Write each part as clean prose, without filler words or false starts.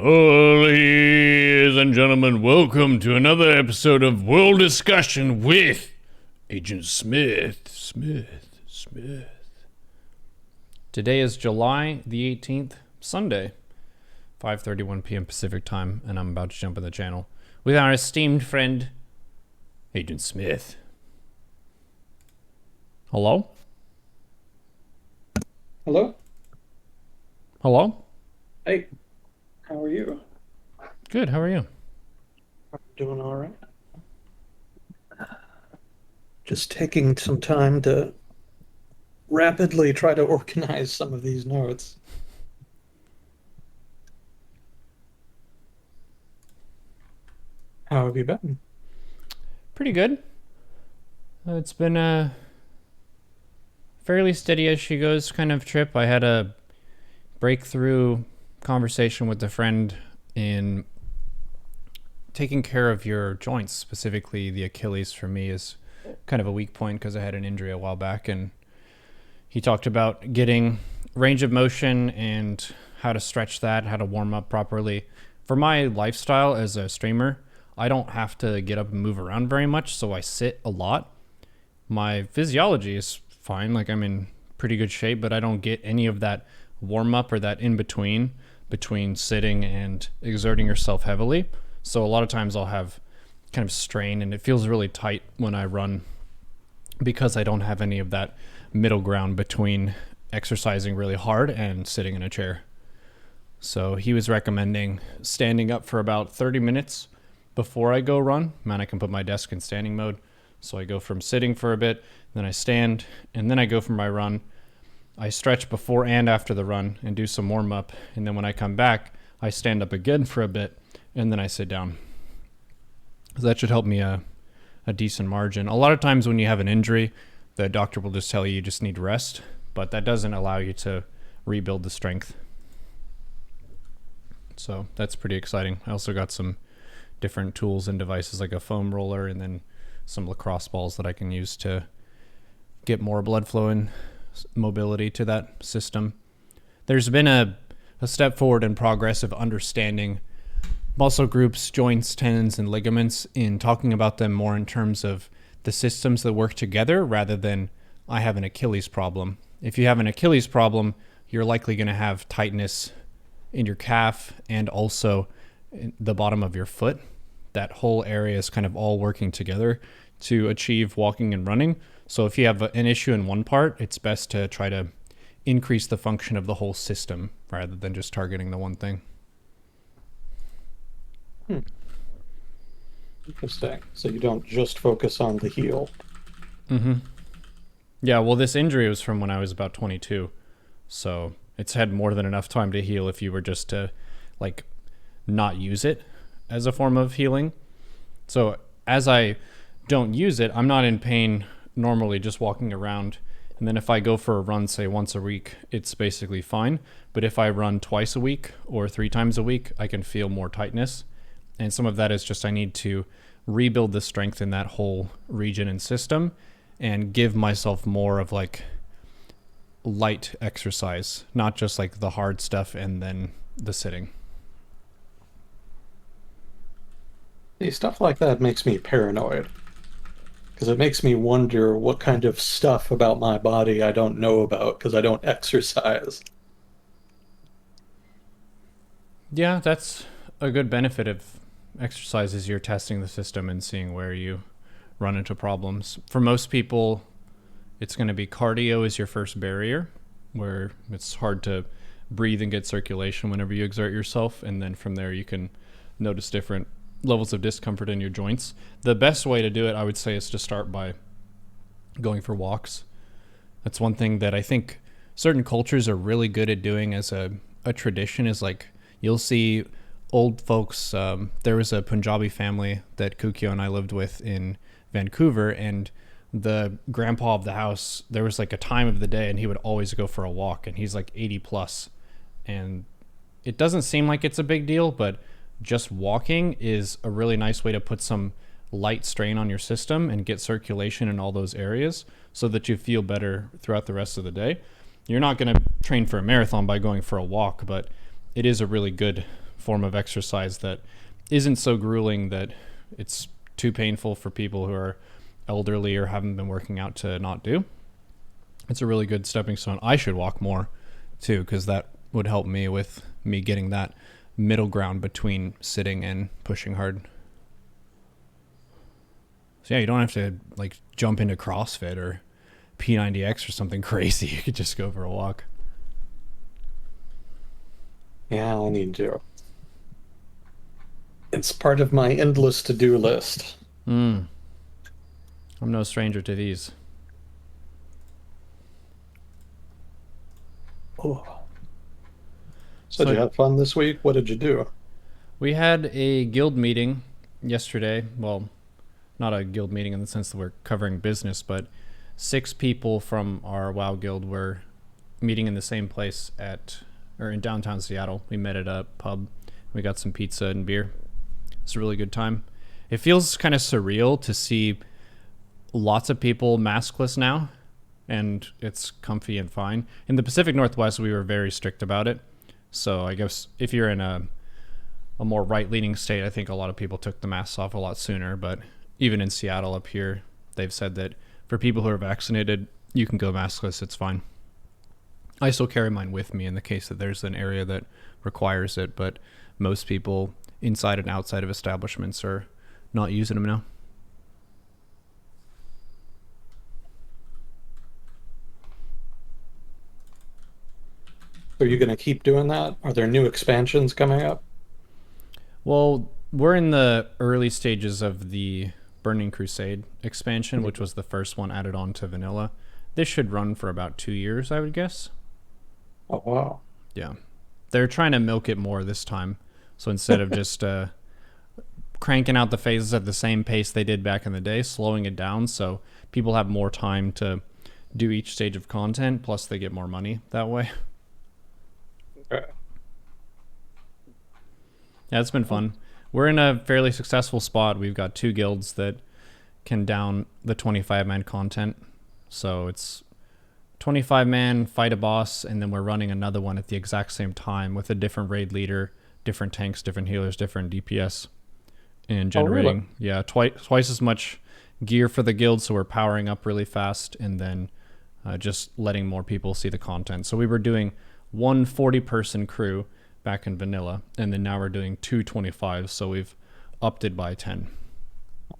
Ladies and gentlemen, welcome to another episode of World Discussion with Agent Smith. Today is July the 18th, Sunday, 5:31 p.m. Pacific time, and I'm about to jump in the channel with our esteemed friend, Agent Smith. Hello? Hello? Hello? Hey, how are you? Good, how are you? I'm doing all right. Just taking some time to rapidly try to organize some of these notes. How have you been? Pretty good. It's been a fairly steady as she goes kind of trip. I had a breakthrough conversation with a friend in taking care of your joints, specifically the Achilles for me is kind of a weak point because I had an injury a while back, and he talked about getting range of motion and how to stretch that, how to warm up properly. For my lifestyle as a streamer, I don't have to get up and move around very much, so I sit a lot. My physiology is fine, like I'm in pretty good shape, but I don't get any of that warm up or that in between sitting and exerting yourself heavily. So a lot of times I'll have kind of strain, and it feels really tight when I run because I don't have any of that middle ground between exercising really hard and sitting in a chair. So he was recommending standing up for about 30 minutes before I go run. Man, I can put my desk in standing mode. So I go from sitting for a bit, then I stand, and then I go for my run. I stretch before and after the run and do some warm up. And then when I come back, I stand up again for a bit, and then I sit down. So that should help me a decent margin. A lot of times when you have an injury, the doctor will just tell you just need rest, but that doesn't allow you to rebuild the strength. So that's pretty exciting. I also got some different tools and devices like a foam roller and then some lacrosse balls that I can use to get more blood flow and mobility to that system. There's been a step forward in progress of understanding muscle groups, joints, tendons, and ligaments in talking about them more in terms of the systems that work together rather than I have an Achilles problem. If you have an Achilles problem, you're likely going to have tightness in your calf and also in the bottom of your foot. That whole area is kind of all working together to achieve walking and running. So if you have an issue in one part, it's best to try to increase the function of the whole system rather than just targeting the one thing. Interesting. So you don't just focus on the heel. Mm-hmm. Yeah, well, this injury was from when I was about 22. So it's had more than enough time to heal if you were just to, like, not use it as a form of healing. So as I don't use it, I'm not in pain normally just walking around. And then if I go for a run, say once a week, it's basically fine. But if I run twice a week or 3 times a week, I can feel more tightness. And some of that is just I need to rebuild the strength in that whole region and system and give myself more of like light exercise, not just like the hard stuff and then the sitting. See, stuff like that makes me paranoid because it makes me wonder what kind of stuff about my body I don't know about because I don't exercise. Yeah, that's a good benefit of exercise is you're testing the system and seeing where you run into problems. For most people, it's going to be cardio is your first barrier, where it's hard to breathe and get circulation whenever you exert yourself. And then from there, you can notice different levels of discomfort in your joints. The best way to do it, I would say, is to start by going for walks. That's one thing that I think certain cultures are really good at doing as a tradition is like you'll see old folks. There was a Punjabi family that Hukou and I lived with in Vancouver, and the grandpa of the house, there was like a time of the day and he would always go for a walk, and he's like 80 plus. And it doesn't seem like it's a big deal, but just walking is a really nice way to put some light strain on your system and get circulation in all those areas so that you feel better throughout the rest of the day. You're not going to train for a marathon by going for a walk, but it is a really good form of exercise that isn't so grueling that it's too painful for people who are elderly or haven't been working out to not do. It's a really good stepping stone. I should walk more too, because that would help me with me getting that middle ground between sitting and pushing hard. So yeah, you don't have to like jump into CrossFit or P90X or something crazy. You could just go for a walk. Yeah, I need to. It's part of my endless to-do list. I'm no stranger to these. Oh. So did you have fun this week? What did you do? We had a guild meeting yesterday. Well, not a guild meeting in the sense that we're covering business, but 6 people from our WoW guild were meeting in the same place in downtown Seattle. We met at a pub. We got some pizza and beer. It's a really good time. It feels kind of surreal to see lots of people maskless now, and it's comfy and fine. In the Pacific Northwest, we were very strict about it. So I guess if you're in a more right-leaning state, I think a lot of people took the masks off a lot sooner. But even in Seattle up here, they've said that for people who are vaccinated, you can go maskless. It's fine. I still carry mine with me in the case that there's an area that requires it, but most people inside and outside of establishments are not using them now. Are you going to keep doing that? Are there new expansions coming up? Well, we're in the early stages of the Burning Crusade expansion, which was the first one added on to vanilla. This should run for about 2 years, I would guess. Oh, wow. Yeah. They're trying to milk it more this time. So instead of just cranking out the phases at the same pace they did back in the day, slowing it down so people have more time to do each stage of content, plus they get more money that way. Okay. Yeah, it's been fun. We're in a fairly successful spot. We've got 2 guilds that can down the 25-man content. So it's 25-man, fight a boss, and then we're running another one at the exact same time with a different raid leader, different tanks, different healers, different DPS, and generating twice as much gear for the guild. So we're powering up really fast, and then just letting more people see the content. So we were doing one 40-person crew back in vanilla, and then now we're doing 2 25s, so we've upped it by 10.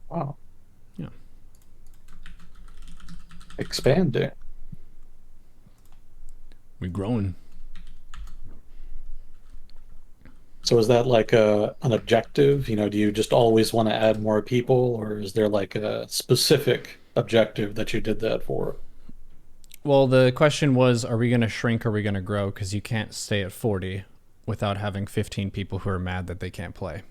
Wow. Yeah. Expanding. We're growing. So is that like an objective? Do you just always want to add more people, or is there like a specific objective that you did that for? Well, the question was, are we going to shrink or are we going to grow? Because you can't stay at 40 without having 15 people who are mad that they can't play.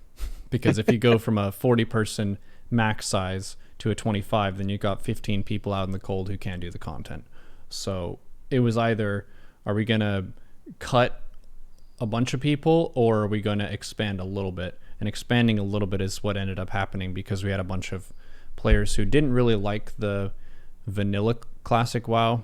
Because if you go from a 40-person max size to a 25, then you've got 15 people out in the cold who can't do the content. So it was either, are we going to cut a bunch of people, or are we going to expand a little bit? And expanding a little bit is what ended up happening, because we had a bunch of players who didn't really like the vanilla classic WoW.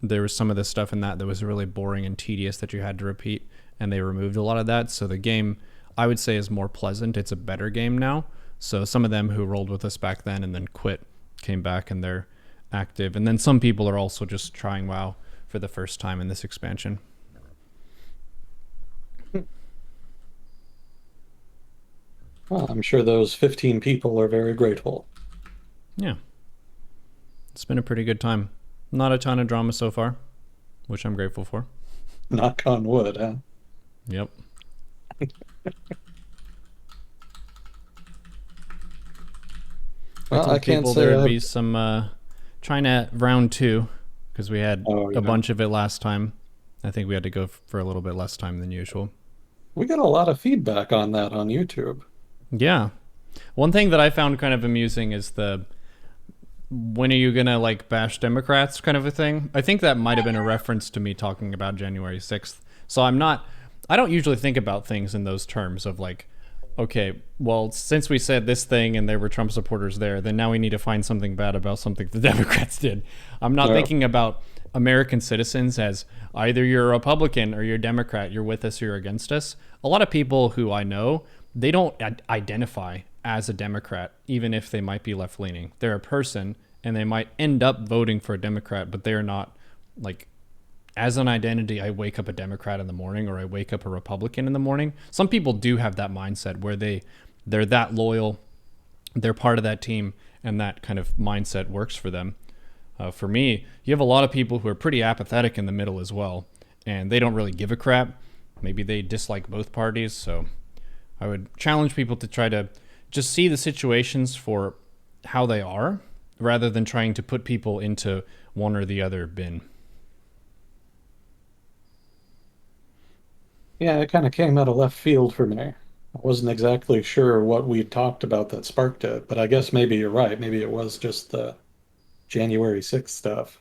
There was some of the stuff in that was really boring and tedious that you had to repeat, and they removed a lot of that. So the game, I would say, is more pleasant. It's a better game now. So some of them who rolled with us back then and then quit came back, and they're active. And then some people are also just trying WoW for the first time in this expansion. Well, I'm sure those 15 people are very grateful. Yeah. It's been a pretty good time. Not a ton of drama so far, which I'm grateful for. Knock on wood, huh? Yep. Well, I can't say there'd be some trying to round 2, because we had a bunch of it last time. I think we had to go for a little bit less time than usual. We got a lot of feedback on that on YouTube. Yeah. One thing that I found kind of amusing is when are you gonna like bash Democrats kind of a thing. I think that might have been a reference to me talking about January 6th. So I don't usually think about things in those terms of like, okay, well, since we said this thing and there were Trump supporters there, then now we need to find something bad about something the Democrats did. I'm not thinking about American citizens as either you're a Republican or you're a Democrat, you're with us or you're against us. A lot of people who I know, they don't identify as a Democrat, even if they might be left leaning. They're a person and they might end up voting for a Democrat, but they're not like, as an identity, I wake up a Democrat in the morning or I wake up a Republican in the morning. Some people do have that mindset where they're that loyal, they're part of that team, and that kind of mindset works for them. For me, you have a lot of people who are pretty apathetic in the middle as well, and they don't really give a crap. Maybe they dislike both parties, so I would challenge people to try to just see the situations for how they are, rather than trying to put people into one or the other bin. Yeah, it kind of came out of left field for me. I wasn't exactly sure what we'd talked about that sparked it, but I guess maybe you're right. Maybe it was just the January 6th stuff.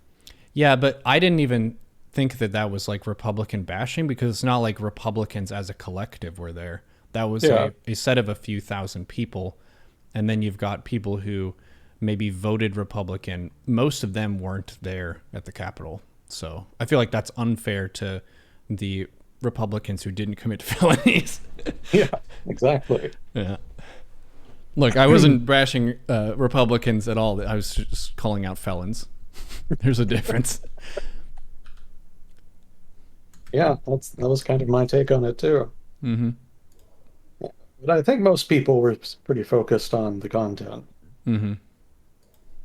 Yeah, but I didn't even think that that was like Republican bashing because it's not like Republicans as a collective were there. That was Yeah. a set of a few thousand people. And then you've got people who maybe voted Republican. Most of them weren't there at the Capitol. So I feel like that's unfair to the Republicans who didn't commit felonies. Yeah, exactly. Yeah. Look, I wasn't bashing Republicans at all. I was just calling out felons. There's a difference. Yeah, that was kind of my take on it too. Mm-hmm. But I think most people were pretty focused on the content, Mm-hmm.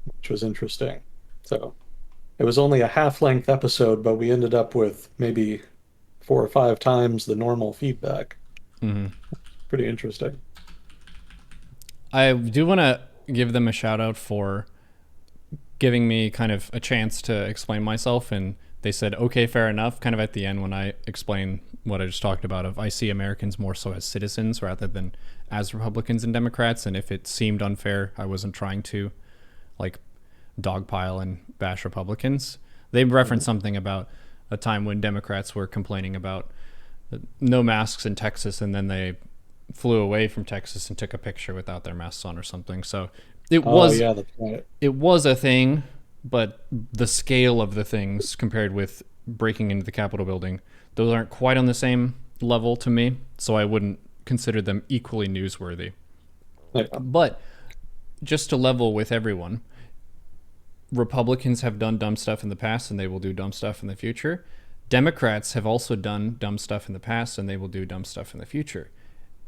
which was interesting. So it was only a half-length episode, but we ended up with maybe 4 or 5 times the normal feedback. Mm-hmm. Pretty interesting. I do want to give them a shout out for giving me kind of a chance to explain myself, and they said, okay, fair enough, kind of at the end when I explain what I just talked about of I see Americans more so as citizens rather than as Republicans and Democrats, and if it seemed unfair, I wasn't trying to like dogpile and bash Republicans. They referenced something about a time when Democrats were complaining about no masks in Texas, and then they flew away from Texas and took a picture without their masks on or something. So it Oh, was yeah, that's right. it was a thing, but the scale of the things compared with breaking into the Capitol building, those aren't quite on the same level to me, so I wouldn't consider them equally newsworthy. Yeah. But just to level with everyone, Republicans have done dumb stuff in the past and they will do dumb stuff in the future. Democrats have also done dumb stuff in the past and they will do dumb stuff in the future.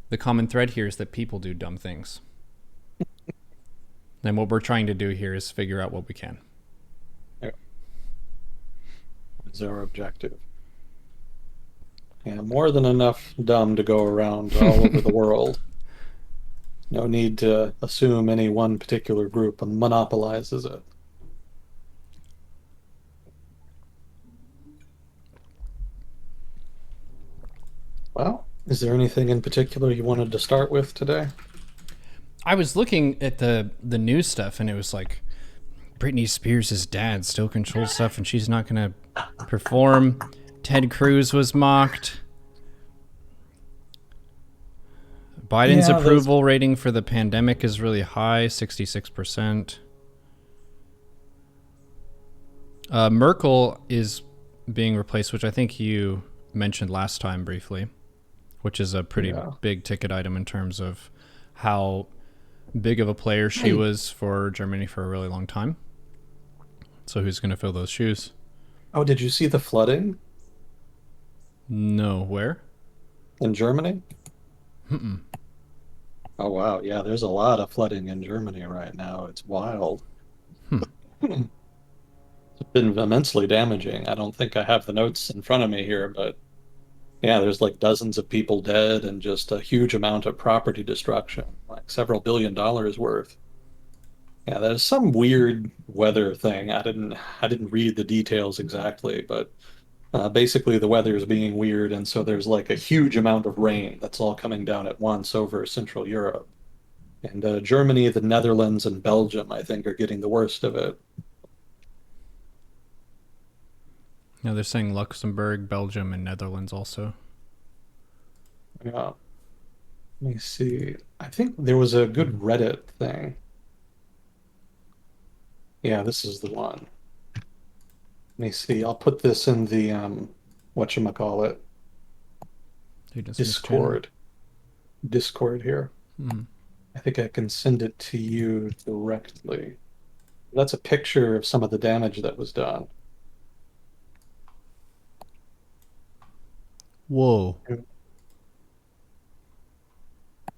The common thread here is that people do dumb things. And what we're trying to do here is figure out what we can. Yeah. Is our objective. Yeah, more than enough dumb to go around all over the world. No need to assume any one particular group monopolizes it. Well, is there anything in particular you wanted to start with today? I was looking at the news stuff and it was like Britney Spears' dad still controls stuff and she's not going to perform. Ted Cruz was mocked. Biden's Yeah, approval rating for the pandemic is really high, 66%. Merkel is being replaced, which I think you mentioned last time briefly, which is a pretty big ticket item in terms of how big of a player she was for Germany for a really long time. So who's going to fill those shoes? Oh, did you see the flooding No, where? in Germany? Mm-mm. Oh, wow. Yeah, there's a lot of flooding in Germany right now. It's wild. It's been immensely damaging. I don't think I have the notes in front of me here, but yeah, there's like dozens of people dead and just a huge amount of property destruction, like several $billion worth. Yeah, there's some weird weather thing. I didn't read the details exactly, but basically the weather is being weird, and so there's like a huge amount of rain that's all coming down at once over Central Europe. And Germany, the Netherlands, and Belgium, I think, are getting the worst of it. No, they're saying Luxembourg, Belgium, and Netherlands also. Yeah. Let me see. I think there was a good Reddit thing. Yeah, this is the one. Let me see. I'll put this in the whatchamacallit, Agent channel. Discord. Discord here. Hmm. I think I can send it to you directly. That's a picture of some of the damage that was done. Whoa.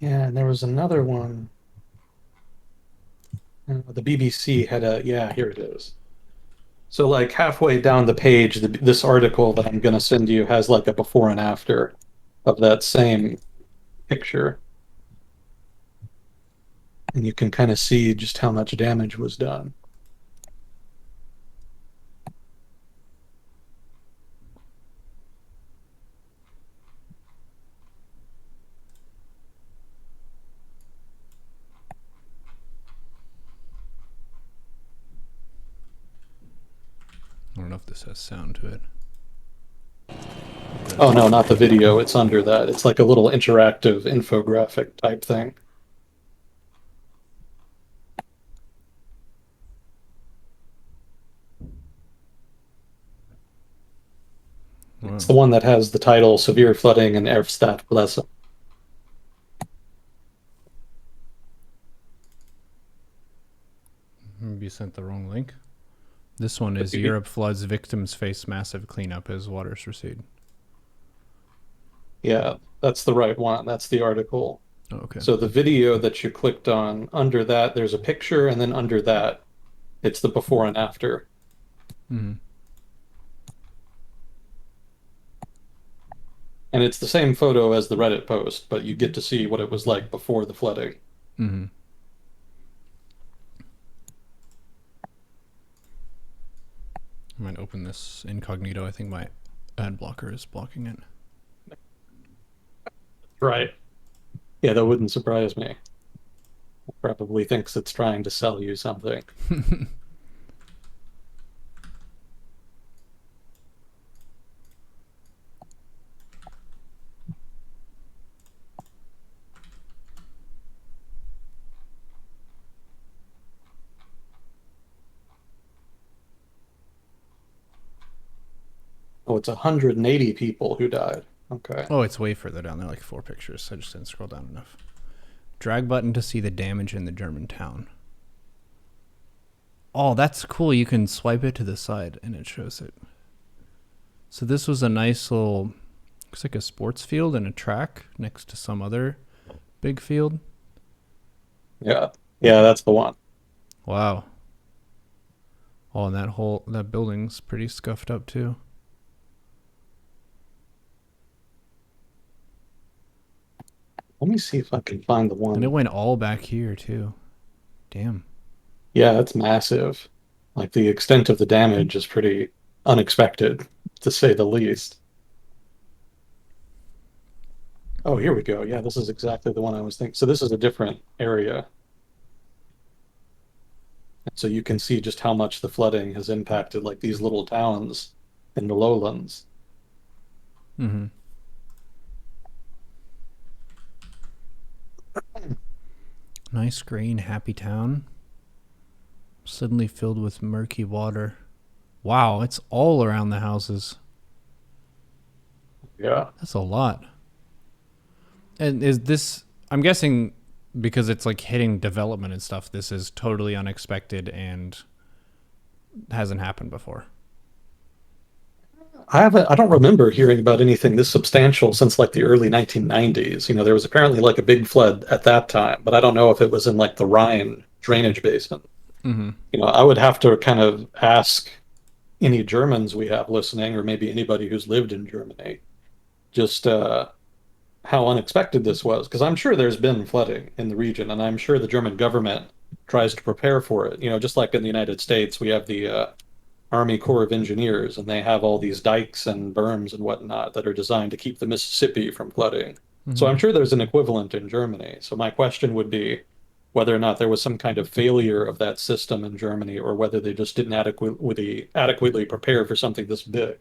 Yeah, and there was another one. The BBC had a, yeah, here it is. So like halfway down the page, this article that I'm going to send you has like a before and after of that same picture. And you can kind of see just how much damage was done. I don't know if this has sound to it. Oh no, not the video. It's under that. It's like a little interactive infographic type thing. Wow. It's the one that has the title Severe Flooding and Erfstadt-Blessing. Maybe you sent the wrong link. This one is Europe floods, victims face massive cleanup as waters recede. Yeah, that's the right one. That's the article. Oh, okay. So the video that you clicked on, under that, there's a picture, and then under that, it's the before and after. Hmm. And it's the same photo as the Reddit post, but you get to see what it was like before the flooding. Hmm. I might open this incognito. I think my ad blocker is blocking it. Right. Yeah, that wouldn't surprise me. It probably thinks it's trying to sell you something. Oh, it's 180 people who died. Okay. Oh, it's way further down there, like 4 pictures. I just didn't scroll down enough. Drag button to see the damage in the German town. Oh, that's cool. You can swipe it to the side and it shows it. So this was a nice little, looks like a sports field and a track next to some other big field. Yeah. Yeah, that's the one. Wow. Oh, and that building's pretty scuffed up too. Let me see if I can find the And it one. went all back here too. Damn. Yeah, that's massive. Like the extent of the damage is pretty unexpected, to say the least. Oh, here we go. Yeah, this is exactly the one I was thinking. So this is a different area. So you can see just how much the flooding has impacted like these little towns in the lowlands. Mm-hmm. Nice green, happy town. Suddenly filled with murky water. Wow, it's all around the houses. Yeah. That's a lot. And is this, I'm guessing because it's like hitting development and stuff, this is totally unexpected and hasn't happened before. I don't remember hearing about anything this substantial since like the early 1990s. You know, there was apparently like a big flood at that time, but I don't know if it was in like the Rhine drainage basin. Mm-hmm. You know, I would have to kind of ask any Germans we have listening, or maybe anybody who's lived in Germany, just how unexpected this was, because I'm sure there's been flooding in the region, and I'm sure the German government tries to prepare for it. You know, just like in the United States, we have the Army Corps of Engineers, and they have all these dikes and berms and whatnot that are designed to keep the Mississippi from flooding. So Mm-hmm. I'm sure there's an equivalent in Germany. So my question would be whether or not there was some kind of failure of that system in Germany, or whether they just didn't adequately prepare for something this big.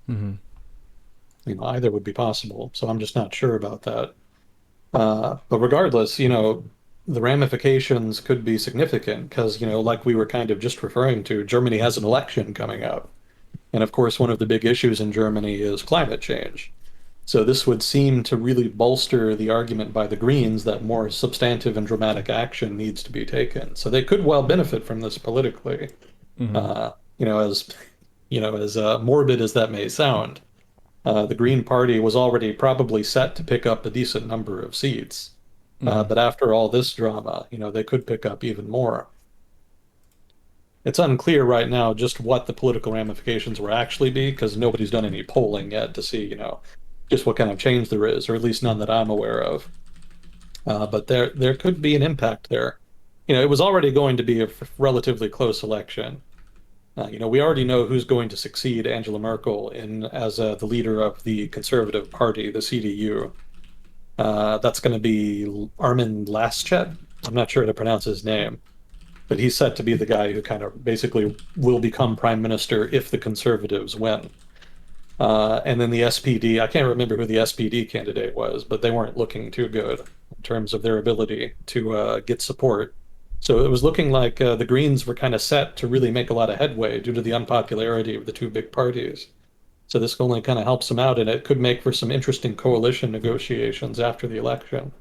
Mm-hmm. You know, either would be possible. So I'm just not sure about that. But regardless, you know, the ramifications could be significant because, like we were kind of just referring to, Germany has an election coming up. And of course, one of the big issues in Germany is climate change. So this would seem to really bolster the argument by the Greens that more substantive and dramatic action needs to be taken. So they could well benefit from this politically. Mm-hmm. Uh, as as morbid as that may sound, the Green Party was already probably set to pick up a decent number of seats. Mm-hmm. But after all this drama, they could pick up even more. It's unclear right now just what the political ramifications will actually be because nobody's done any polling yet to see, just what kind of change there is, or at least none that I'm aware of. But there could be an impact there. It was already going to be a relatively close election. We already know who's going to succeed Angela Merkel in as the leader of the Conservative Party, the CDU. That's going to be Armin Laschet. I'm not sure how to pronounce his name, but he's set to be the guy who kind of basically will become prime minister if the Conservatives win. And then the SPD, I can't remember who the SPD candidate was, but they weren't looking too good in terms of their ability to get support. So it was looking like the Greens were kind of set to really make a lot of headway due to the unpopularity of the two big parties. So this only kind of helps them out, and it could make for some interesting coalition negotiations after the election.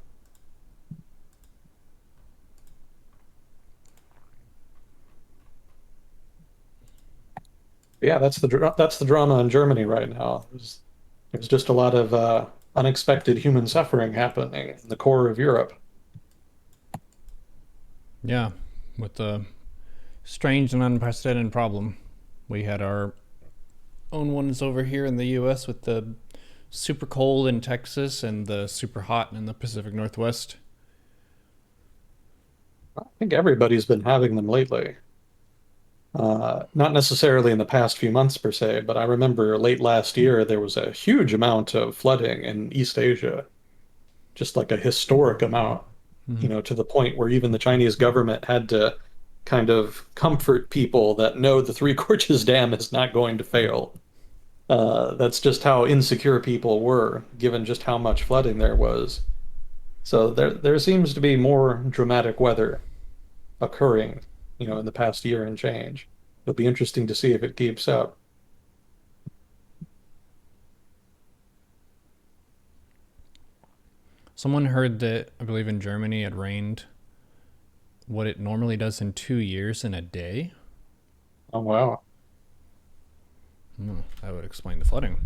Yeah, that's the drama in Germany right now. There's just a lot of unexpected human suffering happening in the core of Europe. Yeah, with the strange and unprecedented problem. We had our own ones over here in the US with the super cold in Texas and the super hot in the Pacific Northwest. I think everybody's been having them lately. Not necessarily in the past few months per se, but I remember late last year there was a huge amount of flooding in East Asia, just like a historic amount, Mm-hmm. to the point where even the Chinese government had to kind of comfort people that no, the Three Gorges Dam is not going to fail. That's just how insecure people were, given just how much flooding there was. So there seems to be more dramatic weather occurring, in the past year and change. It'll be interesting to see if it keeps up. Someone heard that I believe in Germany it rained what it normally does in 2 years in a day. Oh wow. That would explain the flooding.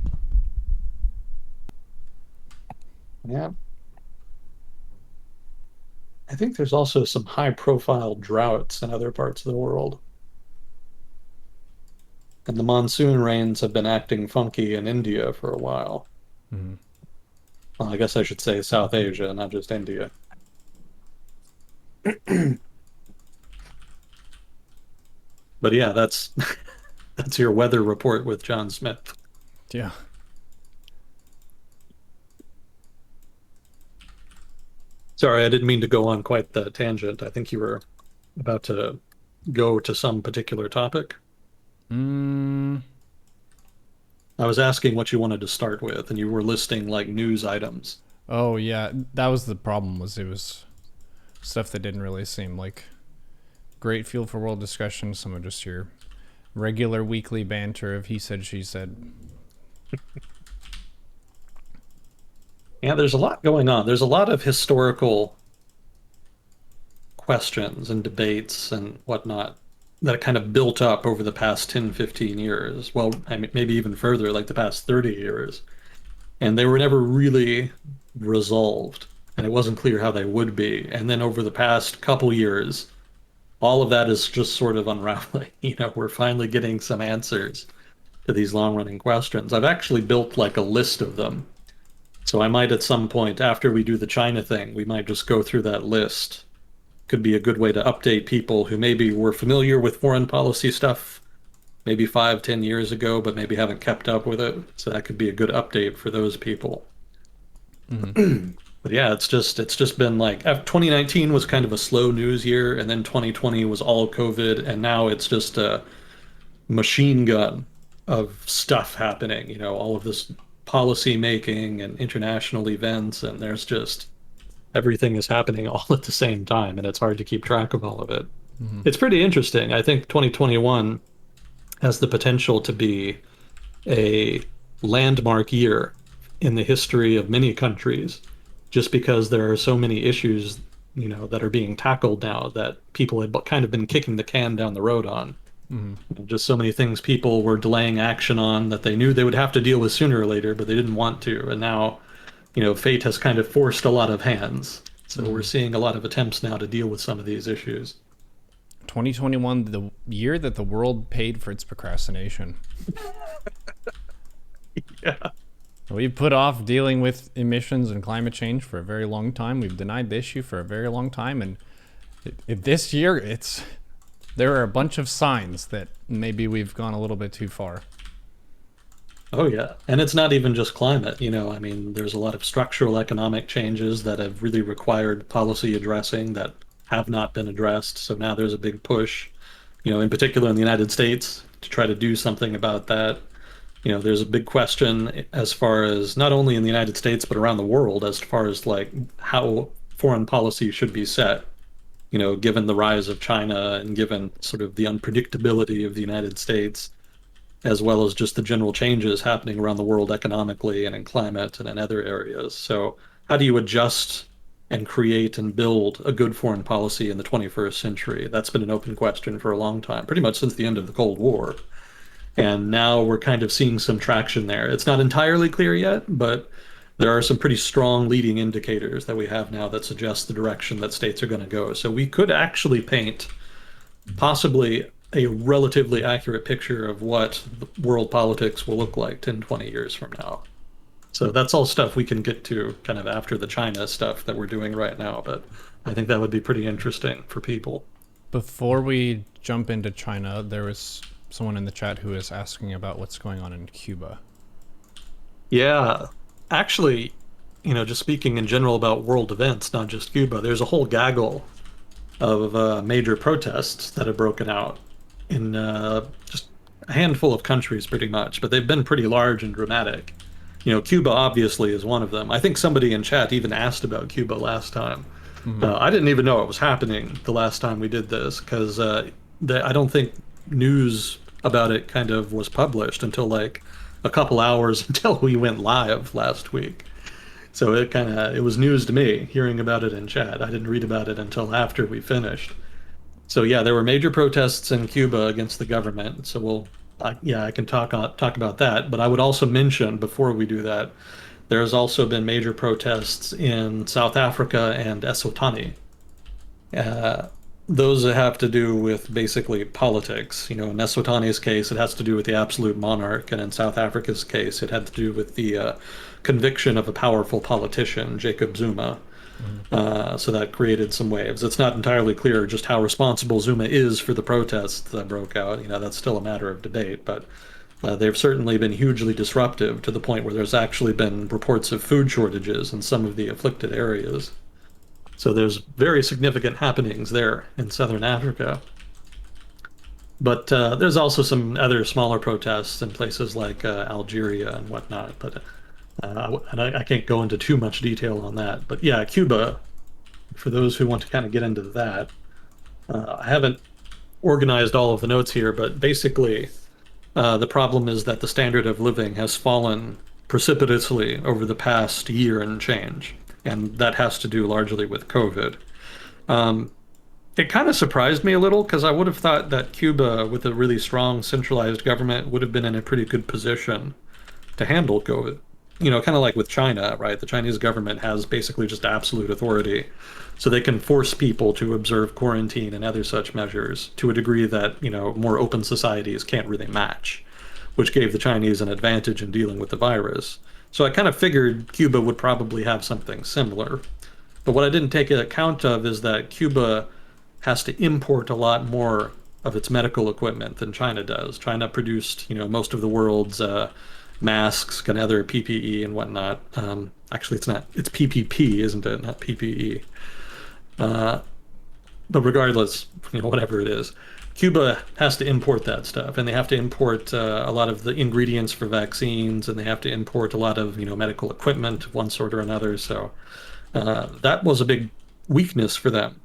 Yeah. I think there's also some high profile droughts in other parts of the world. And the monsoon rains have been acting funky in India for a while. Mm-hmm. Well, I guess I should say South Asia, not just India. But yeah, that's that's your weather report with John Smith. Yeah. Sorry, I didn't mean to go on quite the tangent. I think you were about to go to some particular topic. Mm, I was asking what you wanted to start with, and you were listing like news items. oh yeah, that was the problem. Was it was stuff that didn't really seem like great fuel for world discussion. Some of just your regular weekly banter of he said, she said. Yeah, there's a lot going on. There's a lot of historical questions and debates and whatnot that kind of built up over the past 10, 15 years. Well, I mean, maybe even further, like the past 30 years. And they were never really resolved. And it wasn't clear how they would be. And then over the past couple years, all of that is just sort of unraveling. We're finally getting some answers to these long-running questions. I've actually built like a list of them. So I might at some point after we do the China thing, we might just go through that list. Could be a good way to update people who maybe were familiar with foreign policy stuff maybe 5, 10 years ago, but maybe haven't kept up with it. So that could be a good update for those people. Mm-hmm. But yeah, it's just been like 2019 was kind of a slow news year, and then 2020 was all COVID, and now it's just a machine gun of stuff happening. All of this policy making and international events, and there's just everything is happening all at the same time, and it's hard to keep track of all of it. Hmm. It's pretty interesting. I think 2021 has the potential to be a landmark year in the history of many countries, just because there are so many issues, that are being tackled now that people had kind of been kicking the can down the road on. Hmm. Just so many things people were delaying action on that they knew they would have to deal with sooner or later, but they didn't want to. And now, fate has kind of forced a lot of hands. So we're Hmm. seeing a lot of attempts now to deal with some of these issues. 2021, the year that the world paid for its procrastination. Yeah. We've put off dealing with emissions and climate change for a very long time. We've denied the issue for a very long time, and this year, there are a bunch of signs that maybe we've gone a little bit too far. Oh, yeah. And it's not even just climate, I mean, there's a lot of structural economic changes that have really required policy addressing that have not been addressed. So now there's a big push, in particular in the United States, to try to do something about that. There's a big question as far as not only in the United States, but around the world, as far as like how foreign policy should be set, given the rise of China and given sort of the unpredictability of the United States, as well as just the general changes happening around the world economically and in climate and in other areas. So, how do you adjust and create and build a good foreign policy in the 21st century? That's been an open question for a long time, pretty much since the end of the Cold War. And now we're kind of seeing some traction there. It's not entirely clear yet, but there are some pretty strong leading indicators that we have now that suggest the direction that states are going to go. So we could actually paint possibly a relatively accurate picture of what world politics will look like 10, 20 years from now. So that's all stuff we can get to kind of after the China stuff that we're doing right now. But I think that would be pretty interesting for people. Before we jump into China, there was someone in the chat who was asking about what's going on in Cuba. Yeah, actually, just speaking in general about world events, not just Cuba, there's a whole gaggle of major protests that have broken out in just a handful of countries, pretty much, but they've been pretty large and dramatic. Cuba obviously is one of them. I think somebody in chat even asked about Cuba last time. Mm-hmm. I didn't even know it was happening the last time we did this because I don't think news about it kind of was published until like a couple hours until we went live last week. So it was news to me hearing about it in chat. I didn't read about it until after we finished. So yeah, there were major protests in Cuba against the government. So I can talk about that. But I would also mention before we do that, there's also been major protests in South Africa and Eswatini. Uh, those have to do with basically politics. In Eswatini's case, it has to do with the absolute monarch, and in South Africa's case, it had to do with the conviction of a powerful politician, Jacob Zuma. So that created some waves. It's not entirely clear just how responsible Zuma is for the protests that broke out. That's still a matter of debate, but they've certainly been hugely disruptive to the point where there's actually been reports of food shortages in some of the afflicted areas. So there's very significant happenings there in southern Africa. But there's also some other smaller protests in places like Algeria and whatnot. But and I can't go into too much detail on that. But yeah, Cuba, for those who want to kind of get into that, I haven't organized all of the notes here, but basically, the problem is that the standard of living has fallen precipitously over the past year and change, and that has to do largely with COVID. It kind of surprised me a little because I would have thought that Cuba, with a really strong centralized government, would have been in a pretty good position to handle COVID. Kind of like with China, right? The Chinese government has basically just absolute authority. So they can force people to observe quarantine and other such measures to a degree that, more open societies can't really match, which gave the Chinese an advantage in dealing with the virus. So I kind of figured Cuba would probably have something similar. But what I didn't take account of is that Cuba has to import a lot more of its medical equipment than China does. China produced, most of the world's masks and other PPE and whatnot. Actually, it's not. It's PPP, isn't it? Not PPE. But regardless, whatever it is, Cuba has to import that stuff, and they have to import a lot of the ingredients for vaccines, and they have to import a lot of medical equipment of one sort or another. So That was a big weakness for them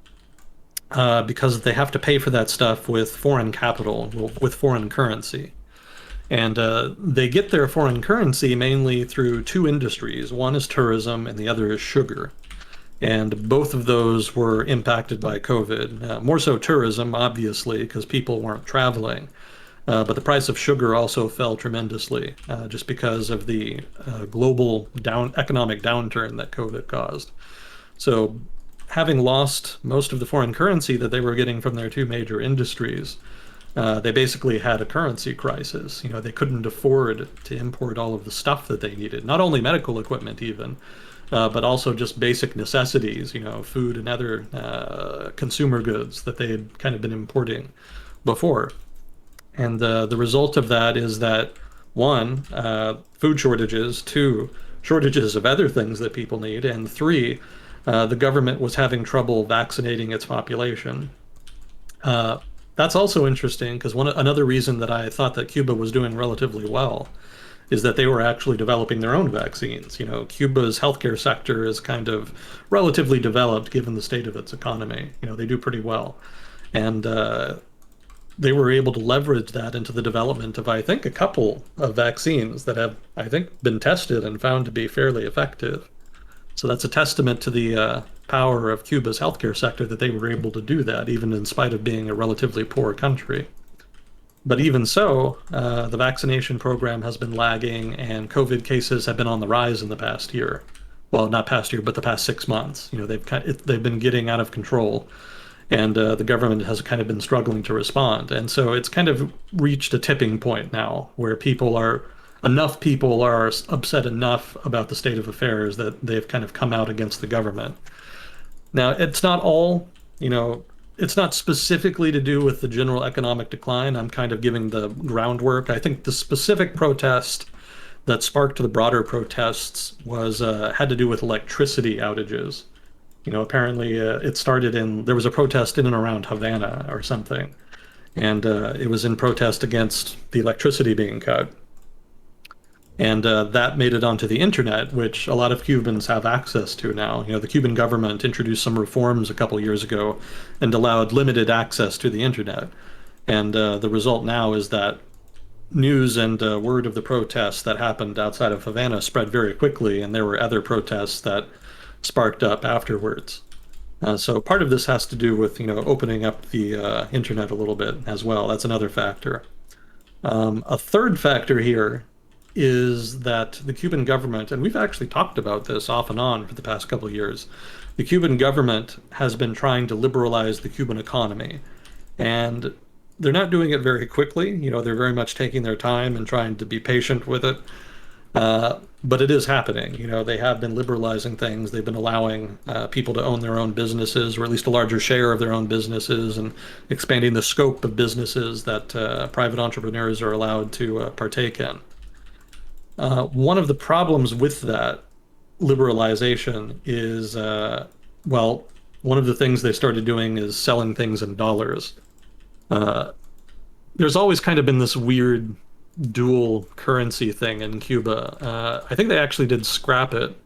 because they have to pay for that stuff with foreign capital, with foreign currency. And they get their foreign currency mainly through two industries. One is tourism, and the other is sugar. And both of those were impacted by COVID. More so tourism, obviously, because people weren't traveling. But the price of sugar also fell tremendously, just because of the global economic downturn that COVID caused. So, having lost most of the foreign currency that they were getting from their two major industries, they basically had a currency crisis. They couldn't afford to import all of the stuff that they needed, not only medical equipment even, but also just basic necessities, food and other consumer goods that they had kind of been importing before. And the result of that is that one, food shortages, two, shortages of other things that people need, and three, the government was having trouble vaccinating its population. That's also interesting because another reason that I thought that Cuba was doing relatively well is that they were actually developing their own vaccines. Cuba's healthcare sector is kind of relatively developed given the state of its economy. They do pretty well. And they were able to leverage that into the development of, I think, a couple of vaccines that have, I think, been tested and found to be fairly effective. So that's a testament to the power of Cuba's healthcare sector that they were able to do that, even in spite of being a relatively poor country. But even so, the vaccination program has been lagging, and COVID cases have been on the rise in the past year. Well, not past year, but the past 6 months. They've been getting out of control, and the government has kind of been struggling to respond. And so it's kind of reached a tipping point now where enough people are upset enough about the state of affairs that they've kind of come out against the government. Now, it's not all, it's not specifically to do with the general economic decline. I'm kind of giving the groundwork. I think the specific protest that sparked the broader protests had to do with electricity outages. Apparently it started there was a protest in and around Havana or something, and it was in protest against the electricity being cut. And that made it onto the internet, which a lot of Cubans have access to now. The Cuban government introduced some reforms a couple years ago and allowed limited access to the internet. And the result now is that news and word of the protests that happened outside of Havana spread very quickly, and there were other protests that sparked up afterwards. So part of this has to do with, opening up the internet a little bit as well. That's another factor. A third factor here is that the Cuban government, and we've actually talked about this off and on for the past couple of years, the Cuban government has been trying to liberalize the Cuban economy. And they're not doing it very quickly. They're very much taking their time and trying to be patient with it. But it is happening. They have been liberalizing things. They've been allowing people to own their own businesses, or at least a larger share of their own businesses, and expanding the scope of businesses that private entrepreneurs are allowed to partake in. One of the problems with that liberalization is, one of the things they started doing is selling things in dollars. There's always kind of been this weird dual currency thing in Cuba. I think they actually did scrap it,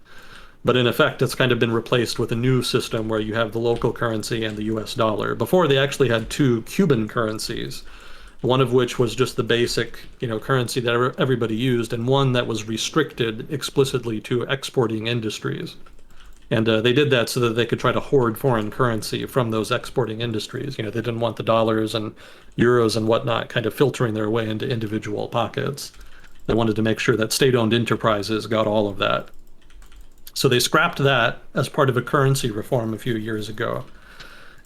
but in effect, it's kind of been replaced with a new system where you have the local currency and the US dollar. Before, they actually had two Cuban currencies, one of which was just the basic, currency that everybody used, and one that was restricted explicitly to exporting industries. And they did that so that they could try to hoard foreign currency from those exporting industries. They didn't want the dollars and euros and whatnot kind of filtering their way into individual pockets. They wanted to make sure that state-owned enterprises got all of that. So they scrapped that as part of a currency reform a few years ago.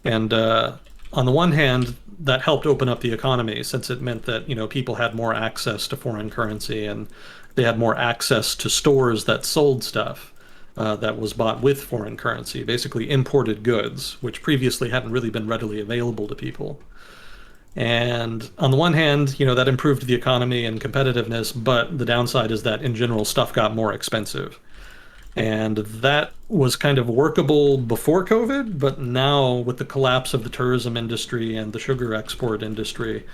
And on the one hand, that helped open up the economy, since it meant that people had more access to foreign currency, and they had more access to stores that sold stuff that was bought with foreign currency, basically imported goods, which previously hadn't really been readily available to people. And on the one hand, that improved the economy and competitiveness, but the downside is that in general stuff got more expensive. And that was kind of workable before COVID, but now with the collapse of the tourism industry and the sugar export industry,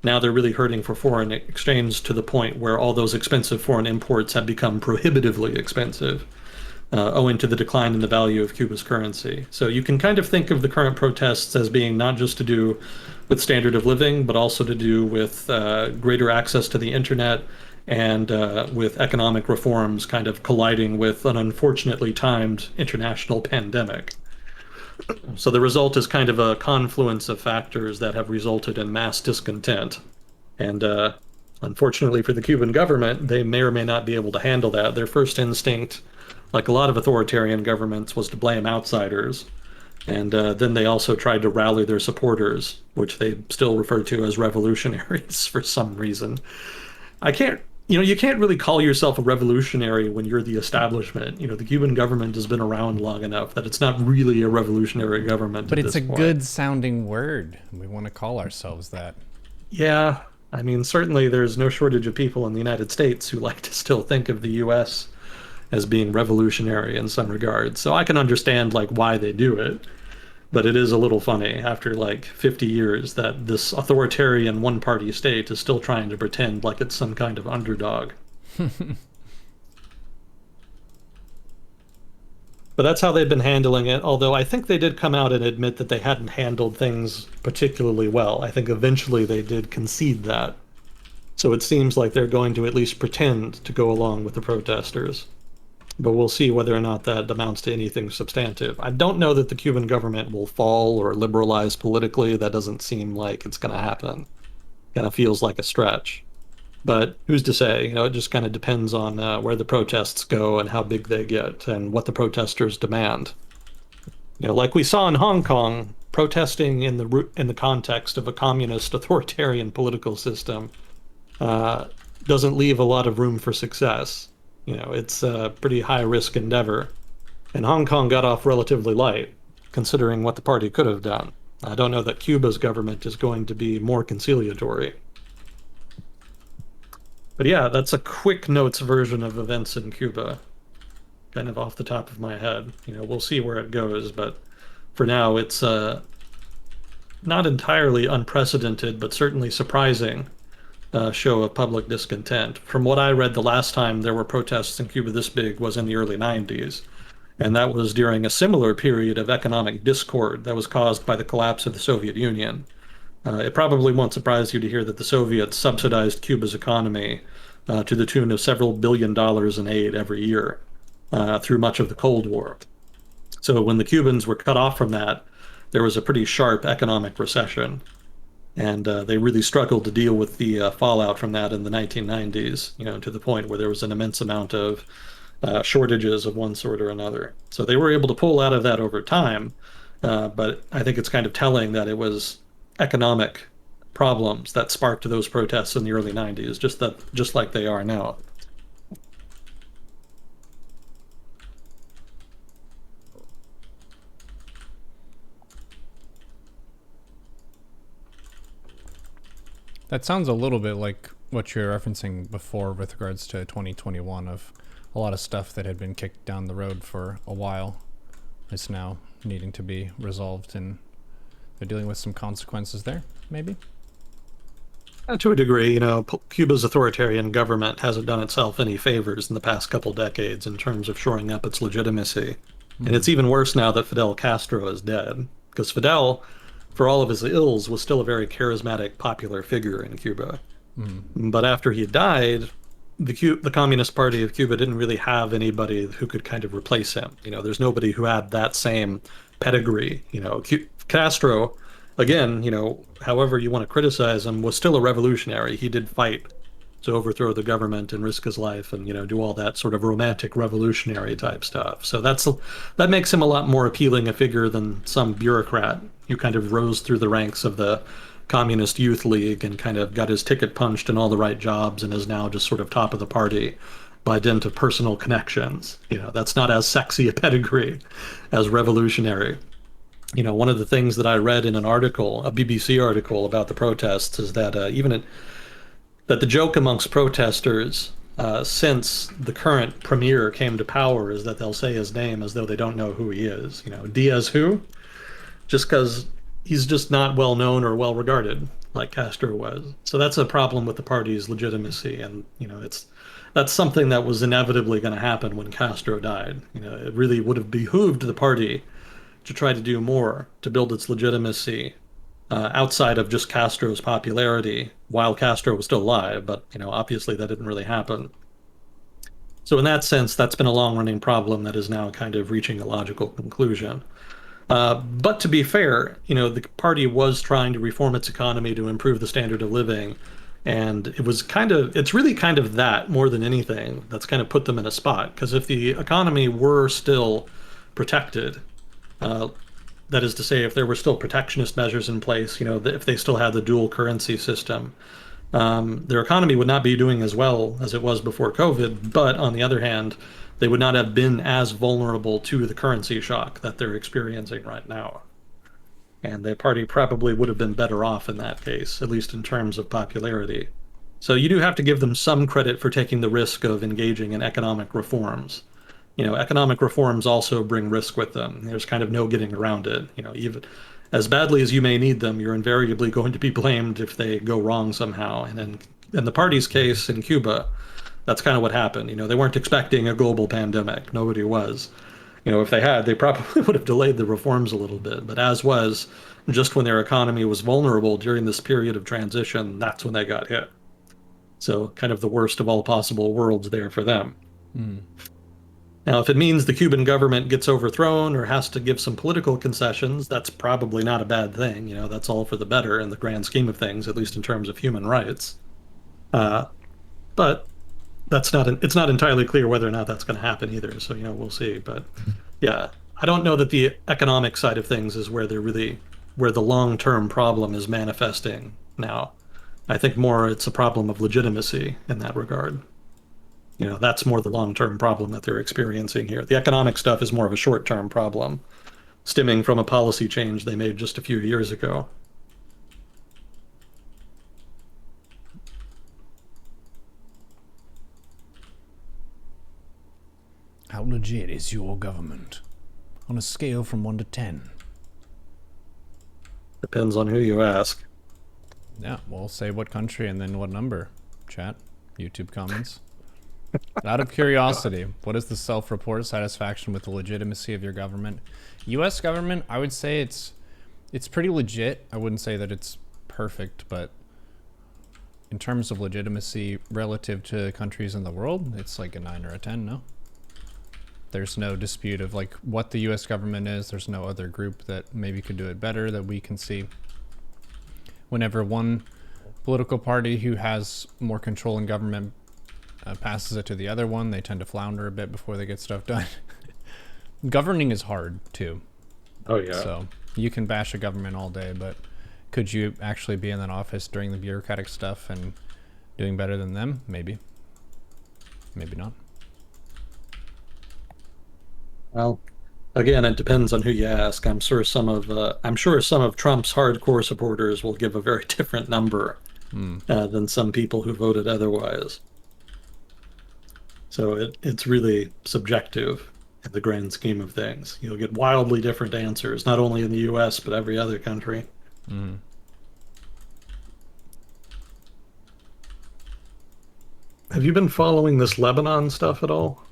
now they're really hurting for foreign exchange, to the point where all those expensive foreign imports have become prohibitively expensive. owing to the decline in the value of Cuba's currency. So you can kind of think of the current protests as being not just to do with standard of living, but also to do with greater access to the internet and with economic reforms kind of colliding with an unfortunately timed international pandemic. So the result is kind of a confluence of factors that have resulted in mass discontent. And unfortunately for the Cuban government, they may or may not be able to handle that. Their first instinct, like a lot of authoritarian governments, was to blame outsiders. And then they also tried to rally their supporters, which they still refer to as revolutionaries for some reason. I can't, you can't really call yourself a revolutionary when you're the establishment. The Cuban government has been around long enough that it's not really a revolutionary government But at it's this a point. good sounding word. We want to call ourselves that. Yeah, I mean, certainly there's no shortage of people in the United States who like to still think of the US as being revolutionary in some regards. So I can understand like why they do it. But it is a little funny after like 50 years that this authoritarian one-party state is still trying to pretend like it's some kind of underdog. But that's how they've been handling it, although I think they did come out and admit that they hadn't handled things particularly well. I think eventually they did concede that. So it seems like they're going to at least pretend to go along with the protesters. But we'll see whether or not that amounts to anything substantive. I don't know that the Cuban government will fall or liberalize politically. That doesn't seem like it's going to happen. Kind of feels like a stretch. But who's to say? It just kind of depends on where the protests go and how big they get and what the protesters demand. Like we saw in Hong Kong, protesting in the context of a communist authoritarian political system doesn't leave a lot of room for success. It's a pretty high risk endeavor. And Hong Kong got off relatively light, considering what the party could have done. I don't know that Cuba's government is going to be more conciliatory. But yeah, that's a quick notes version of events in Cuba, kind of off the top of my head. We'll see where it goes, but for now, it's not entirely unprecedented, but certainly surprising show of public discontent. From what I read, the last time there were protests in Cuba this big was in the early 90s. And that was during a similar period of economic discord that was caused by the collapse of the Soviet Union. It probably won't surprise you to hear that the Soviets subsidized Cuba's economy to the tune of several $billions in aid every year through much of the Cold War. So when the Cubans were cut off from that, there was a pretty sharp economic recession. And they really struggled to deal with the fallout from that in the 1990s, to the point where there was an immense amount of shortages of one sort or another. So they were able to pull out of that over time, but I think it's kind of telling that it was economic problems that sparked those protests in the early 90s, just like they are now. That sounds a little bit like what you were referencing before with regards to 2021 of a lot of stuff that had been kicked down the road for a while is now needing to be resolved, and they're dealing with some consequences there, maybe? To a degree, Cuba's authoritarian government hasn't done itself any favors in the past couple decades in terms of shoring up its legitimacy. And it's even worse now that Fidel Castro is dead, because Fidel, for all of his ills, was still a very charismatic, popular figure in Cuba. But after he died, the Communist Party of Cuba didn't really have anybody who could kind of replace him. There's nobody who had that same pedigree. Castro, again, however you want to criticize him, was still a revolutionary. He did fight to overthrow the government and risk his life and, do all that sort of romantic revolutionary type stuff. So that makes him a lot more appealing a figure than some bureaucrat who kind of rose through the ranks of the Communist Youth League and kind of got his ticket punched in all the right jobs and is now just sort of top of the party by dint of personal connections. That's not as sexy a pedigree as revolutionary. One of the things that I read in an article, a BBC article about the protests, is that that the joke amongst protesters since the current premier came to power is that they'll say his name as though they don't know who he is. Diaz who? Just because he's just not well known or well regarded like Castro was. So that's a problem with the party's legitimacy, and it's that's something that was inevitably going to happen when Castro died. It really would have behooved the party to try to do more to build its legitimacy outside of just Castro's popularity while Castro was still alive. But, obviously that didn't really happen. So in that sense, that's been a long-running problem that is now kind of reaching a logical conclusion. But to be fair, the party was trying to reform its economy to improve the standard of living. And it's really kind of that more than anything that's kind of put them in a spot. Because if the economy were still protected, that is to say, if there were still protectionist measures in place, if they still had the dual currency system, their economy would not be doing as well as it was before COVID. But on the other hand, they would not have been as vulnerable to the currency shock that they're experiencing right now. And the party probably would have been better off in that case, at least in terms of popularity. So you do have to give them some credit for taking the risk of engaging in economic reforms. Economic reforms also bring risk with them. There's kind of no getting around it. Even as badly as you may need them, you're invariably going to be blamed if they go wrong somehow. And in the party's case in Cuba, that's kind of what happened. They weren't expecting a global pandemic. Nobody was. If they had, they probably would have delayed the reforms a little bit. But as was, just when their economy was vulnerable during this period of transition, that's when they got hit. So kind of the worst of all possible worlds there for them. Now, if it means the Cuban government gets overthrown or has to give some political concessions, that's probably not a bad thing. That's all for the better in the grand scheme of things, at least in terms of human rights. But it's not entirely clear whether or not that's going to happen either. So, we'll see. But yeah, I don't know that the economic side of things is where the long-term problem is manifesting now. I think more it's a problem of legitimacy in that regard. That's more the long-term problem that they're experiencing here. The economic stuff is more of a short-term problem, stemming from a policy change they made just a few years ago. How legit is your government? On a scale from 1 to 10. Depends on who you ask. Yeah, well, say what country and then what number. Chat, YouTube comments. Out of curiosity, what is the self-report satisfaction with the legitimacy of your government? U.S. government, I would say it's pretty legit. I wouldn't say that it's perfect, but in terms of legitimacy relative to countries in the world, it's like a 9 or a 10, no? There's no dispute of like what the U.S. government is. There's no other group that maybe could do it better that we can see. Whenever one political party who has more control in government passes it to the other one, they tend to flounder a bit before they get stuff done. Governing is hard too. Oh yeah. So you can bash a government all day, but could you actually be in that office during the bureaucratic stuff and doing better than them? Maybe. Maybe not. Well, again, it depends on who you ask. I'm sure some of Trump's hardcore supporters will give a very different number than some people who voted otherwise. So it's really subjective in the grand scheme of things. You'll get wildly different answers, not only in the U.S., but every other country. Have you been following this Lebanon stuff at all?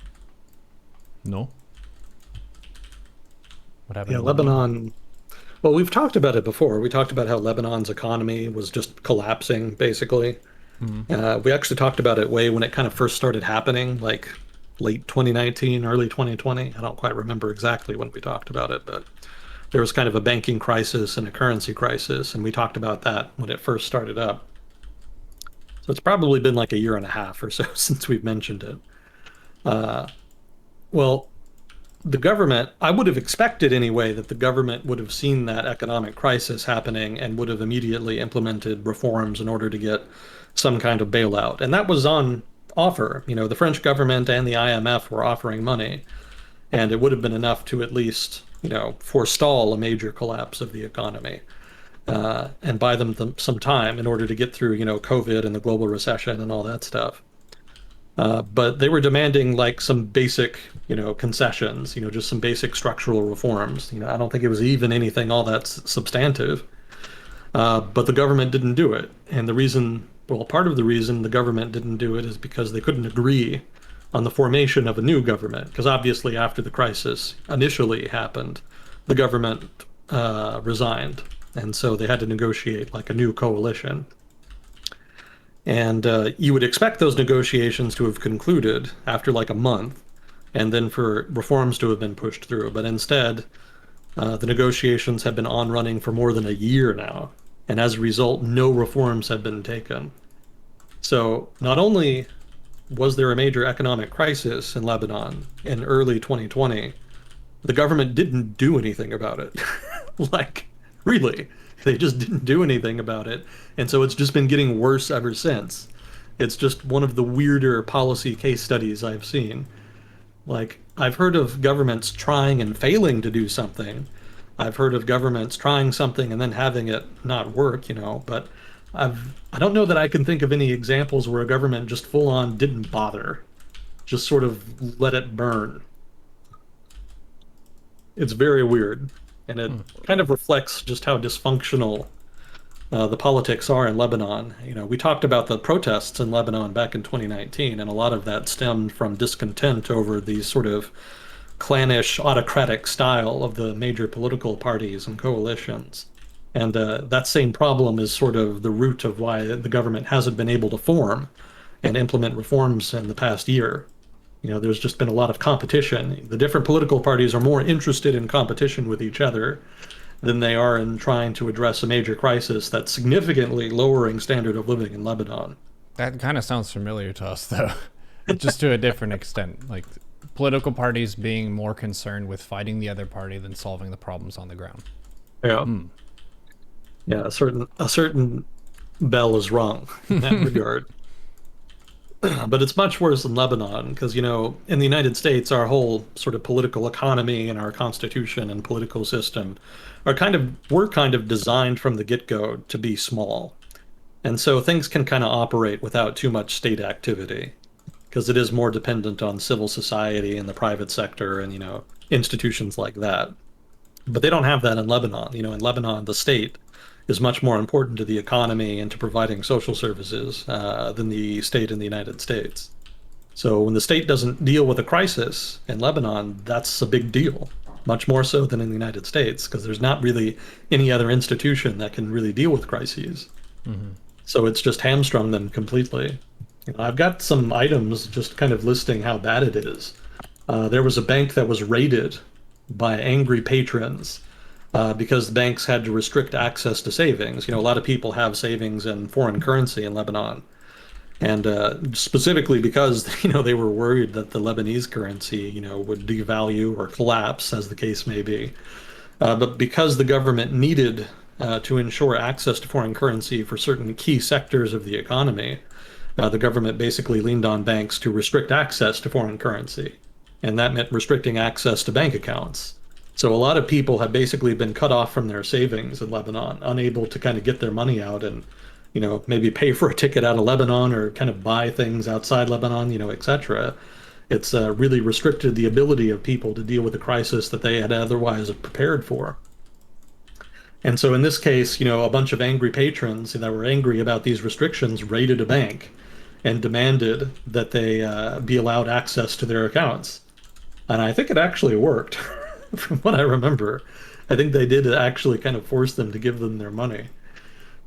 No. What happened? Yeah, Lebanon. Well, we've talked about it before. We talked about how Lebanon's economy was just collapsing, basically. We actually talked about it way when it kind of first started happening, like late 2019, early 2020. I don't quite remember exactly when we talked about it, but there was kind of a banking crisis and a currency crisis, and we talked about that when it first started up. So it's probably been like a year and a half or so since we've mentioned it. Well, the government, I would have expected anyway that the government would have seen that economic crisis happening and would have immediately implemented reforms in order to get some kind of bailout. And that was on offer. The French government and the IMF were offering money, and it would have been enough to at least, forestall a major collapse of the economy and buy them some time in order to get through, COVID and the global recession and all that stuff. But they were demanding like some basic, concessions, just some basic structural reforms. I don't think it was even anything all that substantive. But the government didn't do it. And the reason Well, part of the reason the government didn't do it is because they couldn't agree on the formation of a new government. Because obviously, after the crisis initially happened, the government resigned. And so they had to negotiate like a new coalition. And you would expect those negotiations to have concluded after like a month, and then for reforms to have been pushed through. But instead, the negotiations have been on running for more than a year now. And as a result, no reforms have been taken. So not only was there a major economic crisis in Lebanon in early 2020, the government didn't do anything about it. Like, really, they just didn't do anything about it. And so it's just been getting worse ever since. It's just one of the weirder policy case studies I've seen. Like, I've heard of governments trying and failing to do something. I've heard of governments trying something and then having it not work, but I don't know that I can think of any examples where a government just full on didn't bother, just sort of let it burn. It's very weird, and it kind of reflects just how dysfunctional the politics are in Lebanon. We talked about the protests in Lebanon back in 2019, and a lot of that stemmed from discontent over the sort of clannish, autocratic style of the major political parties and coalitions. And that same problem is sort of the root of why the government hasn't been able to form and implement reforms in the past year. There's just been a lot of competition. The different political parties are more interested in competition with each other than they are in trying to address a major crisis that's significantly lowering standard of living in Lebanon. That kind of sounds familiar to us, though, just to a different extent. Like political parties being more concerned with fighting the other party than solving the problems on the ground. Yeah. Yeah, a certain bell is rung in that regard. But it's much worse in Lebanon because, in the United States, our whole sort of political economy and our constitution and political system were kind of designed from the get-go to be small. And so things can kind of operate without too much state activity because it is more dependent on civil society and the private sector and, institutions like that. But they don't have that in Lebanon. In Lebanon, the state is much more important to the economy and to providing social services than the state in the United States. So when the state doesn't deal with a crisis in Lebanon, that's a big deal, much more so than in the United States, because there's not really any other institution that can really deal with crises. So it's just hamstrung them completely. I've got some items just kind of listing how bad it is. There was a bank that was raided by angry patrons because the banks had to restrict access to savings. A lot of people have savings in foreign currency in Lebanon. And specifically because, they were worried that the Lebanese currency, would devalue or collapse, as the case may be. But because the government needed to ensure access to foreign currency for certain key sectors of the economy, the government basically leaned on banks to restrict access to foreign currency. And that meant restricting access to bank accounts. So a lot of people have basically been cut off from their savings in Lebanon, unable to kind of get their money out and, maybe pay for a ticket out of Lebanon or kind of buy things outside Lebanon, etc. It's really restricted the ability of people to deal with a crisis that they had otherwise prepared for. And so in this case, a bunch of angry patrons that were angry about these restrictions raided a bank and demanded that they be allowed access to their accounts. And I think it actually worked. From what I remember, I think they did actually kind of force them to give them their money.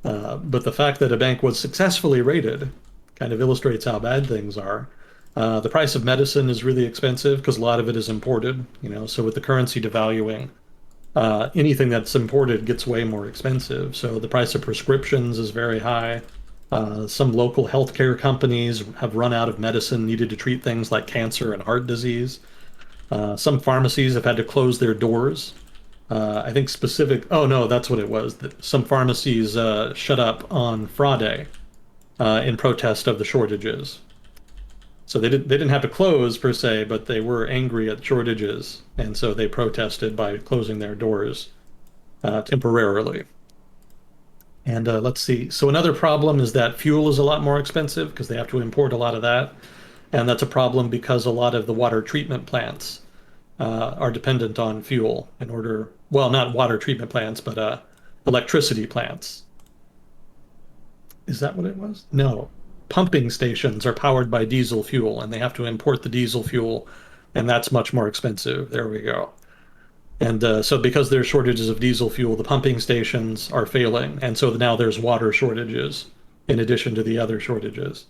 But the fact that a bank was successfully raided kind of illustrates how bad things are. The price of medicine is really expensive because a lot of it is imported, so with the currency devaluing, anything that's imported gets way more expensive. So the price of prescriptions is very high. Some local healthcare companies have run out of medicine needed to treat things like cancer and heart disease. Some pharmacies have had to close their doors. I think oh no, that's what it was. Some pharmacies shut up on Friday in protest of the shortages. So they didn't have to close per se, but they were angry at shortages, and so they protested by closing their doors temporarily. And let's see. So another problem is that fuel is a lot more expensive because they have to import a lot of that. And that's a problem because a lot of the water treatment plants are dependent on fuel in order, well, not water treatment plants, but electricity plants. Is that what it was? No. Pumping stations are powered by diesel fuel, and they have to import the diesel fuel, and that's much more expensive. There we go. And so, because there's shortages of diesel fuel, the pumping stations are failing, and so now there's water shortages in addition to the other shortages.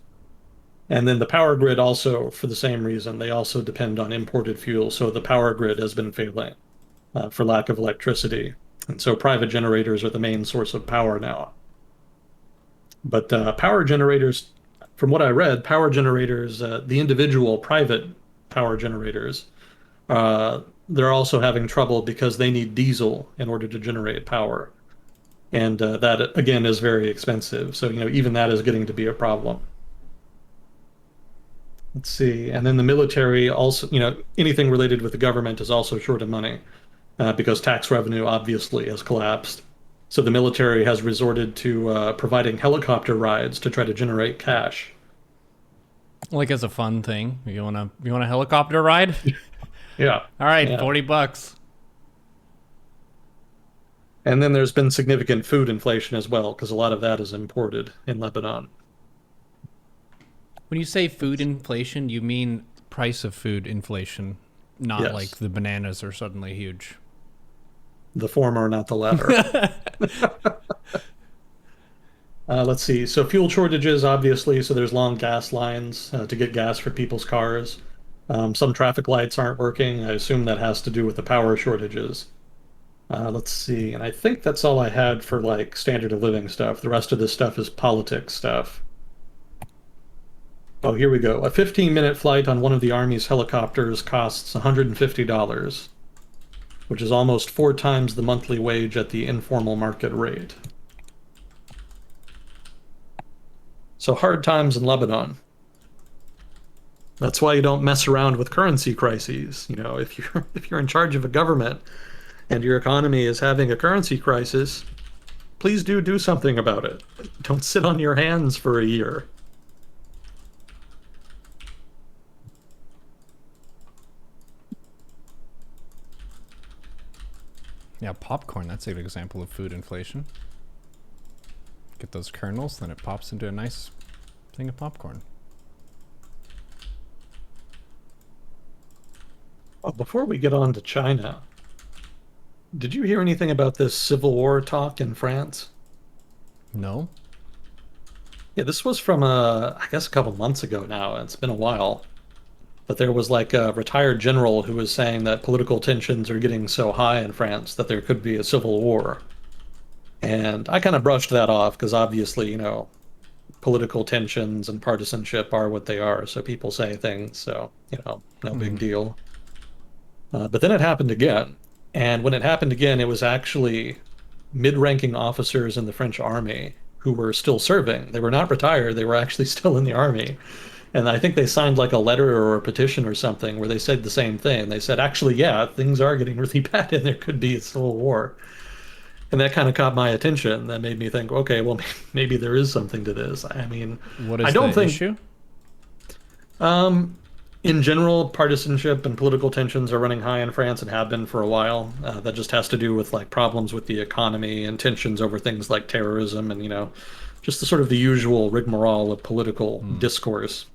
And then the power grid also, for the same reason, they also depend on imported fuel. So the power grid has been failing for lack of electricity. And so private generators are the main source of power now. But power generators, from what I read, power generators, the individual private power generators, they're also having trouble because they need diesel in order to generate power. And that, again, is very expensive. So, even that is getting to be a problem. Let's see. And then the military also, anything related with the government is also short of money because tax revenue obviously has collapsed. So the military has resorted to providing helicopter rides to try to generate cash. Like as a fun thing. You want a helicopter ride? Yeah. All right, Yeah. $40. And then there's been significant food inflation as well because a lot of that is imported in Lebanon. When you say food inflation, you mean price of food inflation, not Yes. like the bananas are suddenly huge. The former, not the latter. Let's see. So fuel shortages, obviously. So there's long gas lines to get gas for people's cars. Some traffic lights aren't working. I assume that has to do with the power shortages. Let's see. And I think that's all I had for like standard of living stuff. The rest of this stuff is politics stuff. Oh, here we go. A 15-minute flight on one of the Army's helicopters costs $150, which is almost 4 times the monthly wage at the informal market rate. So hard times in Lebanon. That's why you don't mess around with currency crises. If you're in charge of a government and your economy is having a currency crisis, please do something about it. Don't sit on your hands for a year. Yeah, popcorn, that's a good example of food inflation. Get those kernels, then it pops into a nice thing of popcorn. Well, before we get on to China, did you hear anything about this civil war talk in France? No? Yeah, this was from I guess a couple months ago now. It's been a while. But there was like a retired general who was saying that political tensions are getting so high in France that there could be a civil war. And I kind of brushed that off because obviously, political tensions and partisanship are what they are. So people say things, so, no big deal. But then it happened again. And when it happened again, it was actually mid-ranking officers in the French army who were still serving. They were not retired, they were actually still in the army. And I think they signed like a letter or a petition or something where they said the same thing. They said, actually, yeah, things are getting really bad and there could be a civil war. And that kind of caught my attention. That made me think, okay, well, maybe there is something to this. I mean, What is I don't the think, issue? in general, partisanship and political tensions are running high in France and have been for a while. That just has to do with like problems with the economy and tensions over things like terrorism and, just the sort of the usual rigmarole of political discourse.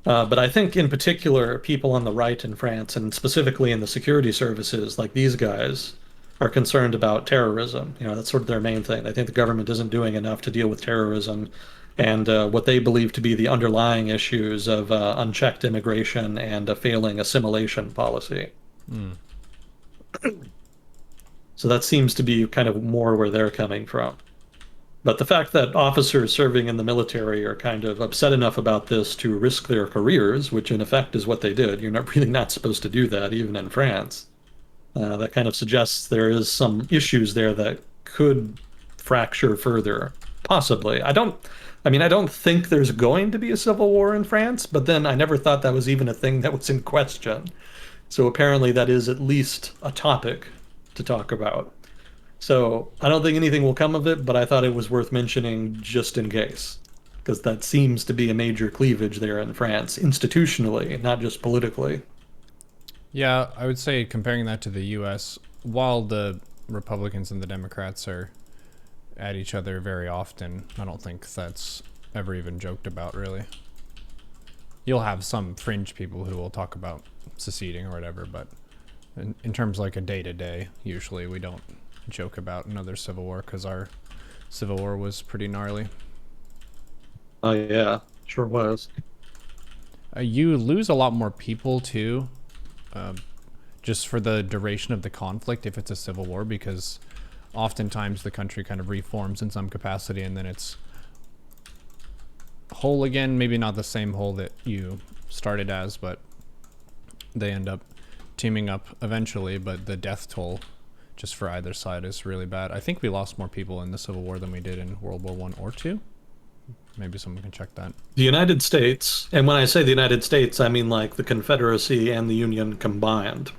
But I think in particular, people on the right in France, and specifically in the security services, like these guys, are concerned about terrorism. That's sort of their main thing. They think the government isn't doing enough to deal with terrorism and what they believe to be the underlying issues of unchecked immigration and a failing assimilation policy. So that seems to be kind of more where they're coming from. But the fact that officers serving in the military are kind of upset enough about this to risk their careers, which in effect is what they did, you're not really not supposed to do that, even in France. That kind of suggests there is some issues there that could fracture further, possibly. I don't think there's going to be a civil war in France, but then I never thought that was even a thing that was in question. So apparently that is at least a topic to talk about. So I don't think anything will come of it, but I thought it was worth mentioning just in case, because that seems to be a major cleavage there in France, institutionally, not just politically. Yeah, I would say comparing that to the US, while the Republicans and the Democrats are at each other very often. I don't think that's ever even joked about, really. You'll have some fringe people who will talk about seceding or whatever, but in terms of like a day-to-day, usually we don't joke about another civil war because our civil war was pretty gnarly. Oh, yeah, sure was. You lose a lot more people, too, just for the duration of the conflict if it's a civil war, because oftentimes the country kind of reforms in some capacity and then it's whole again. Maybe not the same whole that you started as, but they end up teaming up eventually. But the death toll just for either side is really bad. I think we lost more people in the Civil War than we did in World War I or II. Maybe someone can check that. The United States, and when I say the United States, I mean like the Confederacy and the Union combined,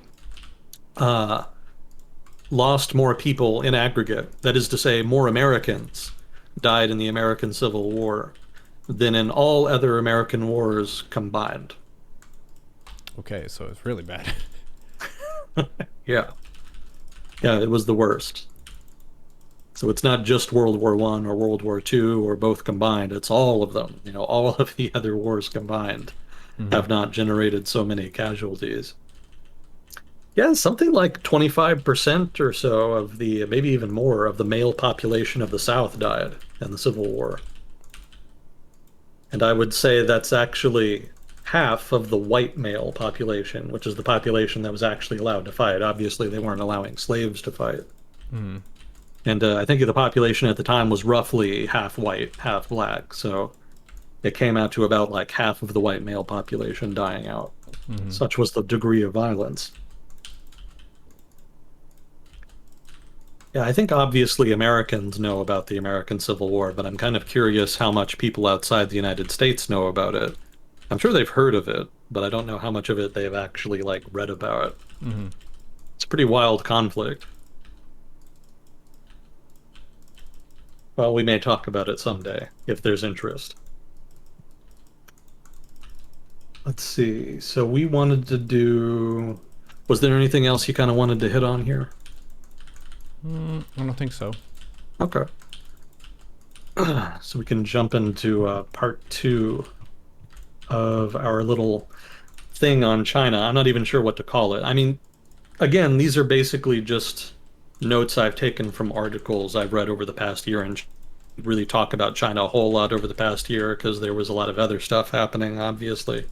lost more people in aggregate. That is to say, more Americans died in the American Civil War than in all other American wars combined. Okay, so it's really bad. Yeah. Yeah, it was the worst. So it's not just World War I or World War II or both combined. It's all of them. You know, all of the other wars combined have not generated so many casualties. Yeah, something like 25% or so of the, maybe even more, of the male population of the South died in the Civil War. And I would say that's actually half of the white male population, which is the population that was actually allowed to fight. Obviously, they weren't allowing slaves to fight. And I think the population at the time was roughly half white, half black. So it came out to about like half of the white male population dying out. Such was the degree of violence. Yeah, I think obviously Americans know about the American Civil War, but I'm kind of curious how much people outside the United States know about it. I'm sure they've heard of it, but I don't know how much of it they've actually like read about. It's a pretty wild conflict. Well, we may talk about it someday, if there's interest. Let's see. So we wanted to do... Was there anything else you kind of wanted to hit on here? I don't think so. Okay. So we can jump into part 2 of our little thing on China. I'm not even sure what to call it. I mean, again, these are basically just notes I've taken from articles I've read over the past year, and really talk about China a whole lot over the past year because there was a lot of other stuff happening, obviously.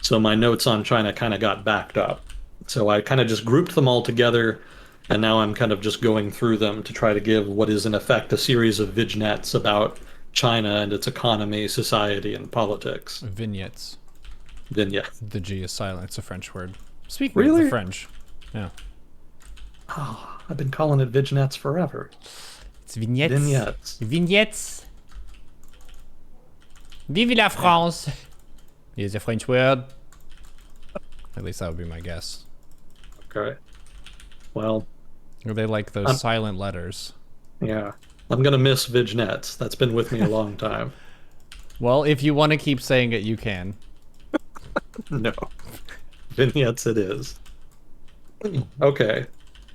So my notes on China kind of got backed up. So I kind of just grouped them all together, and now I'm kind of just going through them to try to give what is in effect a series of vignettes about China and its economy, society, and politics. Vignettes. Vignettes. The G is silent. It's a French word. Speaking Really? of the French. Yeah. Oh, I've been calling it vignettes forever. It's vignettes. Vignettes. Vignettes. Vive la France. Is a French word. At least that would be my guess. Okay. Well, They like those silent letters. yeah. I'm gonna miss vignettes. That's been with me a long time. Well, if you want to keep saying it, you can. No. Vignettes it is. Okay.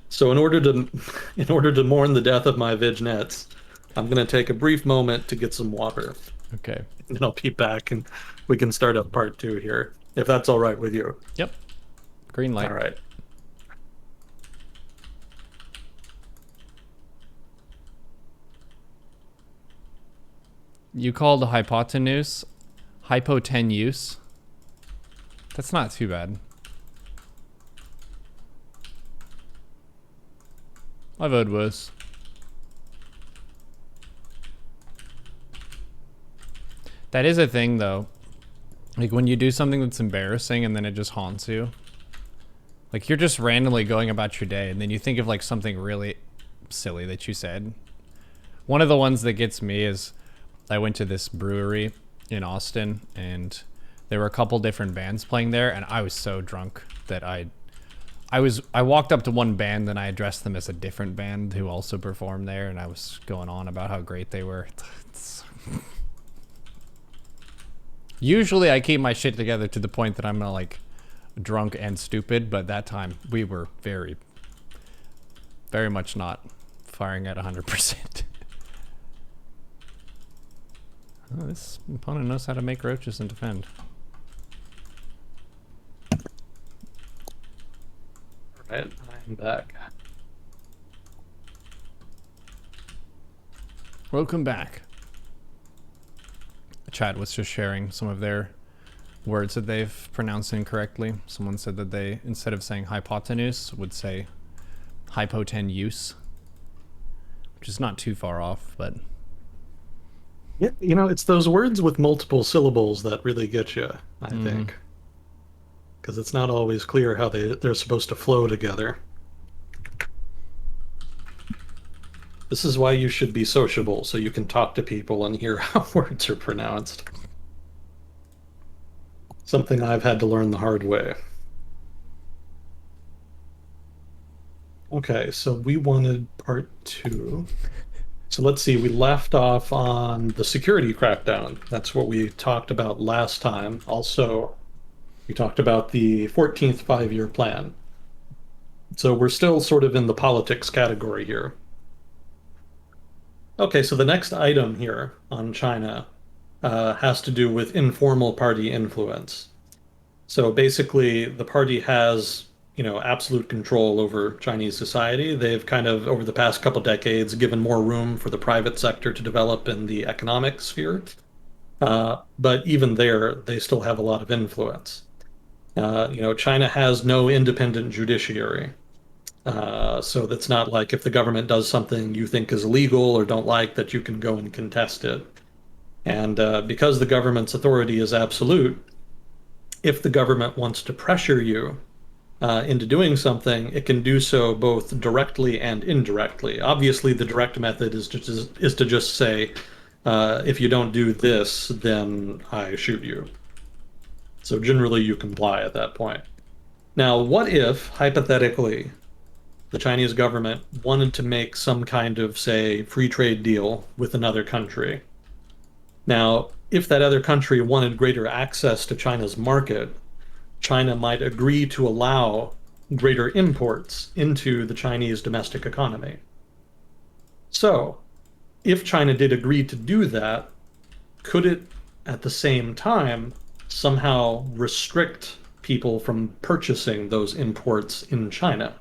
So in order to mourn the death of my vignettes, I'm gonna take a brief moment to get some water. Okay. And I'll be back and we can start up part 2 here, if that's all right with you. Yep. Green light. All right. You called the hypotenuse hypotenuse. That's not too bad. I've heard worse. That is a thing, though. Like, when you do something that's embarrassing and then it just haunts you. Like, you're just randomly going about your day and then you think of, like, something really silly that you said. One of the ones that gets me is I went to this brewery in Austin and there were a couple different bands playing there, and I was so drunk that I walked up to one band and I addressed them as a different band who also performed there, and I was going on about how great they were. Usually I keep my shit together to the point that I'm not like drunk and stupid, but that time we were very, very much not firing at 100%. Oh, this opponent knows how to make roaches and defend. All right, I'm back. Welcome back. Chat was just sharing some of their words that they've pronounced incorrectly. Someone said that they, instead of saying hypotenuse, would say hypotenuse, which is not too far off, but... Yeah, it's those words with multiple syllables that really get you, I think. Because it's not always clear how they're supposed to flow together. This is why you should be sociable, so you can talk to people and hear how words are pronounced. Something I've had to learn the hard way. Okay, so we wanted part 2. So let's see, we left off on the security crackdown. That's what we talked about last time. Also, we talked about the 14th five-year plan. So we're still sort of in the politics category here. Okay, so the next item here on China has to do with informal party influence. So basically, the party has, absolute control over Chinese society. They've kind of, over the past couple decades, given more room for the private sector to develop in the economic sphere. But even there, they still have a lot of influence. China has no independent judiciary. So that's not like if the government does something you think is illegal or don't like, that you can go and contest it. And because the government's authority is absolute, if the government wants to pressure you into doing something, it can do so both directly and indirectly. Obviously, the direct method is to just say, if you don't do this, then I shoot you. So generally, you comply at that point. Now, what if, hypothetically, the Chinese government wanted to make some kind of, say, free trade deal with another country? Now, if that other country wanted greater access to China's market, China might agree to allow greater imports into the Chinese domestic economy. So, if China did agree to do that, could it, at the same time, somehow restrict people from purchasing those imports in China?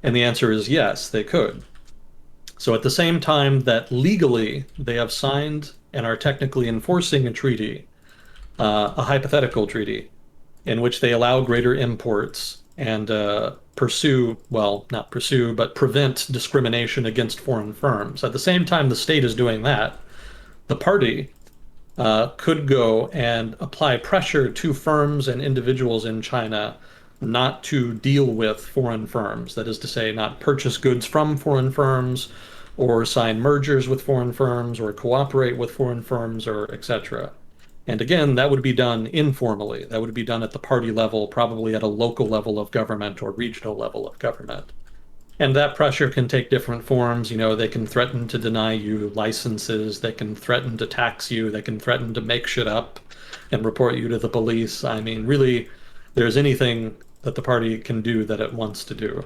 And the answer is yes, they could. So at the same time that legally they have signed and are technically enforcing a treaty, a hypothetical treaty, in which they allow greater imports and prevent discrimination against foreign firms. At the same time the state is doing that, the party could go and apply pressure to firms and individuals in China not to deal with foreign firms. That is to say, not purchase goods from foreign firms or sign mergers with foreign firms or cooperate with foreign firms, or etc. And again, that would be done informally. That would be done at the party level, probably at a local level of government or regional level of government. And that pressure can take different forms. They can threaten to deny you licenses. They can threaten to tax you. They can threaten to make shit up and report you to the police. I mean, really, there's anything that the party can do that it wants to do.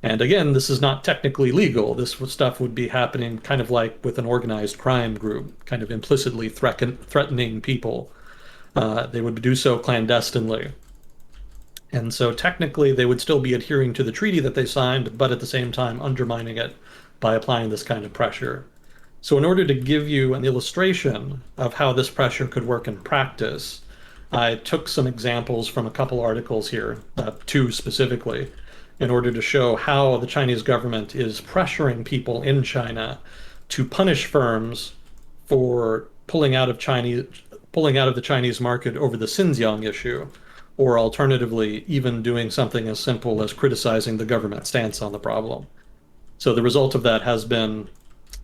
And again, this is not technically legal. This stuff would be happening kind of like with an organized crime group, kind of implicitly threatening people. They would do so clandestinely. And so technically they would still be adhering to the treaty that they signed, but at the same time undermining it by applying this kind of pressure. So in order to give you an illustration of how this pressure could work in practice, I took some examples from a couple articles here, 2 specifically, in order to show how the Chinese government is pressuring people in China to punish firms for pulling out of the Chinese market over the Xinjiang issue, or alternatively, even doing something as simple as criticizing the government stance on the problem. So the result of that has been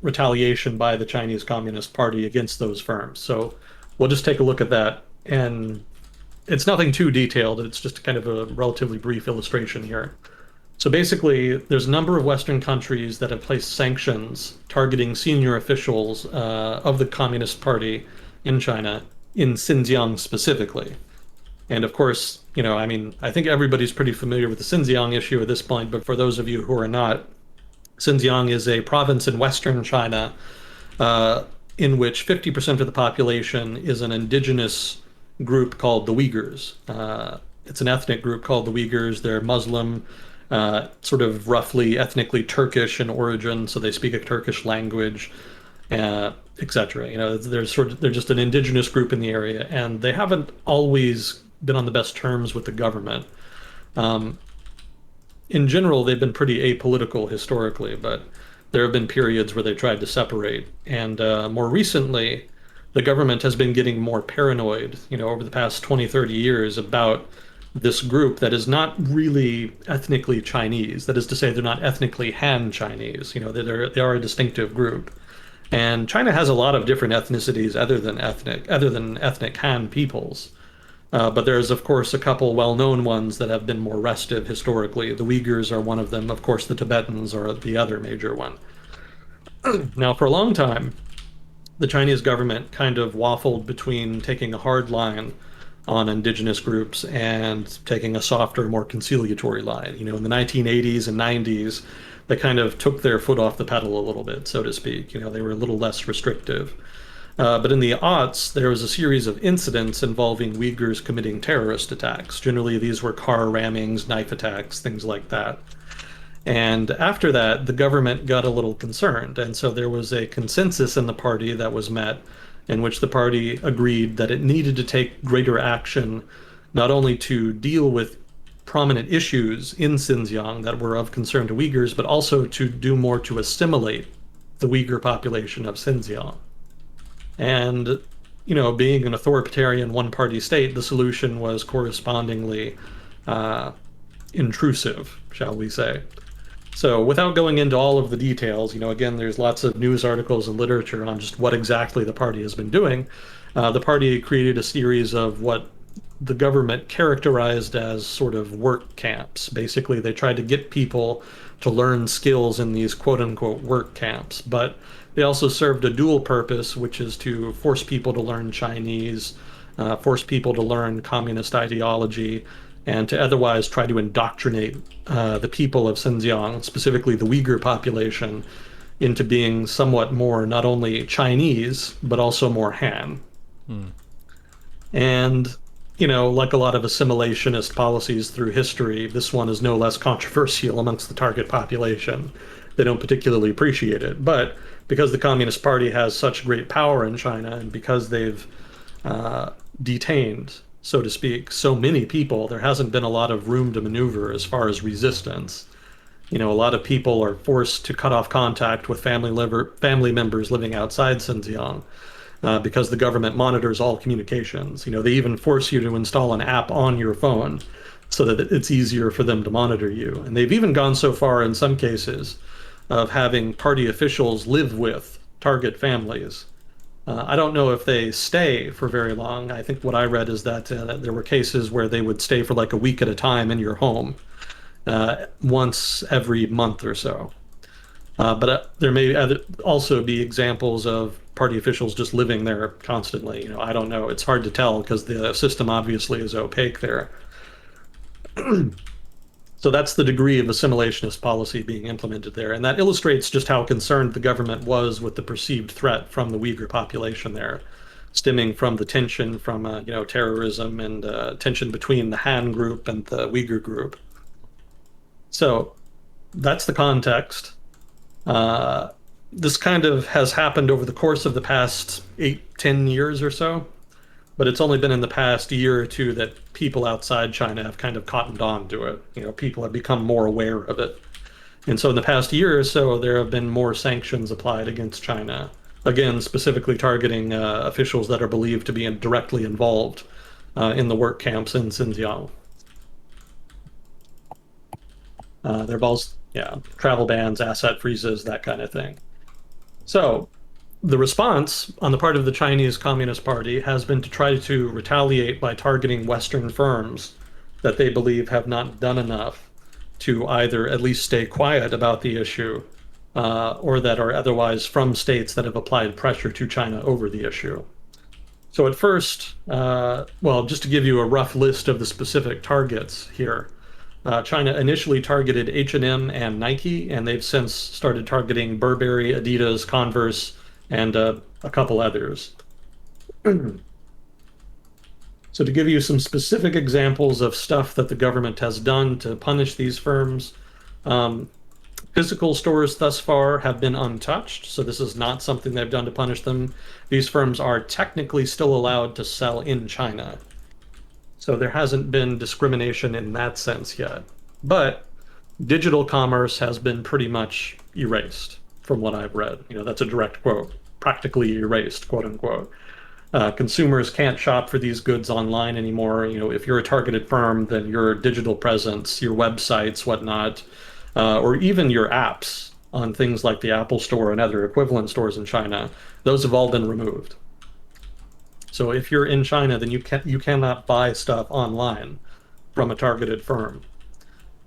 retaliation by the Chinese Communist Party against those firms. So we'll just take a look at that, and it's nothing too detailed. It's just kind of a relatively brief illustration here. So basically, there's a number of Western countries that have placed sanctions targeting senior officials of the Communist Party in China, in Xinjiang specifically. And of course, I think everybody's pretty familiar with the Xinjiang issue at this point, but for those of you who are not, Xinjiang is a province in Western China in which 50% of the population is an indigenous group called the Uyghurs. It's an ethnic group called the Uyghurs. They're Muslim, sort of roughly ethnically Turkish in origin, so they speak a Turkish language, etc. You know, they're just an indigenous group in the area, and they haven't always been on the best terms with the government. Um, in general, they've been pretty apolitical historically, but there have been periods where they tried to separate. And more recently, the government has been getting more paranoid, you know, over the past 20, 30 years about this group that is not really ethnically Chinese. That is to say, they're not ethnically Han Chinese. You know, they are a distinctive group. And China has a lot of different ethnicities other than ethnic Han peoples. But there's, of course, a couple well-known ones that have been more restive historically. The Uyghurs are one of them. Of course, the Tibetans are the other major one. Now, for a long time, the Chinese government kind of waffled between taking a hard line on indigenous groups and taking a softer, more conciliatory line. You know, in the 1980s and 90s, they kind of took their foot off the pedal a little bit, so to speak. You know, they were a little less restrictive. But in the aughts, there was a series of incidents involving Uyghurs committing terrorist attacks. Generally, these were car rammings, knife attacks, things like that. And after that, the government got a little concerned. And so there was a consensus in the party that was met in which the party agreed that it needed to take greater action, not only to deal with prominent issues in Xinjiang that were of concern to Uyghurs, but also to do more to assimilate the Uyghur population of Xinjiang. And, you know, being an authoritarian one party state, the solution was correspondingly intrusive, shall we say. So, without going into all of the details, you know, again, there's lots of news articles and literature on just what exactly the party has been doing. The party created a series of what the government characterized as sort of work camps. Basically, they tried to get people to learn skills in these quote unquote work camps, but they also served a dual purpose, which is to force people to learn Chinese, force people to learn communist ideology, and to otherwise try to indoctrinate the people of Xinjiang, specifically the Uyghur population, into being somewhat more not only Chinese, but also more Han. And, you know, like a lot of assimilationist policies through history, this one is no less controversial amongst the target population. They don't particularly appreciate it. But because the Communist Party has such great power in China, and because they've detained, so to speak, so many people, there hasn't been a lot of room to maneuver as far as resistance. You know, a lot of people are forced to cut off contact with family members living outside Xinjiang because the government monitors all communications. You know, they even force you to install an app on your phone so that it's easier for them to monitor you. And they've even gone so far in some cases of having party officials live with target families. I don't know if they stay for very long. I think what I read is that there were cases where they would stay for like a week at a time in your home, once every month or so. But there may also be examples of party officials just living there constantly. You know, I don't know. It's hard to tell because the system obviously is opaque there. So that's the degree of assimilationist policy being implemented there. And that illustrates just how concerned the government was with the perceived threat from the Uyghur population there, stemming from the tension from, you know, terrorism and tension between the Han group and the Uyghur group. So that's the context. This kind of has happened over the course of the past 8, 10 years or so. But it's only been in the past year or two that people outside China have kind of cottoned on to it. You know, people have become more aware of it. And so in the past year or so, there have been more sanctions applied against China. Again, specifically targeting officials that are believed to be directly involved in the work camps in Xinjiang. There have also, travel bans, asset freezes, that kind of thing. So the response on the part of the Chinese Communist Party has been to try to retaliate by targeting Western firms that they believe have not done enough to either at least stay quiet about the issue or that are otherwise from states that have applied pressure to China over the issue. So at first, just to give you a rough list of the specific targets here, China initially targeted H&M and Nike, and they've since started targeting Burberry, Adidas, Converse, and a couple others. So to give you some specific examples of stuff that the government has done to punish these firms, um, physical stores thus far have been untouched, so this is not something they've done to punish them. These firms are technically still allowed to sell in China. So there hasn't been discrimination in that sense yet. But digital commerce has been pretty much erased from what I've read. That's a direct quote, practically erased, quote unquote. Consumers can't shop for these goods online anymore. If you're a targeted firm, then your digital presence, your websites, whatnot, or even your apps on things like the Apple Store and other equivalent stores in China, those have all been removed. So if you're in China, then you cannot buy stuff online from a targeted firm.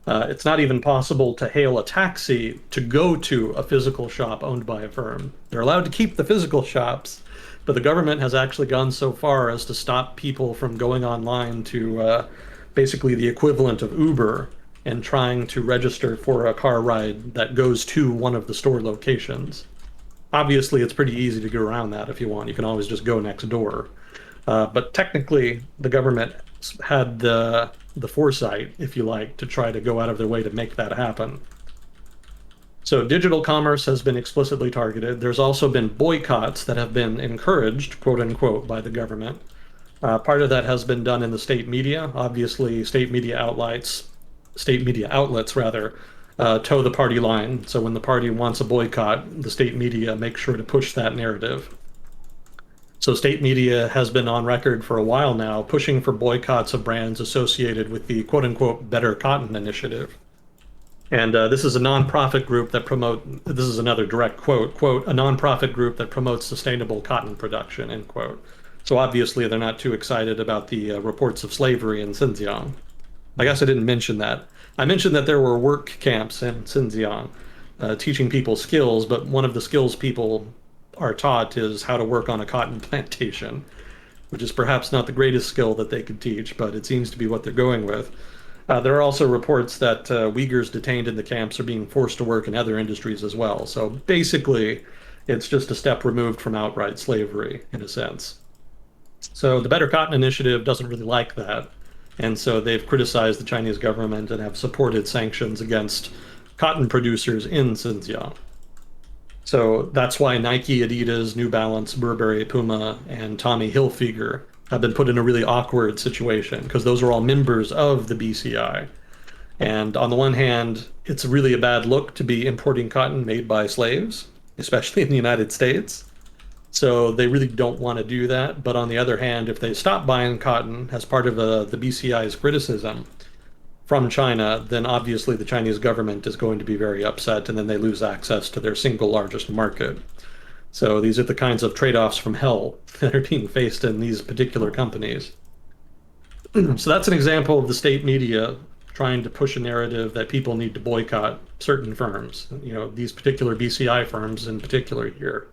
It's not even possible to hail a taxi to go to a physical shop owned by a firm. They're allowed to keep the physical shops, but the government has actually gone so far as to stop people from going online to basically the equivalent of Uber and trying to register for a car ride that goes to one of the store locations. Obviously, it's pretty easy to get around that if you want. You can always just go next door. But technically, the government had the foresight, if you like, to try to go out of their way to make that happen. So digital commerce has been explicitly targeted. There's also been boycotts that have been encouraged, quote unquote, by the government. Part of that has been done in the state media. Obviously, state media outlets rather, toe the party line. So when the party wants a boycott, the state media make sure to push that narrative. So state media has been on record for a while now pushing for boycotts of brands associated with the quote unquote Better Cotton initiative. And this is a nonprofit group that this is another direct quote, a nonprofit group that promotes sustainable cotton production, end quote. So obviously they're not too excited about the reports of slavery in Xinjiang. I guess I didn't mention that. I mentioned that there were work camps in Xinjiang teaching people skills, but one of the skills people are taught is how to work on a cotton plantation, which is perhaps not the greatest skill that they could teach, but it seems to be what they're going with. There are also reports that Uyghurs detained in the camps are being forced to work in other industries as well. So basically, it's just a step removed from outright slavery, in a sense. So the Better Cotton Initiative doesn't really like that. And so they've criticized the Chinese government and have supported sanctions against cotton producers in Xinjiang. So that's why Nike, Adidas, New Balance, Burberry, Puma, and Tommy Hilfiger have been put in a really awkward situation because those are all members of the BCI. And on the one hand, it's really a bad look to be importing cotton made by slaves, especially in the United States. So they really don't want to do that. But on the other hand, if they stop buying cotton as part of the BCI's criticism from China, then obviously the Chinese government is going to be very upset, and then they lose access to their single largest market. So these are the kinds of trade-offs from hell that are being faced in these particular companies. So that's an example of the state media trying to push a narrative that people need to boycott certain firms, these particular BCI firms in particular here.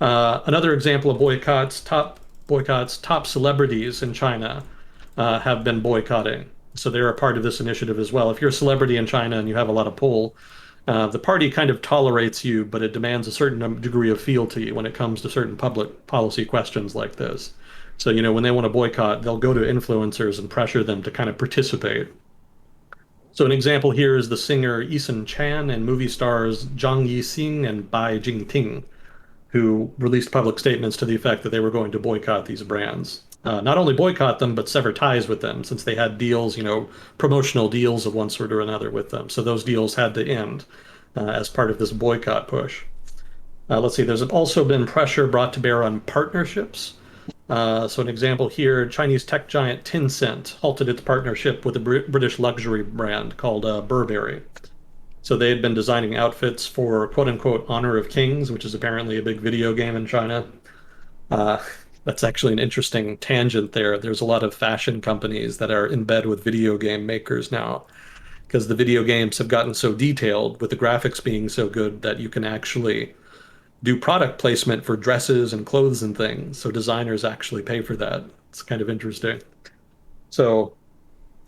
Another example of top celebrities in China have been boycotting. So they're a part of this initiative as well. If you're a celebrity in China and you have a lot of pull, the party kind of tolerates you, but it demands a certain degree of fealty when it comes to certain public policy questions like this. So, when they want to boycott, they'll go to influencers and pressure them to kind of participate. So an example here is the singer Eason Chan and movie stars Zhang Yixing and Bai Jingting, who released public statements to the effect that they were going to boycott these brands. Not only boycott them, but sever ties with them, since they had deals, promotional deals of one sort or another with them. So those deals had to end as part of this boycott push. Let's see, there's also been pressure brought to bear on partnerships. So an example here, Chinese tech giant Tencent halted its partnership with a British luxury brand called Burberry. So they had been designing outfits for quote unquote Honor of Kings, which is apparently a big video game in China. That's actually an interesting tangent there. There's a lot of fashion companies that are in bed with video game makers now because the video games have gotten so detailed with the graphics being so good that you can actually do product placement for dresses and clothes and things. So designers actually pay for that. It's kind of interesting. So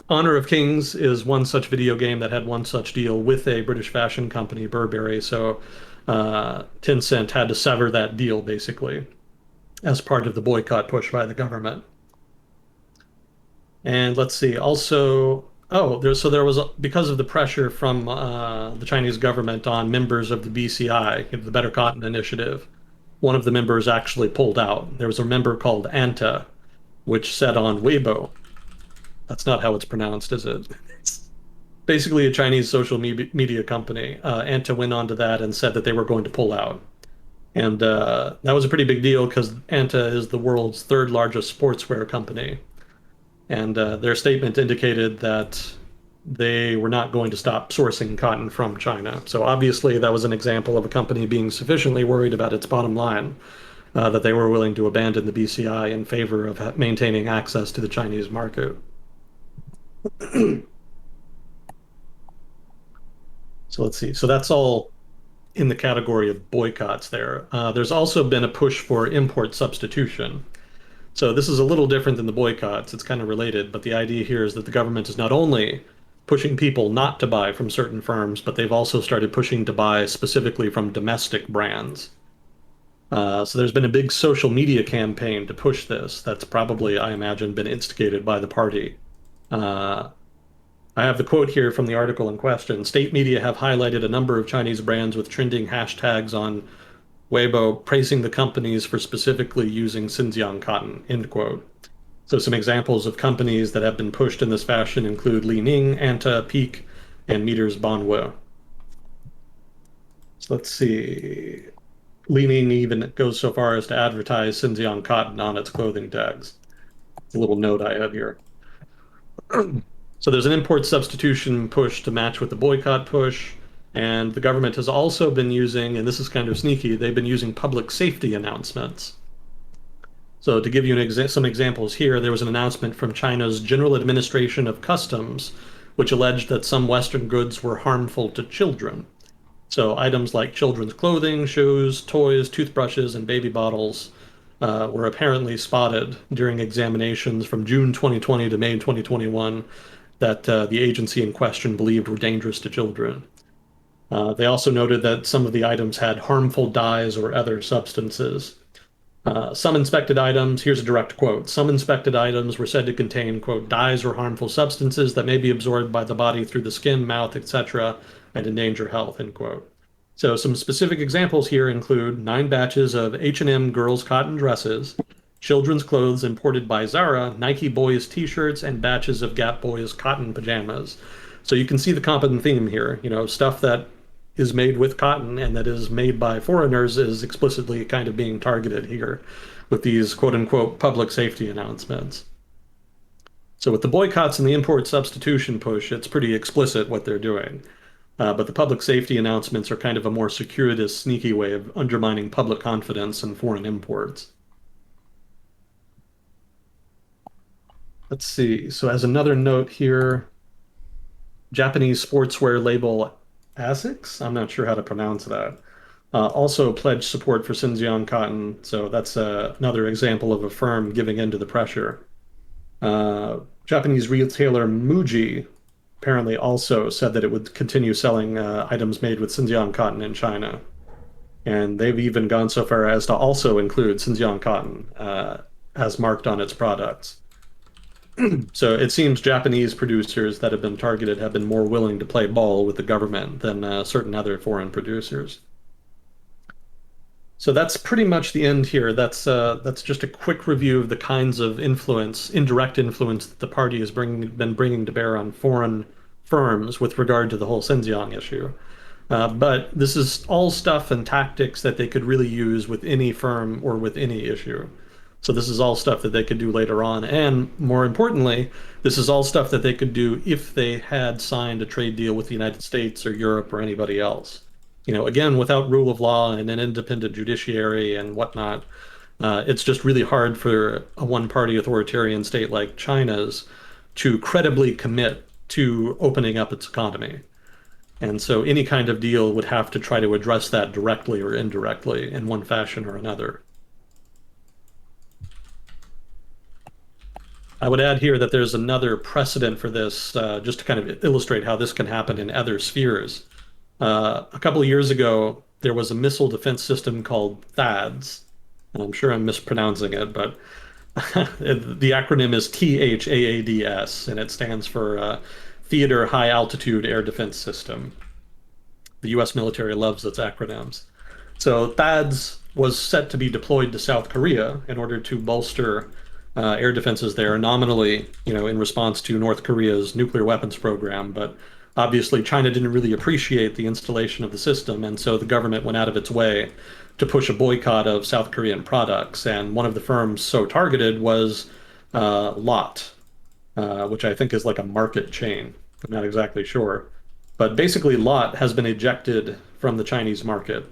Honor of Kings is one such video game that had one such deal with a British fashion company, Burberry. So Tencent had to sever that deal, basically. as part of the boycott push by the government. And let's see, also, there was, because of the pressure from the Chinese government on members of the BCI, the Better Cotton Initiative, one of the members actually pulled out. There was a member called Anta, which said on Weibo, that's not how it's pronounced, is it? It's basically a Chinese social media company. Anta went on to that and said that they were going to pull out. And that was a pretty big deal because Anta is the world's third largest sportswear company. And their statement indicated that they were not going to stop sourcing cotton from China. So obviously, that was an example of a company being sufficiently worried about its bottom line that they were willing to abandon the BCI in favor of maintaining access to the Chinese market. So let's see. So that's all in the category of boycotts there. There's also been a push for import substitution. So this is a little different than the boycotts. It's kind of related, but the idea here is that the government is not only pushing people not to buy from certain firms, but they've also started pushing to buy specifically from domestic brands. So there's been a big social media campaign to push this. That's probably, I imagine, been instigated by the party. I have the quote here from the article in question. State media have highlighted a number of Chinese brands with trending hashtags on Weibo praising the companies for specifically using Xinjiang cotton, end quote. So some examples of companies that have been pushed in this fashion include Li Ning, Anta, Peak, and Meters Banwe. So let's see. Li Ning even goes so far as to advertise Xinjiang cotton on its clothing tags. It's a little note I have here. So there's an import substitution push to match with the boycott push. And the government has also been using, and this is kind of sneaky, they've been using public safety announcements. So to give you some examples here, there was an announcement from China's General Administration of Customs, which alleged that some Western goods were harmful to children. So items like children's clothing, shoes, toys, toothbrushes, and baby bottles were apparently spotted during examinations from June 2020 to May 2021 that the agency in question believed were dangerous to children. They also noted that some of the items had harmful dyes or other substances. Some inspected items, here's a direct quote, some inspected items were said to contain, quote, dyes or harmful substances that may be absorbed by the body through the skin, mouth, etc., and endanger health, end quote. So some specific examples here include 9 batches of H&M girls' cotton dresses, children's clothes imported by Zara, Nike boys' t-shirts, and batches of Gap boys' cotton pajamas. So you can see the common theme here, stuff that is made with cotton and that is made by foreigners is explicitly kind of being targeted here with these quote unquote public safety announcements. So with the boycotts and the import substitution push, it's pretty explicit what they're doing. But the public safety announcements are kind of a more circuitous, sneaky way of undermining public confidence in foreign imports. Let's see. So as another note here, Japanese sportswear label ASICS, I'm not sure how to pronounce that, also pledged support for Xinjiang cotton. So that's another example of a firm giving in to the pressure. Japanese retailer Muji apparently also said that it would continue selling items made with Xinjiang cotton in China. And they've even gone so far as to also include Xinjiang cotton as marked on its products. So it seems Japanese producers that have been targeted have been more willing to play ball with the government than certain other foreign producers. So that's pretty much the end here. That's just a quick review of the kinds of influence, indirect influence that the party has been bringing to bear on foreign firms with regard to the whole Xinjiang issue. But this is all stuff and tactics that they could really use with any firm or with any issue. So this is all stuff that they could do later on. And more importantly, this is all stuff that they could do if they had signed a trade deal with the United States or Europe or anybody else. Again, without rule of law and an independent judiciary and whatnot, it's just really hard for a one-party authoritarian state like China's to credibly commit to opening up its economy. And so any kind of deal would have to try to address that directly or indirectly in one fashion or another. I would add here that there's another precedent for this, just to kind of illustrate how this can happen in other spheres. A couple of years ago, there was a missile defense system called THAADs, and I'm sure I'm mispronouncing it, but the acronym is THAADS, and it stands for Theater High Altitude Air Defense System. The US military loves its acronyms. So THAADS was set to be deployed to South Korea in order to bolster air defenses there, nominally, in response to North Korea's nuclear weapons program. But obviously, China didn't really appreciate the installation of the system, and so the government went out of its way to push a boycott of South Korean products. And one of the firms so targeted was Lot, which I think is like a market chain. I'm not exactly sure. But basically, Lot has been ejected from the Chinese market.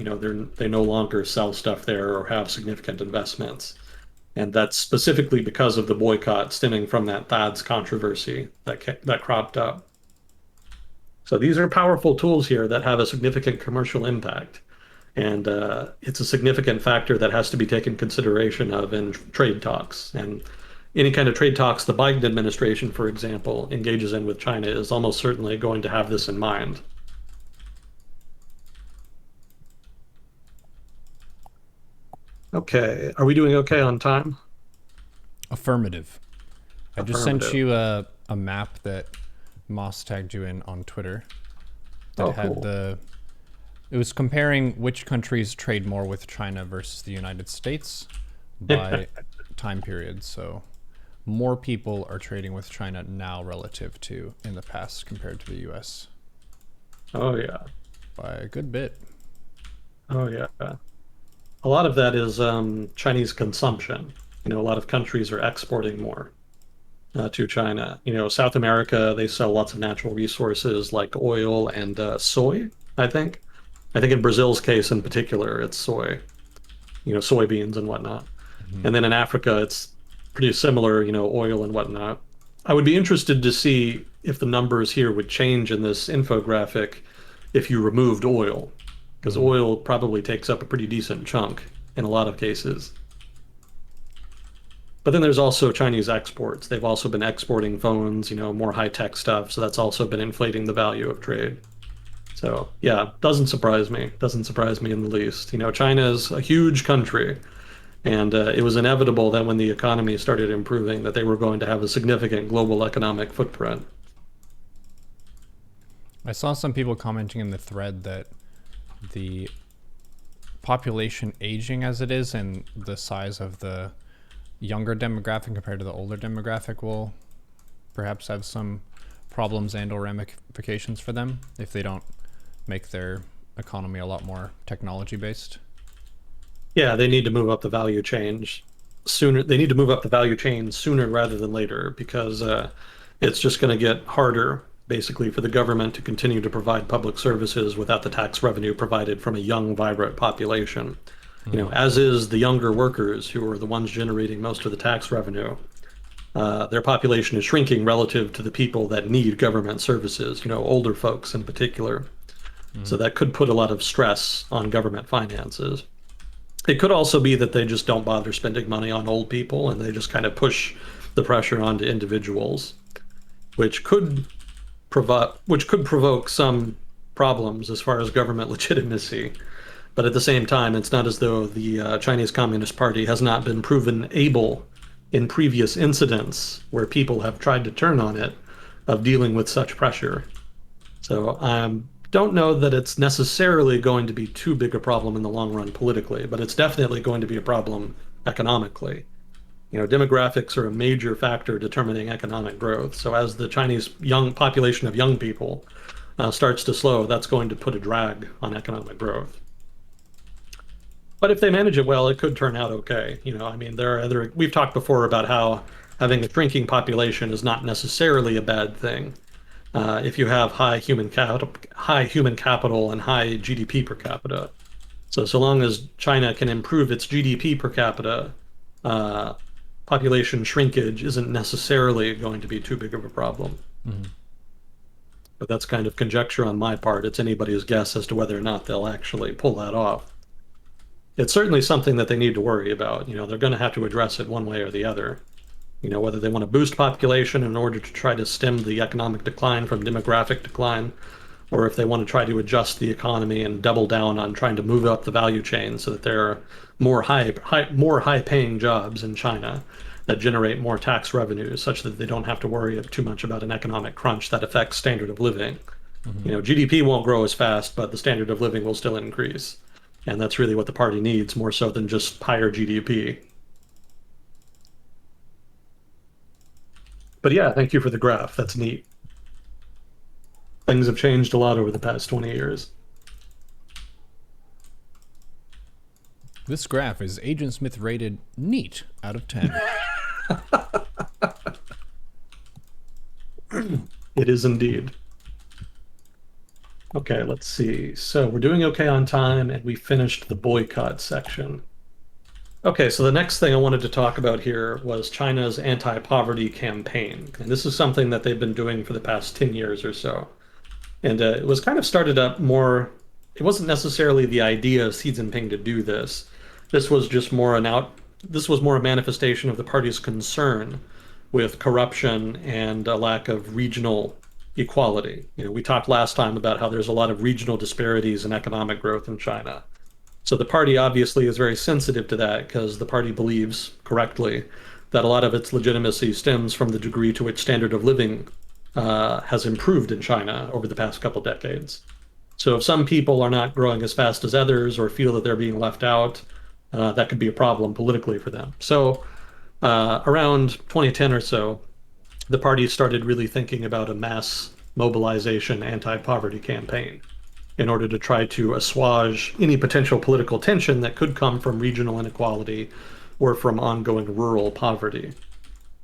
They no longer sell stuff there or have significant investments. And that's specifically because of the boycott stemming from that THAADS controversy that cropped up. So these are powerful tools here that have a significant commercial impact. And it's a significant factor that has to be taken consideration of in trade talks. And any kind of trade talks the Biden administration, for example, engages in with China is almost certainly going to have this in mind. Okay, are we doing okay on time? Affirmative. I just sent Affirmative. you a map that Moss tagged you in on Twitter that Oh, had cool. it was comparing which countries trade more with China versus the United States by time period. So more people are trading with China now relative to in the past compared to the US Oh, yeah. by a good bit. Oh, yeah. A lot of that is Chinese consumption. A lot of countries are exporting more to China. South America, they sell lots of natural resources like oil and soy, I think. I think in Brazil's case in particular, it's soy, soybeans and whatnot. Mhm. And then in Africa, it's pretty similar, oil and whatnot. I would be interested to see if the numbers here would change in this infographic if you removed oil, because Mhm. oil probably takes up a pretty decent chunk in a lot of cases. But then there's also Chinese exports. They've also been exporting phones, more high-tech stuff, so that's also been inflating the value of trade. So, yeah, doesn't surprise me. Doesn't surprise me in the least. China is a huge country, and it was inevitable that when the economy started improving, that they were going to have a significant global economic footprint. I saw some people commenting in the thread that the population aging as it is and the size of the younger demographic compared to the older demographic will perhaps have some problems and or ramifications for them if they don't make their economy a lot more technology based. Yeah, they need to move up the value chain sooner. They need to move up the value chain sooner rather than later because it's just going to get harder, basically, for the government to continue to provide public services without the tax revenue provided from a young, vibrant population. As is the younger workers who are the ones generating most of the tax revenue. Their population is shrinking relative to the people that need government services, older folks in particular. So that could put a lot of stress on government finances. It could also be that they just don't bother spending money on old people and they just kind of push the pressure onto individuals, which could provoke some problems as far as government legitimacy. But at the same time, it's not as though the Chinese Communist Party has not been proven able in previous incidents where people have tried to turn on it of dealing with such pressure. So I don't know that it's necessarily going to be too big a problem in the long run politically, but it's definitely going to be a problem economically. Demographics are a major factor determining economic growth. So as the Chinese young population of young people starts to slow, that's going to put a drag on economic growth. But if they manage it well, it could turn out okay. I mean, we've talked before about how having a shrinking population is not necessarily a bad thing. If you have high human capital and high GDP per capita. So long as China can improve its GDP per capita, population shrinkage isn't necessarily going to be too big of a problem. Mm-hmm. But that's kind of conjecture on my part. It's anybody's guess as to whether or not they'll actually pull that off. It's certainly something that they need to worry about. They're going to have to address it one way or the other. Whether they want to boost population in order to try to stem the economic decline from demographic decline, or if they want to try to adjust the economy and double down on trying to move up the value chain so that there are more high paying jobs in China that generate more tax revenues such that they don't have to worry too much about an economic crunch that affects standard of living. GDP won't grow as fast, but the standard of living will still increase. And that's really what the party needs, more so than just higher GDP. But yeah, thank you for the graph. That's neat. Things have changed a lot over the past 20 years. This graph is Agent Smith rated neat out of 10. It is indeed. Okay, let's see. So we're doing okay on time, and we finished the boycott section. Okay, so the next thing I wanted to talk about here was China's anti-poverty campaign. And this is something that they've been doing for the past 10 years or so. And it was kind of started up more, it wasn't necessarily the idea of Xi Jinping to do this. This was just more this was more a manifestation of the party's concern with corruption and a lack of regional equality. We talked last time about how there's a lot of regional disparities in economic growth in China. So the party obviously is very sensitive to that because the party believes correctly that a lot of its legitimacy stems from the degree to which standard of living has improved in China over the past couple decades. So if some people are not growing as fast as others or feel that they're being left out, that could be a problem politically for them. So around 2010 or so, the party started really thinking about a mass mobilization anti-poverty campaign in order to try to assuage any potential political tension that could come from regional inequality or from ongoing rural poverty.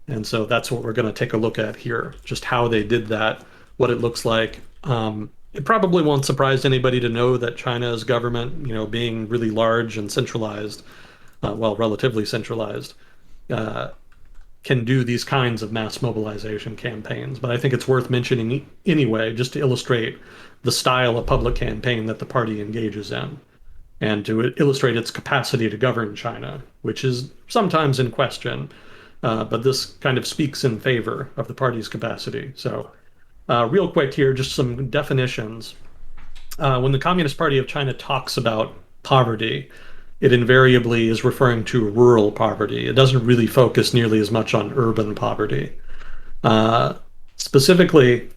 And so that's what we're going to take a look at here, just how they did that, what it looks like. It probably won't surprise anybody to know that China's government, being really large and centralized, relatively centralized, can do these kinds of mass mobilization campaigns. But I think it's worth mentioning anyway, just to illustrate the style of public campaign that the party engages in, and to illustrate its capacity to govern China, which is sometimes in question. But this kind of speaks in favor of the party's capacity. So real quick here, just some definitions. When the Communist Party of China talks about poverty, it invariably is referring to rural poverty. It doesn't really focus nearly as much on urban poverty. Specifically,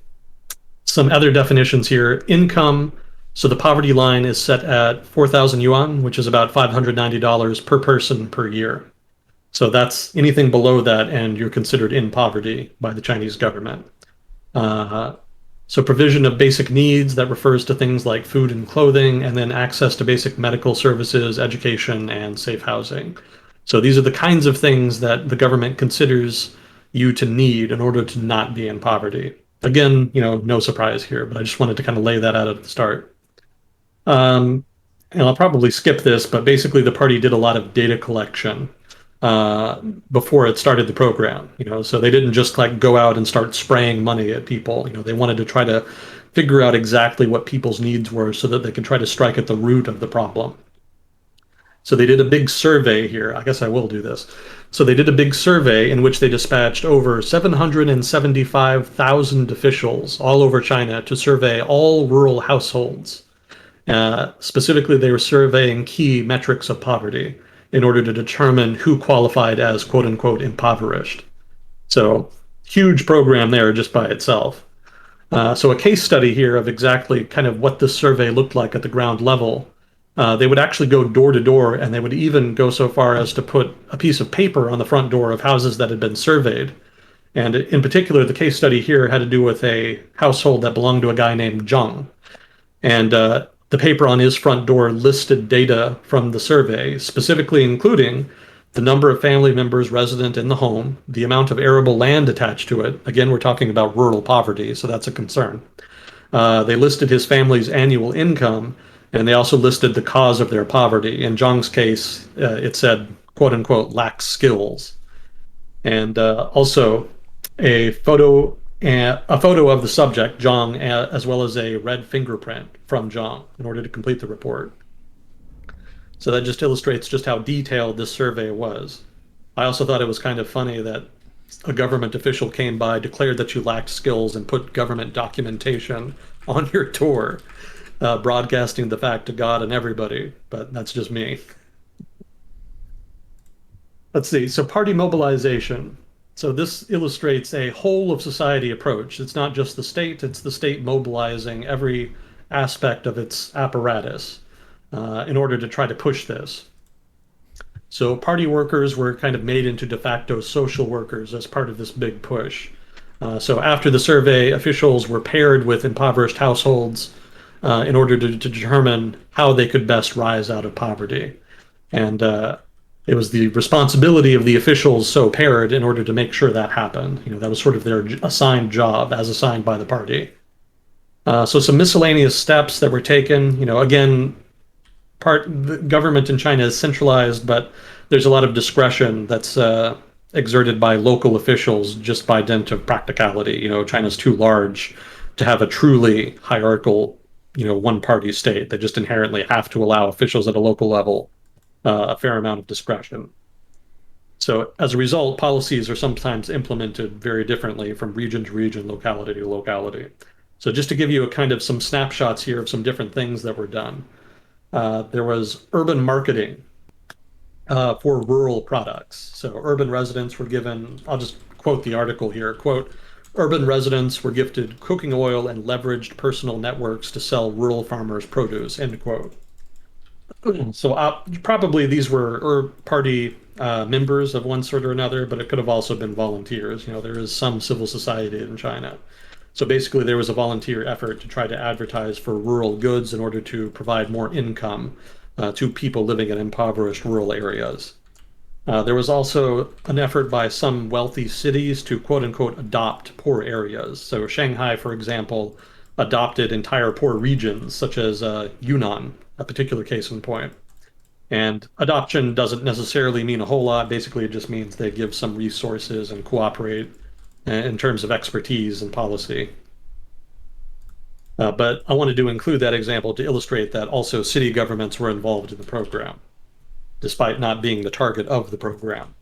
some other definitions here. Income, so the poverty line is set at 4,000 yuan, which is about $590 per person per year. So that's anything below that, and you're considered in poverty by the Chinese government. So provision of basic needs, that refers to things like food and clothing, and then access to basic medical services, education, and safe housing. So these are the kinds of things that the government considers you to need in order to not be in poverty. Again, no surprise here, but I just wanted to kind of lay that out at the start. And I'll probably skip this, but basically the party did a lot of data collection before it started the program. So they didn't just go out and start spraying money at people. They wanted to try to figure out exactly what people's needs were so that they could try to strike at the root of the problem. So they did a big survey here. I guess I will do this. So they did a big survey in which they dispatched over 775,000 officials all over China to survey all rural households. Specifically, they were surveying key metrics of poverty in order to determine who qualified as quote unquote impoverished. So huge program there just by itself. So a case study here of exactly kind of what this survey looked like at the ground level. They would actually go door to door, and they would even go so far as to put a piece of paper on the front door of houses that had been surveyed. And in particular, the case study here had to do with a household that belonged to a guy named Zhang. And the paper on his front door listed data from the survey, specifically including the number of family members resident in the home, the amount of arable land attached to it. Again, we're talking about rural poverty, so that's a concern. They listed his family's annual income, and they also listed the cause of their poverty. In Zhang's case, it said, quote unquote, lacks skills. And also a photo of the subject, Zhang, as well as a red fingerprint from Zhang in order to complete the report. So that just illustrates just how detailed this survey was. I also thought it was kind of funny that a government official came by, declared that you lacked skills, and put government documentation on your tour, broadcasting the fact to God and everybody. But that's just me. Let's see. So party mobilization. So this illustrates a whole of society approach. It's not just the state, it's the state mobilizing every aspect of its apparatus in order to try to push this. So party workers were kind of made into de facto social workers as part of this big push. So after the survey, officials were paired with impoverished households in order to determine how they could best rise out of poverty. And it was the responsibility of the officials so paired in order to make sure that happened. That was sort of their assigned job as assigned by the party. So some miscellaneous steps that were taken. Again, the government in China is centralized, but there's a lot of discretion that's exerted by local officials just by dint of practicality. China's too large to have a truly hierarchical, one-party state. They just inherently have to allow officials at a local level a fair amount of discretion. So as a result, policies are sometimes implemented very differently from region to region, locality to locality. So just to give you a kind of some snapshots here of some different things that were done. There was urban marketing for rural products. So urban residents were given, I'll just quote the article here, quote, urban residents were gifted cooking oil and leveraged personal networks to sell rural farmers' produce, end quote. So probably these were party members of one sort or another, but it could have also been volunteers. There is some civil society in China. So basically there was a volunteer effort to try to advertise for rural goods in order to provide more income to people living in impoverished rural areas. There was also an effort by some wealthy cities to quote unquote adopt poor areas. So Shanghai, for example, adopted entire poor regions such as Yunnan, a particular case in point. And adoption doesn't necessarily mean a whole lot. Basically, it just means they give some resources and cooperate in terms of expertise and policy. But I wanted to include that example to illustrate that also city governments were involved in the program, despite not being the target of the program.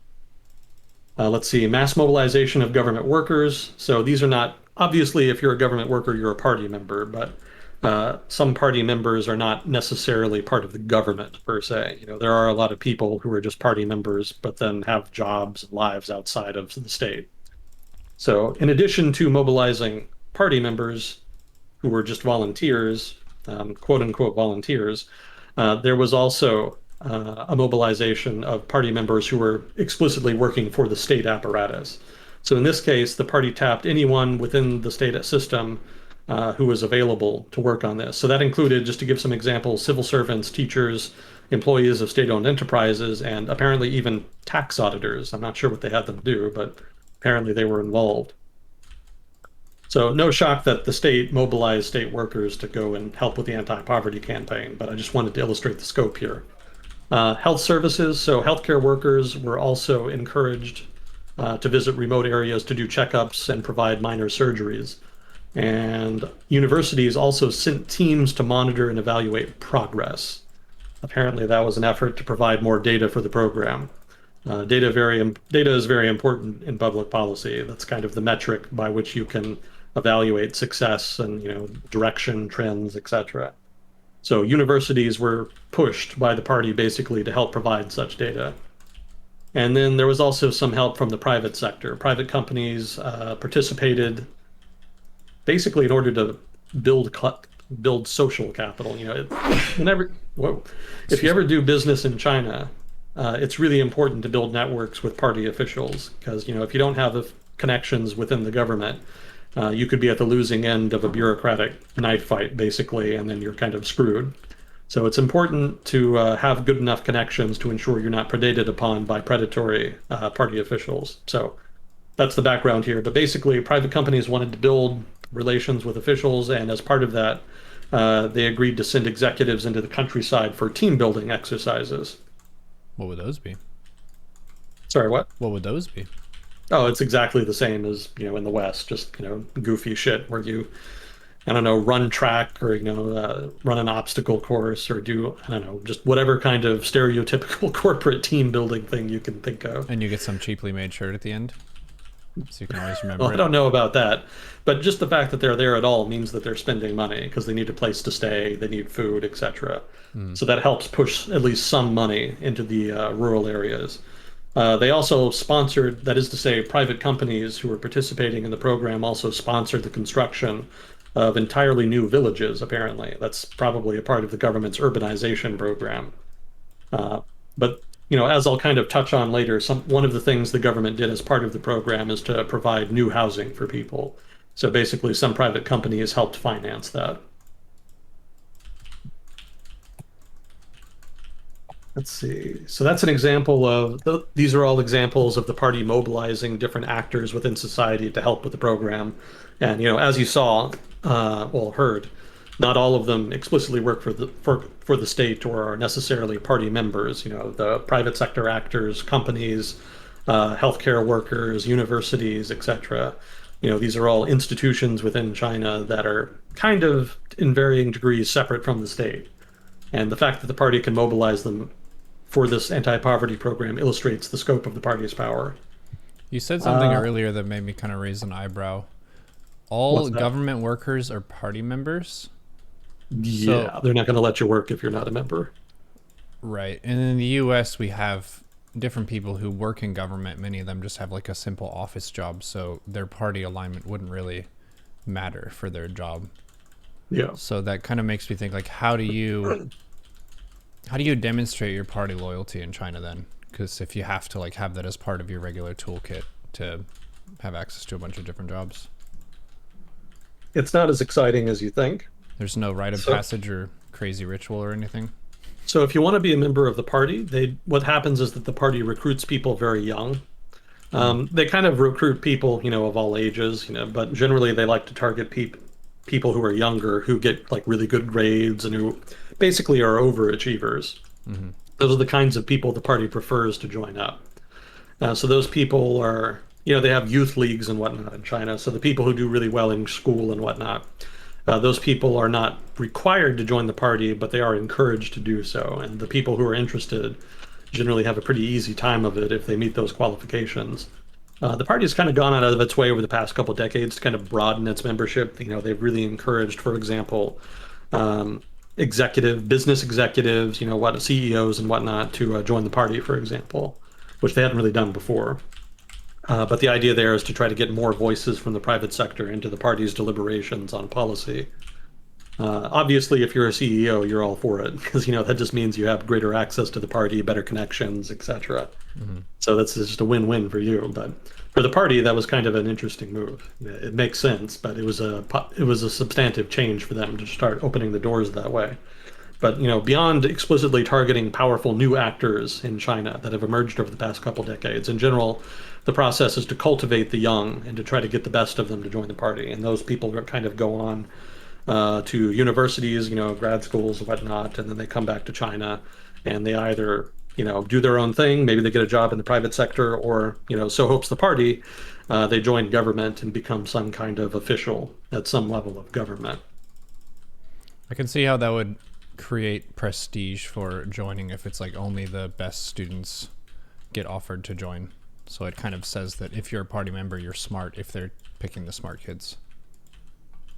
Let's see, mass mobilization of government workers. So these are not, obviously, if you're a government worker, you're a party member, but some party members are not necessarily part of the government per se. There are a lot of people who are just party members, but then have jobs and lives outside of the state. So in addition to mobilizing party members who were just volunteers, quote unquote volunteers, there was also a mobilization of party members who were explicitly working for the state apparatus. So in this case, the party tapped anyone within the state system who was available to work on this. So that included, just to give some examples, civil servants, teachers, employees of state-owned enterprises, and apparently even tax auditors. I'm not sure what they had them do, but apparently they were involved. So no shock that the state mobilized state workers to go and help with the anti-poverty campaign, but I just wanted to illustrate the scope here. Health services, so healthcare workers were also encouraged to visit remote areas to do checkups and provide minor surgeries. And universities also sent teams to monitor and evaluate progress. Apparently that was an effort to provide more data for the program. Data is very important in public policy. That's kind of the metric by which you can evaluate success and direction, trends, etc. So universities were pushed by the party basically to help provide such data. And then there was also some help from the private sector. Private companies participated basically in order to build social capital. If you ever do business in China, it's really important to build networks with party officials because if you don't have connections within the government, you could be at the losing end of a bureaucratic knife fight basically, and then you're kind of screwed. So it's important to have good enough connections to ensure you're not predated upon by predatory party officials. So that's the background here. But basically, private companies wanted to build relations with officials, and as part of that, they agreed to send executives into the countryside for team building exercises. What would those be? Sorry, what? What would those be? Oh, it's exactly the same as, in the West, just, goofy shit where you, I don't know, run track or, run an obstacle course or do, I don't know, just whatever kind of stereotypical corporate team building thing you can think of. And you get some cheaply made shirt at the end? So you can always Well, remember I it. don't know about that, but just the fact that they're there at all means that they're spending money because they need a place to stay, they need food, etc. Mm. So that helps push at least some money into the rural areas. They also sponsored, that is to say, private companies who were participating in the program also sponsored the construction of entirely new villages, apparently. That's probably a part of the government's urbanization program. Uh, but as I'll kind of touch on later, one of the things the government did as part of the program is to provide new housing for people. So basically, some private companies helped finance that. Let's see. So that's an example of these are all examples of the party mobilizing different actors within society to help with the program. And as you saw, well, heard, not all of them explicitly work for the state or are necessarily party members. The private sector actors, companies, healthcare workers, universities, etc. These are all institutions within China that are kind of in varying degrees separate from the state. And the fact that the party can mobilize them for this anti-poverty program illustrates the scope of the party's power. You said something Uh, earlier that made me kind of raise an eyebrow. what's All that? government workers are party members. So, Yeah, they're not going to let you work if you're not a member. right. And in the US, we have different people who work in government. Many of them just have like a simple office job. So their party alignment wouldn't really matter for their job. Yeah. So that kind of makes me think like, how do you demonstrate your party loyalty in China then? Because if you have to like have that as part of your regular toolkit to have access to a bunch of different jobs, It's not as exciting as you think. there's no rite of So, passage or crazy ritual or anything. so if you want to be a member of the party, what happens is that the party recruits people very young. Mm. They kind of recruit people, of all ages, but generally they like to target people who are younger, who get like really good grades and who basically are overachievers. Hmm. Those are the kinds of people the party prefers to join up. So those people are, they have youth leagues and whatnot in China. So the people who do really well in school and whatnot, those people are not required to join the party, but they are encouraged to do so. And the people who are interested generally have a pretty easy time of it if they meet those qualifications. The party has kind of gone out of its way over the past couple decades to kind of broaden its membership. They've really encouraged, for example, um, business executives, what CEOs and whatnot to join the party, for example, which they hadn't really done before. But the idea there is to try to get more voices from the private sector into the party's deliberations on policy. Obviously, if you're a CEO, you're all for it because that just means you have greater access to the party, better connections, etc. Hmm. So that's just a win-win for you. But for the party, that was kind of an interesting move. It makes sense, but it was a substantive change for them to start opening the doors that way. But beyond explicitly targeting powerful new actors in China that have emerged over the past couple decades, in general, the process is to cultivate the young and to try to get the best of them to join the party. And those people kind of go on to universities, grad schools and whatnot, and then they come back to China and they either, do their own thing. Maybe they get a job in the private sector, or, so hopes the party, they join government and become some kind of official at some level of government. I can see how that would create prestige for joining if it's like only the best students get offered to join. So it kind of says that if you're a party member, you're smart if they're picking the smart kids.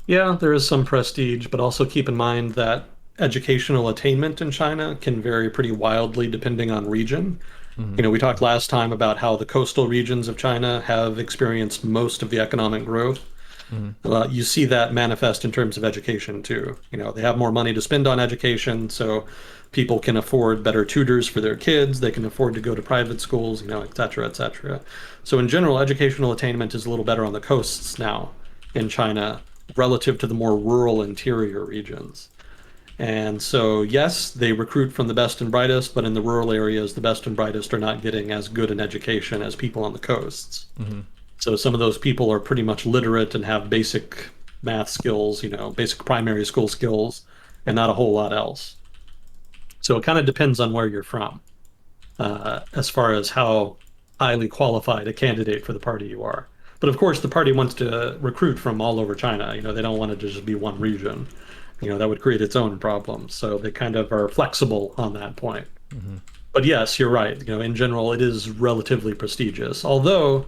Yeah, there is some prestige, but also keep in mind that educational attainment in China can vary pretty wildly depending on region. Hmm. We talked last time about how the coastal regions of China have experienced most of the economic growth. Hmm. You see that manifest in terms of education too. They have more money to spend on education, so people can afford better tutors for their kids. They can afford to go to private schools, et cetera, et cetera. So in general, educational attainment is a little better on the coasts now in China relative to the more rural interior regions. And so, yes, they recruit from the best and brightest, but in the rural areas, the best and brightest are not getting as good an education as people on the coasts. Hmm. So some of those people are pretty much literate and have basic math skills, basic primary school skills, and not a whole lot else. So it kind of depends on where you're from, as far as how highly qualified a candidate for the party you are. But of course, the party wants to recruit from all over China. They don't want it to just be one region. That would create its own problems. So they kind of are flexible on that point. Hmm. But yes, you're right. In general, it is relatively prestigious. Although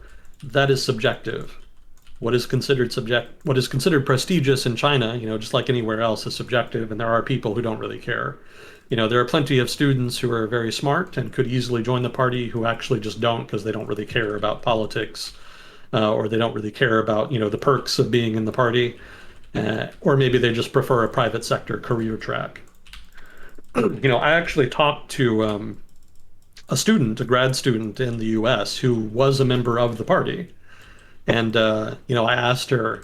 that is subjective. What is considered prestigious in China, just like anywhere else, is subjective, and there are people who don't really care. There are plenty of students who are very smart and could easily join the party who actually just don't because they don't really care about politics, or they don't really care about, the perks of being in the party, or maybe they just prefer a private sector career track. I actually talked to a grad student in the US who was a member of the party. And, I asked her,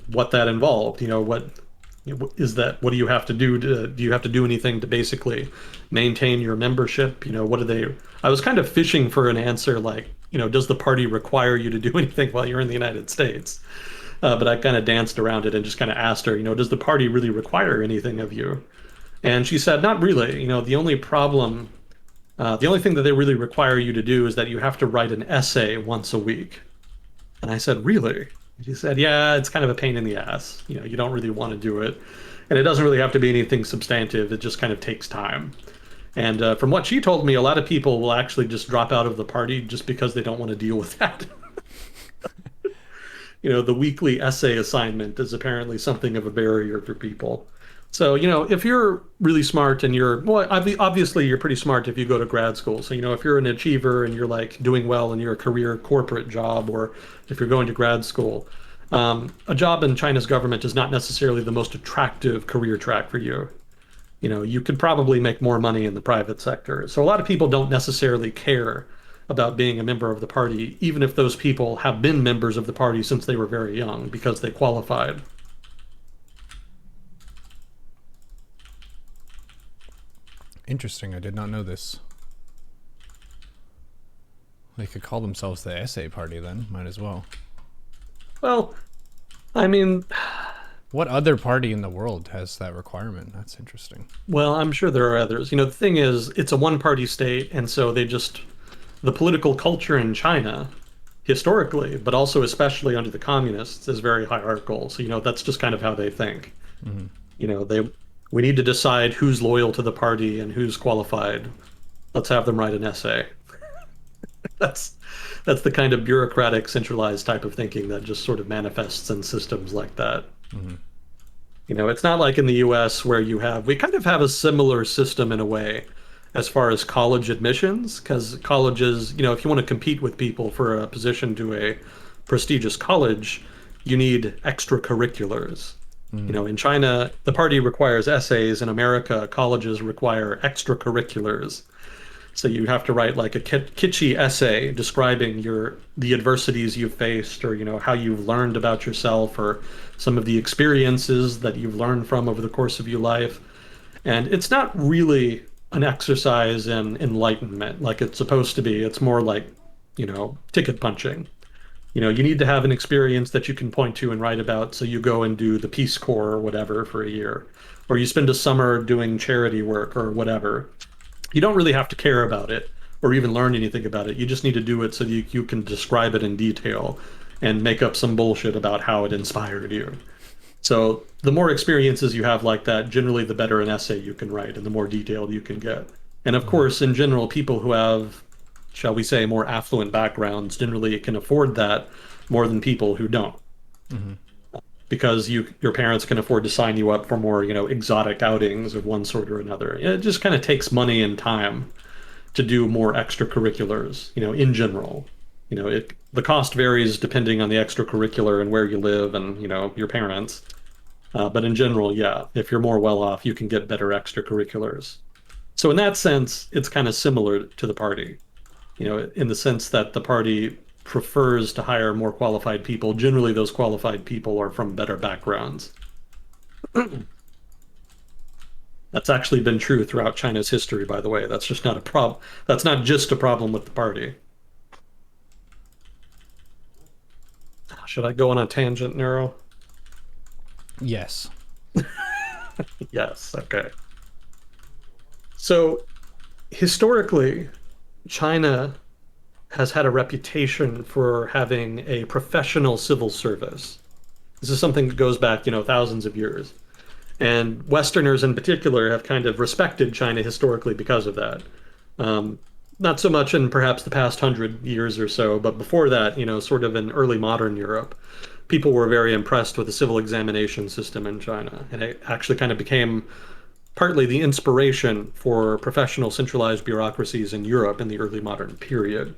what that involved, what do you have to do do you have to do anything to basically maintain your membership? What do they, I was kind of fishing for an answer like, does the party require you to do anything while you're in the United States? But I kind of danced around it and just kind of asked her, does the party really require anything of you? And she said, not really. The only thing that they really require you to do is that you have to write an essay once a week. And I said, really? And she said, yeah, it's kind of a pain in the ass. You don't really want to do it. And it doesn't really have to be anything substantive. It just kind of takes time. And from what she told me, a lot of people will actually just drop out of the party just because they don't want to deal with that. The weekly essay assignment is apparently something of a barrier for people. So, if you're really smart and obviously you're pretty smart if you go to grad school. So, if you're an achiever and you're like doing well in your career corporate job, or if you're going to grad school, a job in China's government is not necessarily the most attractive career track for you. You could probably make more money in the private sector. So a lot of people don't necessarily care about being a member of the party, even if those people have been members of the party since they were very young because they qualified. Interesting. I did not know this. They could call themselves the essay party then. Might as well. Well, I mean, what other party in the world has that requirement? That's interesting. Well, I'm sure there are others. The thing is, it's a one-party state, and so the political culture in China, historically, but also especially under the communists, is very hierarchical. So, that's just kind of how they think. Mm-hmm. We need to decide who's loyal to the party and who's qualified. Let's have them write an essay. That's the kind of bureaucratic, centralized type of thinking that just sort of manifests in systems like that. Mm-hmm. It's not like in the US where we kind of have a similar system in a way as far as college admissions, because colleges, if you want to compete with people for a position to a prestigious college, you need extracurriculars. In China, the party requires essays. In America, colleges require extracurriculars. So you have to write like a kitschy essay describing the adversities you've faced, or how you've learned about yourself, or some of the experiences that you've learned from over the course of your life. And it's not really an exercise in enlightenment like it's supposed to be. It's more like, ticket punching. You need to have an experience that you can point to and write about. So you go and do the Peace Corps or whatever for a year, or you spend a summer doing charity work or whatever. You don't really have to care about it or even learn anything about it. You just need to do it so you can describe it in detail and make up some bullshit about how it inspired you. So the more experiences you have like that, generally the better an essay you can write and the more detailed you can get. And of course, in general, people who have, shall we say, more affluent backgrounds generally can afford that more than people who don't. Mm-hmm. Because your parents can afford to sign you up for more, exotic outings of one sort or another. It just kind of takes money and time to do more extracurriculars, in general. The cost varies depending on the extracurricular and where you live and, your parents. But in general, yeah, if you're more well off, you can get better extracurriculars. So in that sense, it's kind of similar to the party, in the sense that the party prefers to hire more qualified people. Generally, those qualified people are from better backgrounds. That's actually been true throughout China's history, by the way. That's just not a problem. That's not just a problem with the party. Should I go on a tangent, Neuro? Yes. Yes, okay. So, historically, China has had a reputation for having a professional civil service. This is something that goes back, thousands of years. And Westerners in particular have kind of respected China historically because of that. not so much in perhaps the past 100 years or so, but before that, sort of in early modern Europe, people were very impressed with the civil examination system in China. And it actually kind of became partly the inspiration for professional centralized bureaucracies in Europe in the early modern period.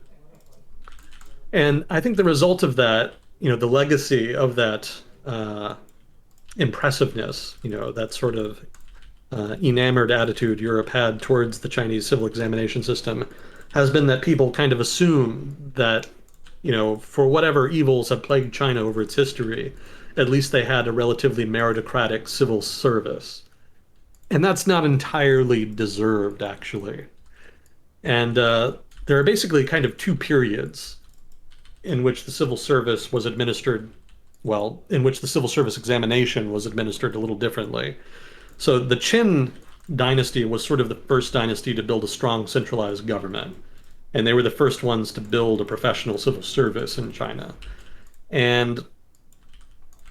And I think the result of that, the legacy of that impressiveness, that sort of enamored attitude Europe had towards the Chinese civil examination system has been that people kind of assume that, for whatever evils have plagued China over its history, at least they had a relatively meritocratic civil service. And that's not entirely deserved, actually. And there are basically kind of two periods in which the civil service was administered, well, in which the civil service examination was administered a little differently. So the Qin dynasty was sort of the first dynasty to build a strong centralized government. And they were the first ones to build a professional civil service in China. And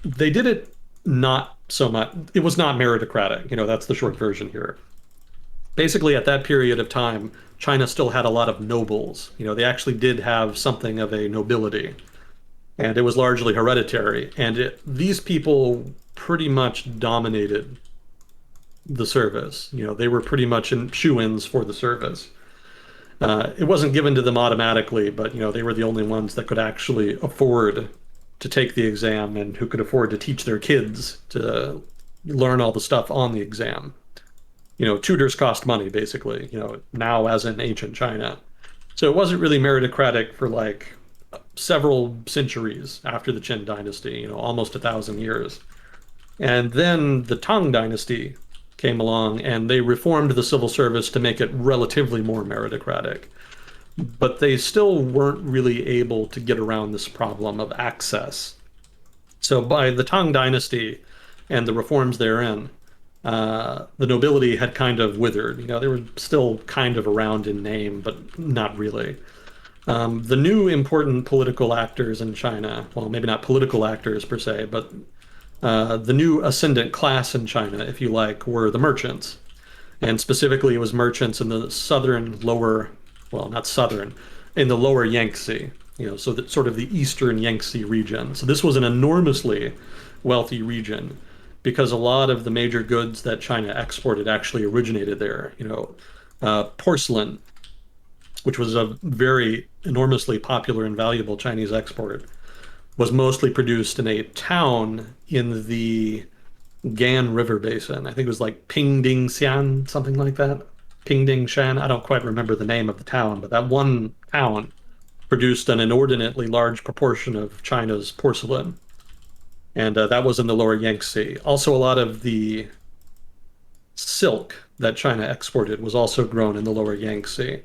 they did it not so much, it was not meritocratic. That's the short version here. Basically, at that period of time, China still had a lot of nobles. They actually did have something of a nobility, and it was largely hereditary. And these people pretty much dominated the service. They were pretty much shoo-ins for the service. It wasn't given to them automatically, but they were the only ones that could actually afford to take the exam and who could afford to teach their kids to learn all the stuff on the exam. Tutors cost money, basically, now as in ancient China. So it wasn't really meritocratic for like several centuries after the Qin dynasty, almost 1,000 years. And then the Tang dynasty came along and they reformed the civil service to make it relatively more meritocratic. But they still weren't really able to get around this problem of access. So by the Tang dynasty and the reforms therein, the nobility had kind of withered. They were still kind of around in name, but not really. The new important political actors in China, well, maybe not political actors per se, but the new ascendant class in China, if you like, were the merchants. And specifically, it was merchants in the southern lower, well, not southern, in the lower Yangtze, so that sort of the eastern Yangtze region. So this was an enormously wealthy region because a lot of the major goods that China exported actually originated there. Porcelain, which was a very enormously popular and valuable Chinese export, was mostly produced in a town in the Gan River Basin. I think it was like Pingdingxian, something like that. Pingdingshan. I don't quite remember the name of the town, but that one town produced an inordinately large proportion of China's porcelain. And that was in the lower Yangtze. Also, a lot of the silk that China exported was also grown in the lower Yangtze.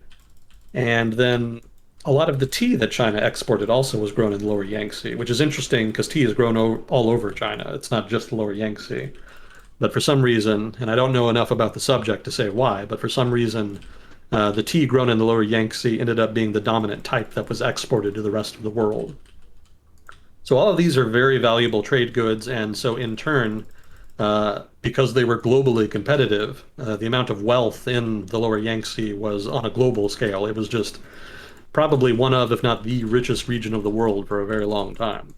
And then a lot of the tea that China exported also was grown in the lower Yangtze, which is interesting because tea is grown all over China. It's not just the lower Yangtze. But for some reason, and I don't know enough about the subject to say why, but for some reason, the tea grown in the lower Yangtze ended up being the dominant type that was exported to the rest of the world. So all of these are very valuable trade goods, and so in turn, because they were globally competitive, the amount of wealth in the lower Yangtze was on a global scale. It was just probably one of, if not the richest region of the world for a very long time.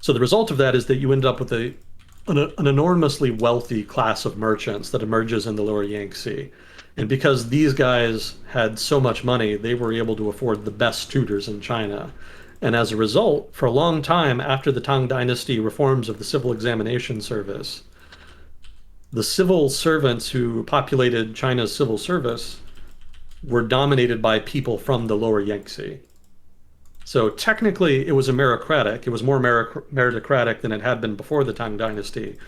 So the result of that is that you end up with an enormously wealthy class of merchants that emerges in the lower Yangtze. And because these guys had so much money, they were able to afford the best tutors in China. And as a result, for a long time after the Tang Dynasty reforms of the civil examination service, the civil servants who populated China's civil service were dominated by people from the lower Yangtze. So technically, it was a meritocratic. It was more meritocratic than it had been before the Tang Dynasty,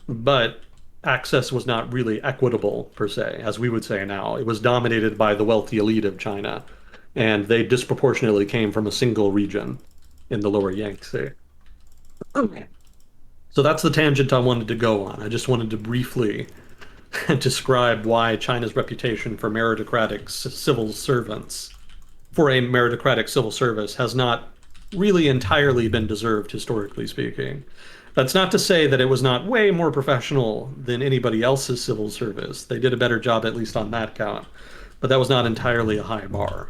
but access was not really equitable per se, as we would say now. It was dominated by the wealthy elite of China, and they disproportionately came from a single region in the lower Yangtze. Okay. So that's the tangent I wanted to go on. I just wanted to briefly describe why China's reputation for meritocratic civil servants, for a meritocratic civil service, has not really entirely been deserved, historically speaking. That's not to say that it was not way more professional than anybody else's civil service. They did a better job, at least on that count. But that was not entirely a high bar.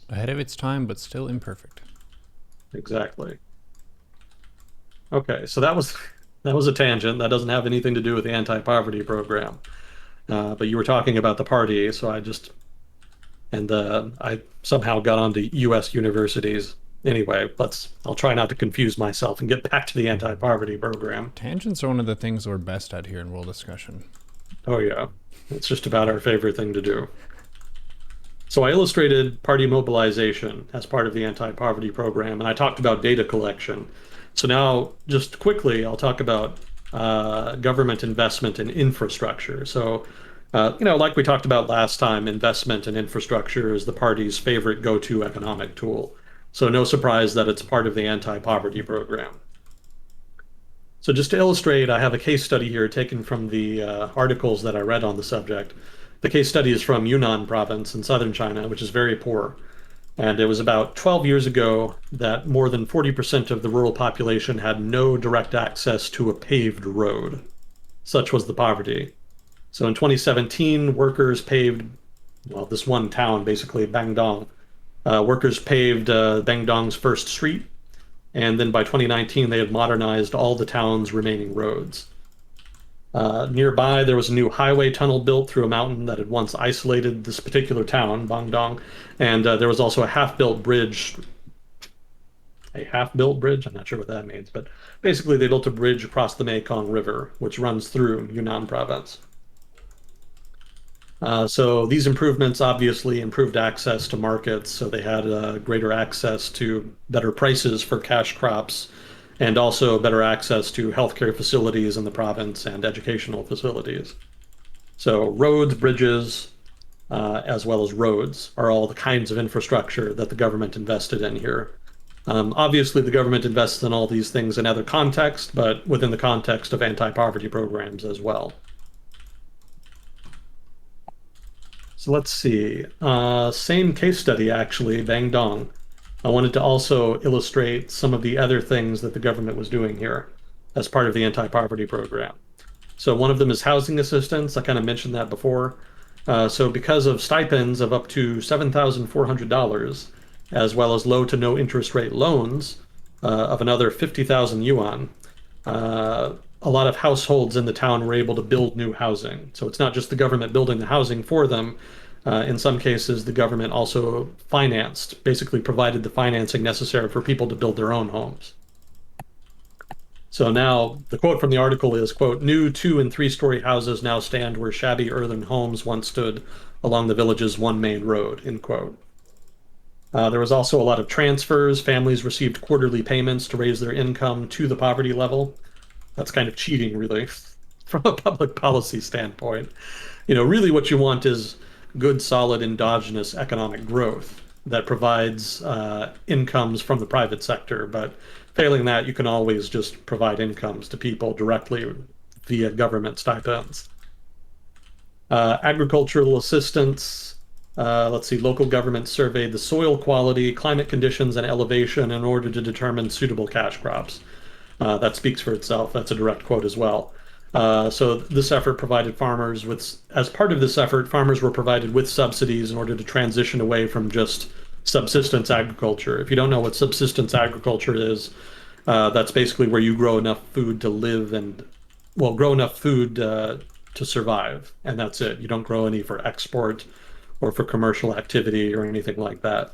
Ahead of its time, but still imperfect. Exactly. Okay, so that was a tangent. That doesn't have anything to do with the anti-poverty program. But you were talking about the party, so I somehow got onto U.S. universities. Anyway, I'll try not to confuse myself and get back to the anti-poverty program. Tangents are one of the things we're best at here in world discussion. Oh yeah, it's just about our favorite thing to do. So I illustrated party mobilization as part of the anti-poverty program, and I talked about data collection. So now, just quickly, I'll talk about government investment in infrastructure. So, like we talked about last time, investment in infrastructure is the party's favorite go-to economic tool. So no surprise that it's part of the anti-poverty program. So just to illustrate, I have a case study here taken from the articles that I read on the subject. The case study is from Yunnan province in southern China, which is very poor. And it was about 12 years ago that more than 40% of the rural population had no direct access to a paved road. Such was the poverty. So in 2017, workers paved, well, this one town, basically, Bangdong. Workers paved Bangdong's first street. And then by 2019, they had modernized all the town's remaining roads. Nearby, there was a new highway tunnel built through a mountain that had once isolated this particular town, Bangdong, and there was also a half-built bridge. A half-built bridge? I'm not sure what that means, but basically they built a bridge across the Mekong River, which runs through Yunnan province. So these improvements obviously improved access to markets, so they had greater access to better prices for cash crops, and also better access to healthcare facilities in the province and educational facilities. So roads, bridges, as well as roads are all the kinds of infrastructure that the government invested in here. Obviously, the government invests in all these things in other contexts, but within the context of anti-poverty programs as well. So let's see. Same case study, actually, Bangdong. I wanted to also illustrate some of the other things that the government was doing here as part of the anti-poverty program. So one of them is housing assistance. I kind of mentioned that before. So because of stipends of up to $7,400, as well as low to no interest rate loans of another 50,000 yuan, a lot of households in the town were able to build new housing. So it's not just the government building the housing for them. In some cases, the government also financed, basically provided the financing necessary for people to build their own homes. So now the quote from the article is, quote, "New 2- and 3-story houses now stand where shabby earthen homes once stood along the village's one main road," end quote. There was also a lot of transfers. Families received quarterly payments to raise their income to the poverty level. That's kind of cheating, really, from a public policy standpoint. Really what you want is good, solid, endogenous economic growth that provides incomes from the private sector. But failing that, you can always just provide incomes to people directly via government stipends. Agricultural assistance. Let's see, local governments surveyed the soil quality, climate conditions, and elevation in order to determine suitable cash crops. That speaks for itself. That's a direct quote as well. So this effort provided farmers with, as part of this effort, farmers were provided with subsidies in order to transition away from just subsistence agriculture. If you don't know what subsistence agriculture is, that's basically where you grow enough food to live and, well, grow enough food to survive, and that's it. You don't grow any for export or for commercial activity or anything like that.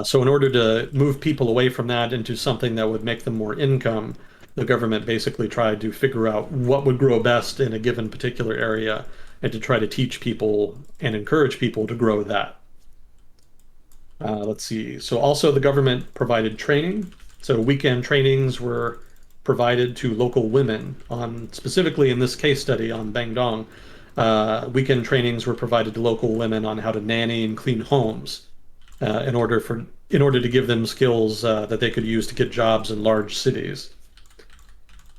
So in order to move people away from that into something that would make them more income, the government basically tried to figure out what would grow best in a given particular area and to try to teach people and encourage people to grow that. Let's see. So also the government provided training. So weekend trainings were provided to local women on, specifically in this case study on Bangdong, weekend trainings were provided to local women on how to nanny and clean homes. In order to give them skills that they could use to get jobs in large cities.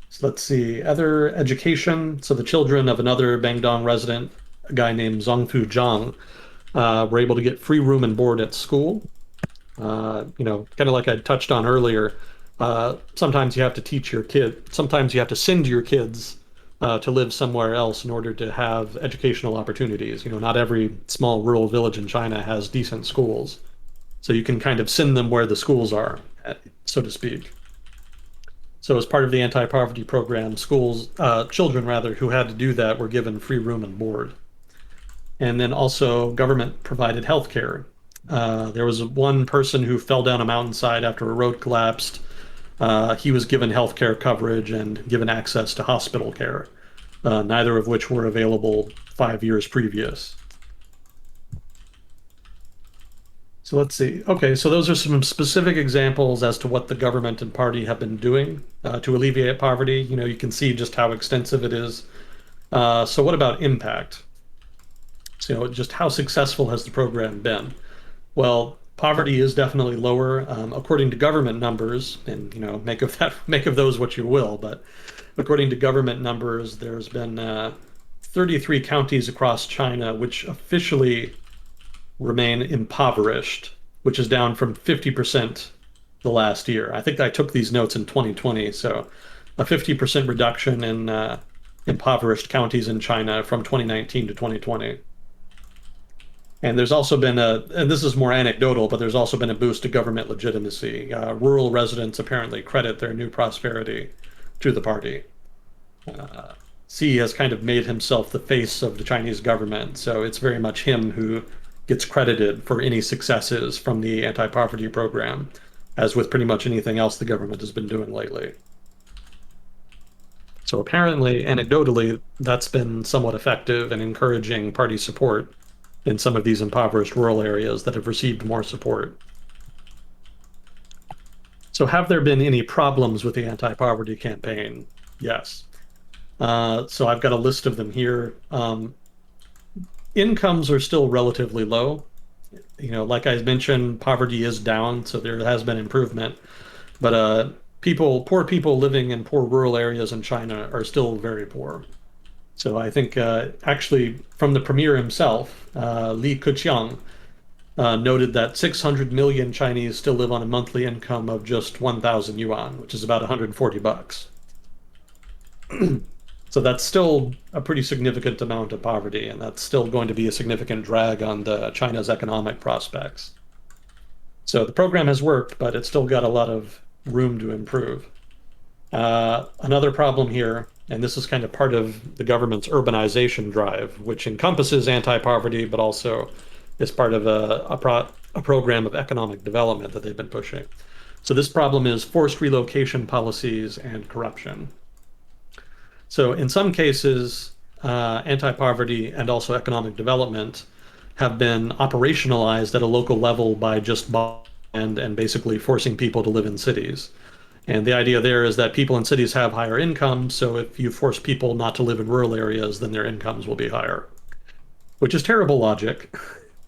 So let's see, other education. So the children of another Bangdong resident, a guy named Zongfu Zhang, were able to get free room and board at school. Kind of like I touched on earlier, sometimes you have to send your kids to live somewhere else in order to have educational opportunities. Not every small rural village in China has decent schools. So you can kind of send them where the schools are, so to speak. So as part of the anti-poverty program, children rather, who had to do that were given free room and board. And then also government provided health care. There was one person who fell down a mountainside after a road collapsed. He was given health care coverage and given access to hospital care, neither of which were available 5 years previous. So let's see. Okay, so those are some specific examples as to what the government and party have been doing to alleviate poverty. You can see just how extensive it is. So what about impact? So just how successful has the program been? Well, poverty is definitely lower, according to government numbers, and make of those what you will. But according to government numbers, there's been 33 counties across China which officially remain impoverished, which is down from 50% the last year. I think I took these notes in 2020, so a 50% reduction in impoverished counties in China from 2019 to 2020. And there's also been and this is more anecdotal, but there's also been a boost to government legitimacy. Rural residents apparently credit their new prosperity to the party. Xi has kind of made himself the face of the Chinese government, so it's very much him who gets credited for any successes from the anti-poverty program, as with pretty much anything else the government has been doing lately. So apparently, anecdotally, that's been somewhat effective in encouraging party support in some of these impoverished rural areas that have received more support. So have there been any problems with the anti-poverty campaign? Yes. So I've got a list of them here. Incomes are still relatively low. Like I mentioned, poverty is down, so there has been improvement. But poor people living in poor rural areas in China are still very poor. So I think actually from the premier himself, Li Keqiang, noted that 600 million Chinese still live on a monthly income of just 1,000 yuan, which is about 140 bucks. So that's still a pretty significant amount of poverty, and that's still going to be a significant drag on China's economic prospects. So the program has worked, but it's still got a lot of room to improve. Another problem here, and this is kind of part of the government's urbanization drive, which encompasses anti-poverty, but also is part of a program of economic development that they've been pushing. So this problem is forced relocation policies and corruption. So in some cases, anti-poverty and also economic development have been operationalized at a local level by just buying and basically forcing people to live in cities. And the idea there is that people in cities have higher incomes, so if you force people not to live in rural areas, then their incomes will be higher, which is terrible logic.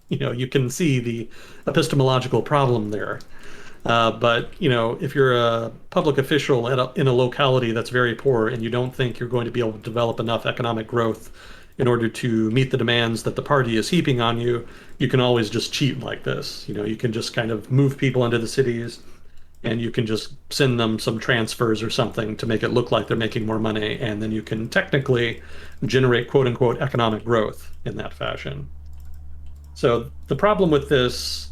You can see the epistemological problem there. But if you're a public official in a locality that's very poor and you don't think you're going to be able to develop enough economic growth in order to meet the demands that the party is heaping on you, you can always just cheat like this. You can just kind of move people into the cities and you can just send them some transfers or something to make it look like they're making more money, and then you can technically generate quote unquote economic growth in that fashion. So the problem with this,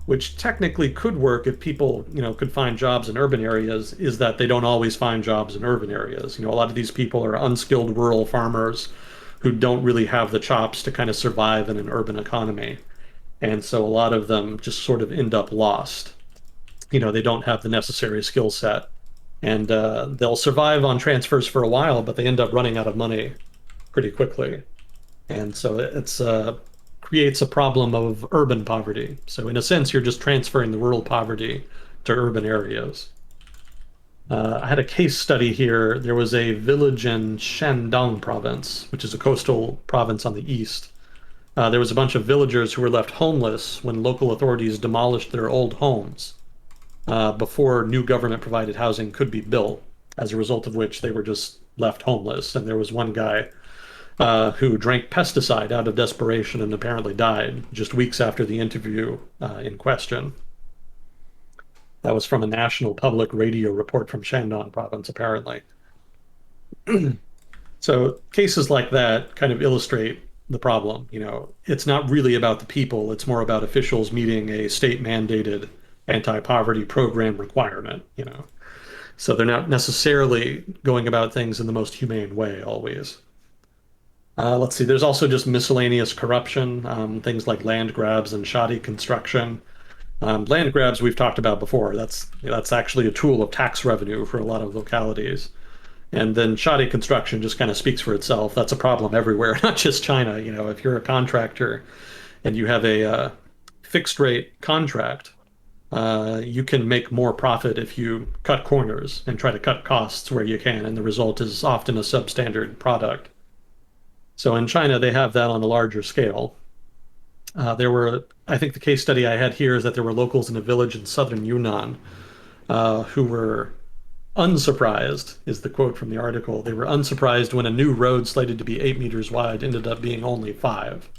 which technically could work if people, could find jobs in urban areas, is that they don't always find jobs in urban areas. A lot of these people are unskilled rural farmers who don't really have the chops to kind of survive in an urban economy. And so a lot of them just sort of end up lost. They don't have the necessary skill set. And they'll survive on transfers for a while, but they end up running out of money pretty quickly. And so it's creates a problem of urban poverty. So in a sense, you're just transferring the rural poverty to urban areas. I had a case study here. There was a village in Shandong province, which is a coastal province on the east. There was a bunch of villagers who were left homeless when local authorities demolished their old homes before new government-provided housing could be built, as a result of which they were just left homeless. And there was one guy who drank pesticide out of desperation and apparently died just weeks after the interview in question. That was from a national public radio report from Shandong province, apparently. So cases like that kind of illustrate the problem. It's not really about the people, it's more about officials meeting a state mandated anti-poverty program requirement. So they're not necessarily going about things in the most humane way always. Let's see, there's also just miscellaneous corruption, things like land grabs and shoddy construction. Land grabs we've talked about before. That's actually a tool of tax revenue for a lot of localities. And then shoddy construction just kind of speaks for itself. That's a problem everywhere, not just China. If you're a contractor and you have a fixed rate contract, you can make more profit if you cut corners and try to cut costs where you can, and the result is often a substandard product. So in China, they have that on a larger scale. I think the case study I had here is that there were locals in a village in southern Yunnan who were unsurprised, is the quote from the article. They were unsurprised when a new road slated to be 8 meters wide ended up being only 5.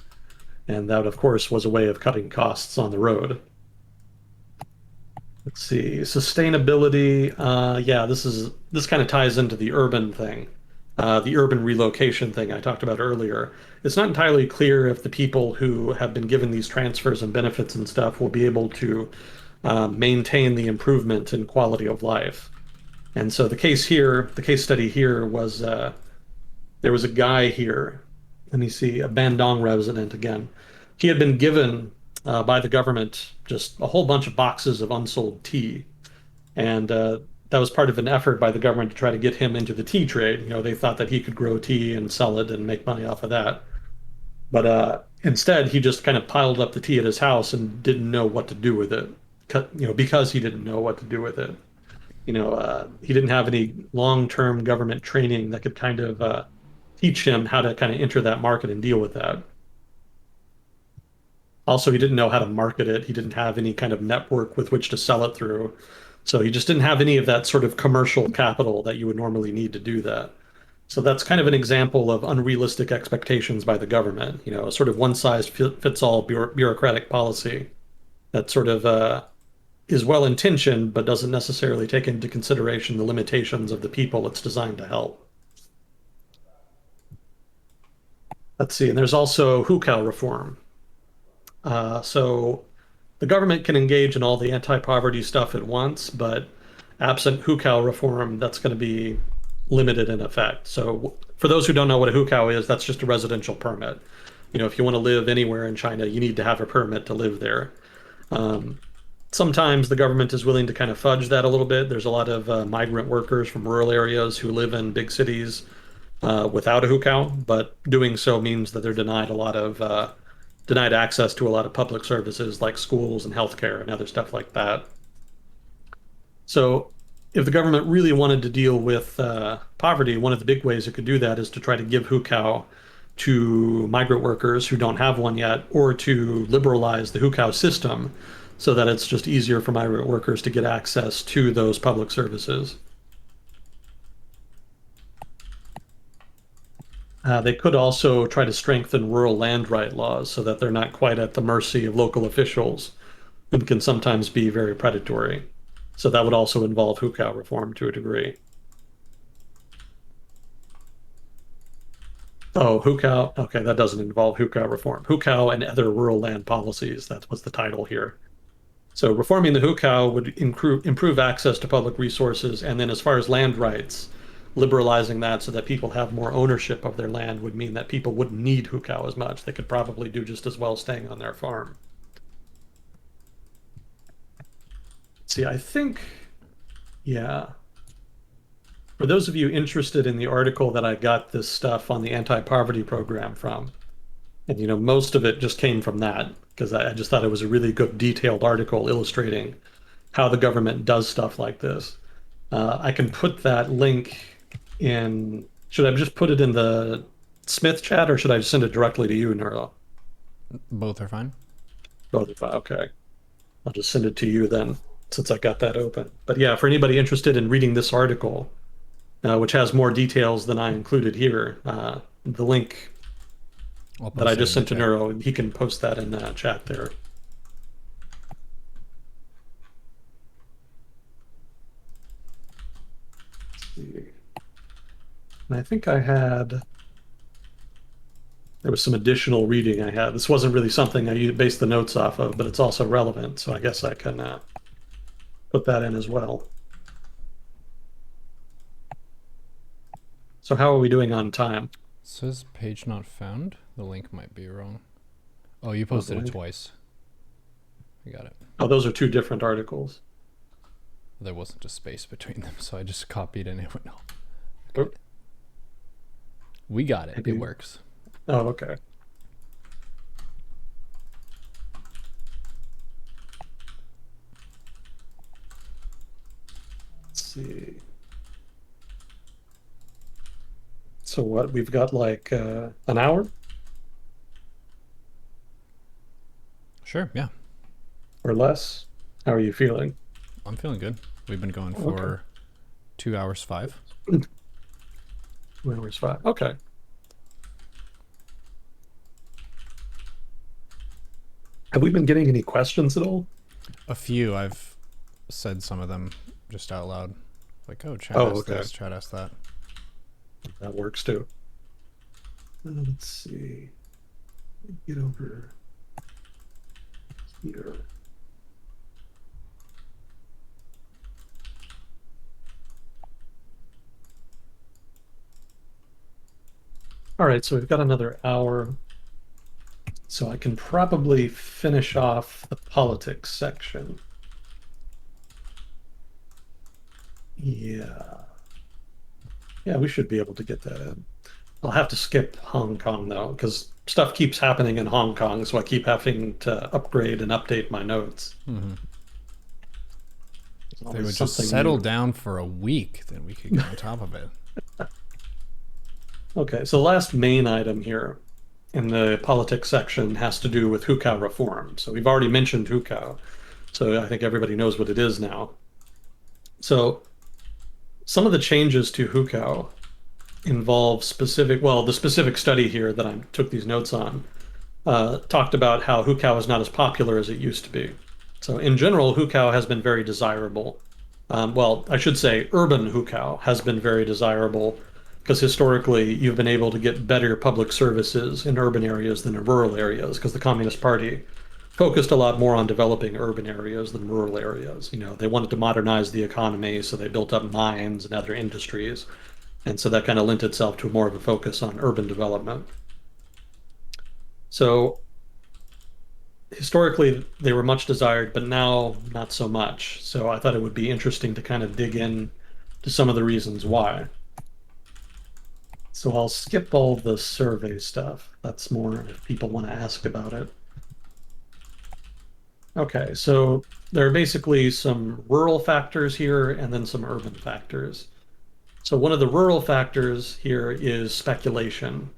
And that, of course, was a way of cutting costs on the road. Let's see, sustainability. Yeah, this kind of ties into the urban thing, the urban relocation thing I talked about earlier. It's not entirely clear if the people who have been given these transfers and benefits and stuff will be able to maintain the improvement in quality of life. And so the case study here was there was a guy here. Let me see, a Bandung resident again. He had been given by the government just a whole bunch of boxes of unsold tea, and that was part of an effort by the government to try to get him into the tea trade. They thought that he could grow tea and sell it and make money off of that. But instead, he just kind of piled up the tea at his house and didn't know what to do with it. Because he didn't know what to do with it. He didn't have any long-term government training that could kind of teach him how to kind of enter that market and deal with that. Also, he didn't know how to market it. He didn't have any kind of network with which to sell it through. So he just didn't have any of that sort of commercial capital that you would normally need to do that. So that's kind of an example of unrealistic expectations by the government, a sort of one-size-fits-all bureaucratic policy that sort of is well-intentioned, but doesn't necessarily take into consideration the limitations of the people it's designed to help. Let's see, and there's also Hukou reform. So the government can engage in all the anti-poverty stuff at once, but absent Hukou reform, that's going to be limited in effect. So for those who don't know what a Hukou is, that's just a residential permit. If you want to live anywhere in China, you need to have a permit to live there. Sometimes the government is willing to kind of fudge that a little bit. There's a lot of migrant workers from rural areas who live in big cities without a Hukou, but doing so means that they're denied access to a lot of public services like schools and healthcare and other stuff like that. So if the government really wanted to deal with poverty, one of the big ways it could do that is to try to give Hukou to migrant workers who don't have one yet, or to liberalize the Hukou system so that it's just easier for migrant workers to get access to those public services. They could also try to strengthen rural land right laws so that they're not quite at the mercy of local officials and can sometimes be very predatory. So that would also involve Hukou reform to a degree. Oh, Hukou. Okay, that doesn't involve Hukou reform. Hukou and other rural land policies. That was the title here. So reforming the Hukou would improve access to public resources. And then as far as land rights, liberalizing that so that people have more ownership of their land would mean that people wouldn't need Hukou as much. They could probably do just as well staying on their farm. See, I think, yeah. For those of you interested in the article that I got this stuff on the anti-poverty program from, and most of it just came from that, because I just thought it was a really good detailed article illustrating how the government does stuff like this. I can put that link in. Should I just put it in the Smith chat, or should I just send it directly to you, Neuro? Both are fine. Both are fine. Okay. I'll just send it to you then, since I got that open. But yeah, for anybody interested in reading this article, which has more details than I included here, the link that I just sent to Neuro, he can post that in the chat there. And I think there was some additional reading I had. This wasn't really something I based the notes off of, but it's also relevant. So I guess I can put that in as well. So how are we doing on time? It says page not found. The link might be wrong. Oh, you the posted it link? twice. I got it. Oh, those are two different articles. There wasn't a space between them, so I just copied and it went, no. Oh. Okay. We got it. Maybe. It works. Oh, okay. Let's see. So what, we've got like an hour Sure, yeah. or less? How are you feeling? I'm feeling good. We've been going for Okay. 2 hours 5. 2 hours 5. Okay. Have we been getting any questions at all? A few. I've said some of them just out loud. Like, oh, chat Oh, asked okay. this, chat asked that. That works too. Let's see. Get over here. All right, so we've got another hour. So I can probably finish off the politics section. Yeah. Yeah, we should be able to get that in. I'll have to skip Hong Kong though, because stuff keeps happening in Hong Kong, so I keep having to upgrade and update my notes. Mm-hmm. There's If they always would just something settle new. down for a week, then we could get on top of it. Okay, so the last main item here in the politics section has to do with Hukou reform. So we've already mentioned Hukou, so I think everybody knows what it is now. So some of the changes to Hukou involve the specific study here that I took these notes on talked about how Hukou is not as popular as it used to be. So in general, Hukou has been very desirable. I should say urban Hukou has been very desirable because historically you've been able to get better public services in urban areas than in rural areas because the Communist Party focused a lot more on developing urban areas than rural areas. You know, they wanted to modernize the economy, so they built up mines and other industries. And so that kind of lent itself to more of a focus on urban development. So historically, they were much desired, but now not so much. So I thought it would be interesting to kind of dig in to some of the reasons why. So I'll skip all the survey stuff. That's more if people want to ask about it. Okay, so there are basically some rural factors here and then some urban factors. So one of the rural factors here is speculation.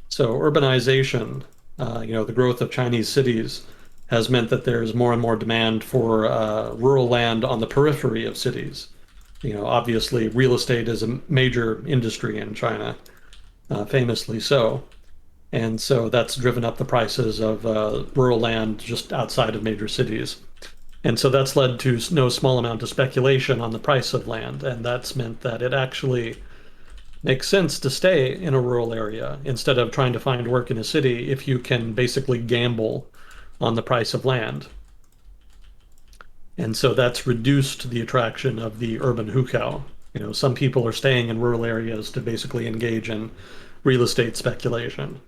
So urbanization, the growth of Chinese cities has meant that there's more and more demand for rural land on the periphery of cities. You know, obviously real estate is a major industry in China, famously so. And so that's driven up the prices of rural land just outside of major cities. And so that's led to no small amount of speculation on the price of land. And that's meant that it actually makes sense to stay in a rural area instead of trying to find work in a city if you can basically gamble on the price of land. And so that's reduced the attraction of the urban hukou. You know, some people are staying in rural areas to basically engage in real estate speculation.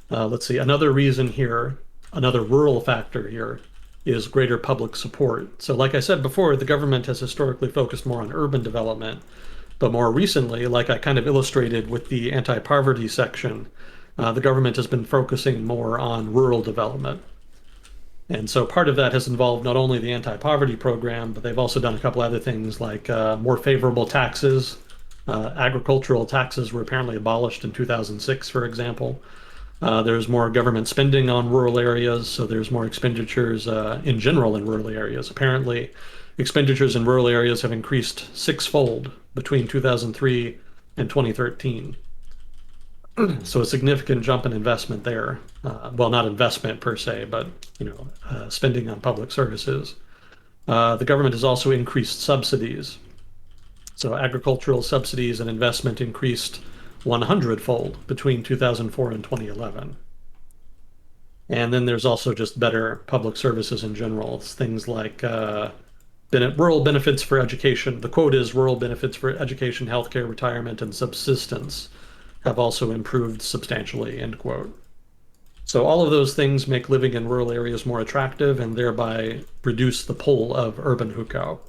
Let's see, another reason here, another rural factor here is greater public support. So like I said before, the government has historically focused more on urban development, but more recently, like I kind of illustrated with the anti-poverty section, the government has been focusing more on rural development. And so part of that has involved not only the anti-poverty program, but they've also done a couple other things like more favorable taxes. Agricultural taxes were apparently abolished in 2006, for example. There's more government spending on rural areas, so there's more expenditures in general in rural areas. Apparently, expenditures in rural areas have increased sixfold between 2003 and 2013. So a significant jump in investment there. Well, not investment per se, but spending on public services. The government has also increased subsidies. So agricultural subsidies and investment increased 100-fold between 2004 and 2011. And then there's also just better public services in general. It's things like rural benefits for education. The quote is rural benefits for education, healthcare, retirement, and subsistence have also improved substantially, end quote. So all of those things make living in rural areas more attractive and thereby reduce the pull of urban hukou.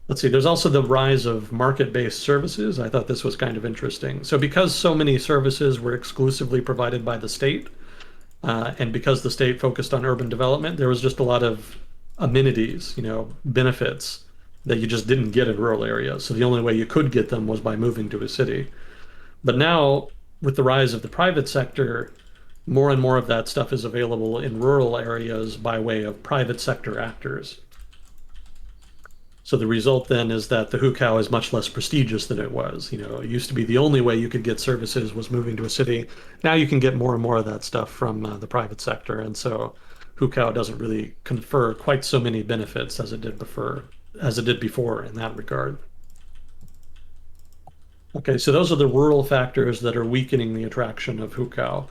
Let's see, there's also the rise of market-based services. I thought this was kind of interesting. So because so many services were exclusively provided by the state, and because the state focused on urban development, there was just a lot of amenities, benefits that you just didn't get in rural areas. So the only way you could get them was by moving to a city. But now, with the rise of the private sector, more and more of that stuff is available in rural areas by way of private sector actors. So the result then is that the hukou is much less prestigious than it was. It used to be the only way you could get services was moving to a city. Now you can get more and more of that stuff from the private sector. And so hukou doesn't really confer quite so many benefits as it did before in that regard. Okay, so those are the rural factors that are weakening the attraction of hukou.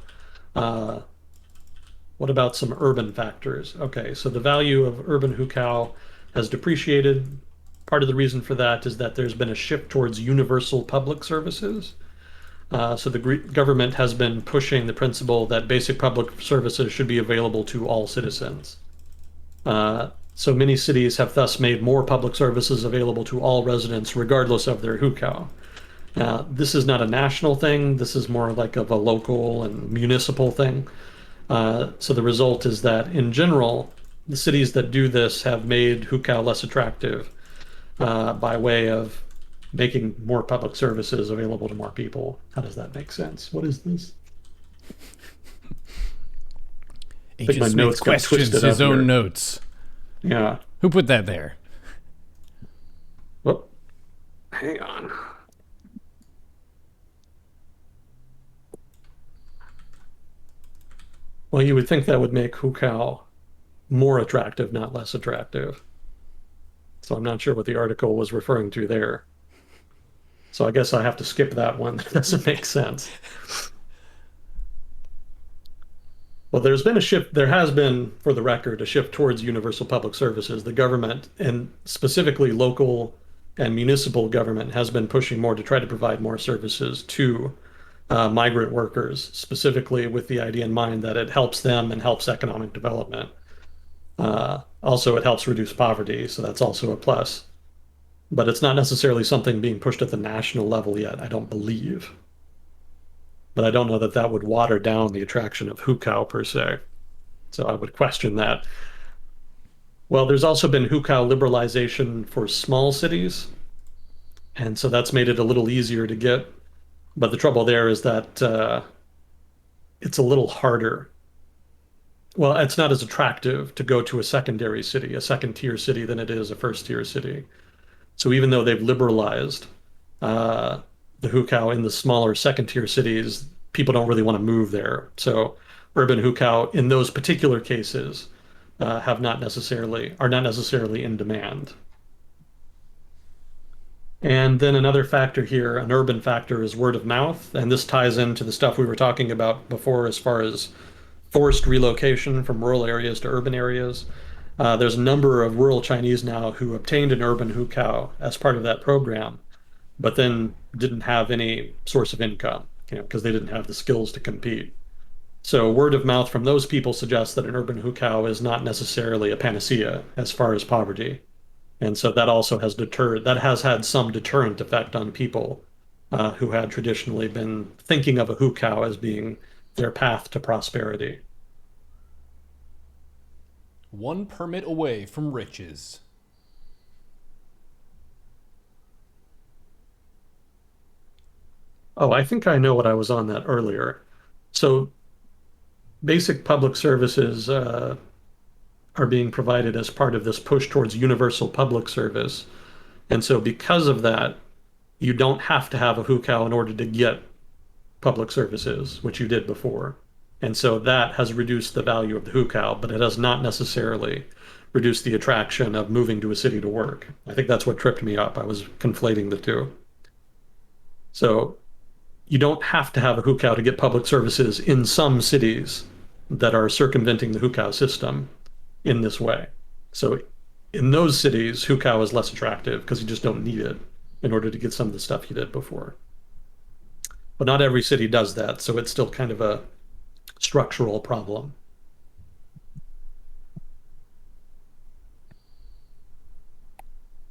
What about some urban factors? Okay, so the value of urban hukou has depreciated. Part of the reason for that is that there's been a shift towards universal public services. So the government has been pushing the principle that basic public services should be available to all citizens. So many cities have thus made more public services available to all residents, regardless of their hukou. This is not a national thing. This is more like of a local and municipal thing. So the result is that, in general, the cities that do this have made hukou less attractive by way of making more public services available to more people. How does that make sense? What is this? Agent Smith questions his own notes. Yeah. Who put that there? Whoop. Hang on. Well, you would think that would make hukou more attractive, not less attractive. So I'm not sure what the article was referring to there. So I guess I have to skip that one. That doesn't make sense. Well, there's been a shift. There has been, for the record, a shift towards universal public services. The government, and specifically local and municipal government, has been pushing more to try to provide more services to migrant workers, specifically with the idea in mind that it helps them and helps economic development. Also, it helps reduce poverty, so that's also a plus. But it's not necessarily something being pushed at the national level yet, I don't believe. But I don't know that that would water down the attraction of hukou per se. So I would question that. Well, there's also been hukou liberalization for small cities. And so that's made it a little easier to get. But the trouble there is that it's a little harder. Well, it's not as attractive to go to a secondary city, a second-tier city, than it is a first-tier city. So even though they've liberalized the hukou in the smaller second-tier cities, people don't really want to move there. So urban hukou in those particular cases are not necessarily in demand. And then another factor here, an urban factor, is word of mouth. And this ties into the stuff we were talking about before as far as forced relocation from rural areas to urban areas. There's a number of rural Chinese now who obtained an urban hukou as part of that program, but then didn't have any source of income, because they didn't have the skills to compete. So word of mouth from those people suggests that an urban hukou is not necessarily a panacea as far as poverty. And so that also has had some deterrent effect on people who had traditionally been thinking of a hukou as being their path to prosperity. One permit away from riches. Oh, I think I know what I was on that earlier. So basic public services are being provided as part of this push towards universal public service. And so because of that, you don't have to have a hukou in order to get public services, which you did before. And so that has reduced the value of the hukou, but it has not necessarily reduce the attraction of moving to a city to work. I think that's what tripped me up. I was conflating the two. So you don't have to have a Hukou to get public services in some cities that are circumventing the Hukou system in this way. So in those cities, Hukou is less attractive because you just don't need it in order to get some of the stuff you did before. But not every city does that, so it's still kind of a structural problem.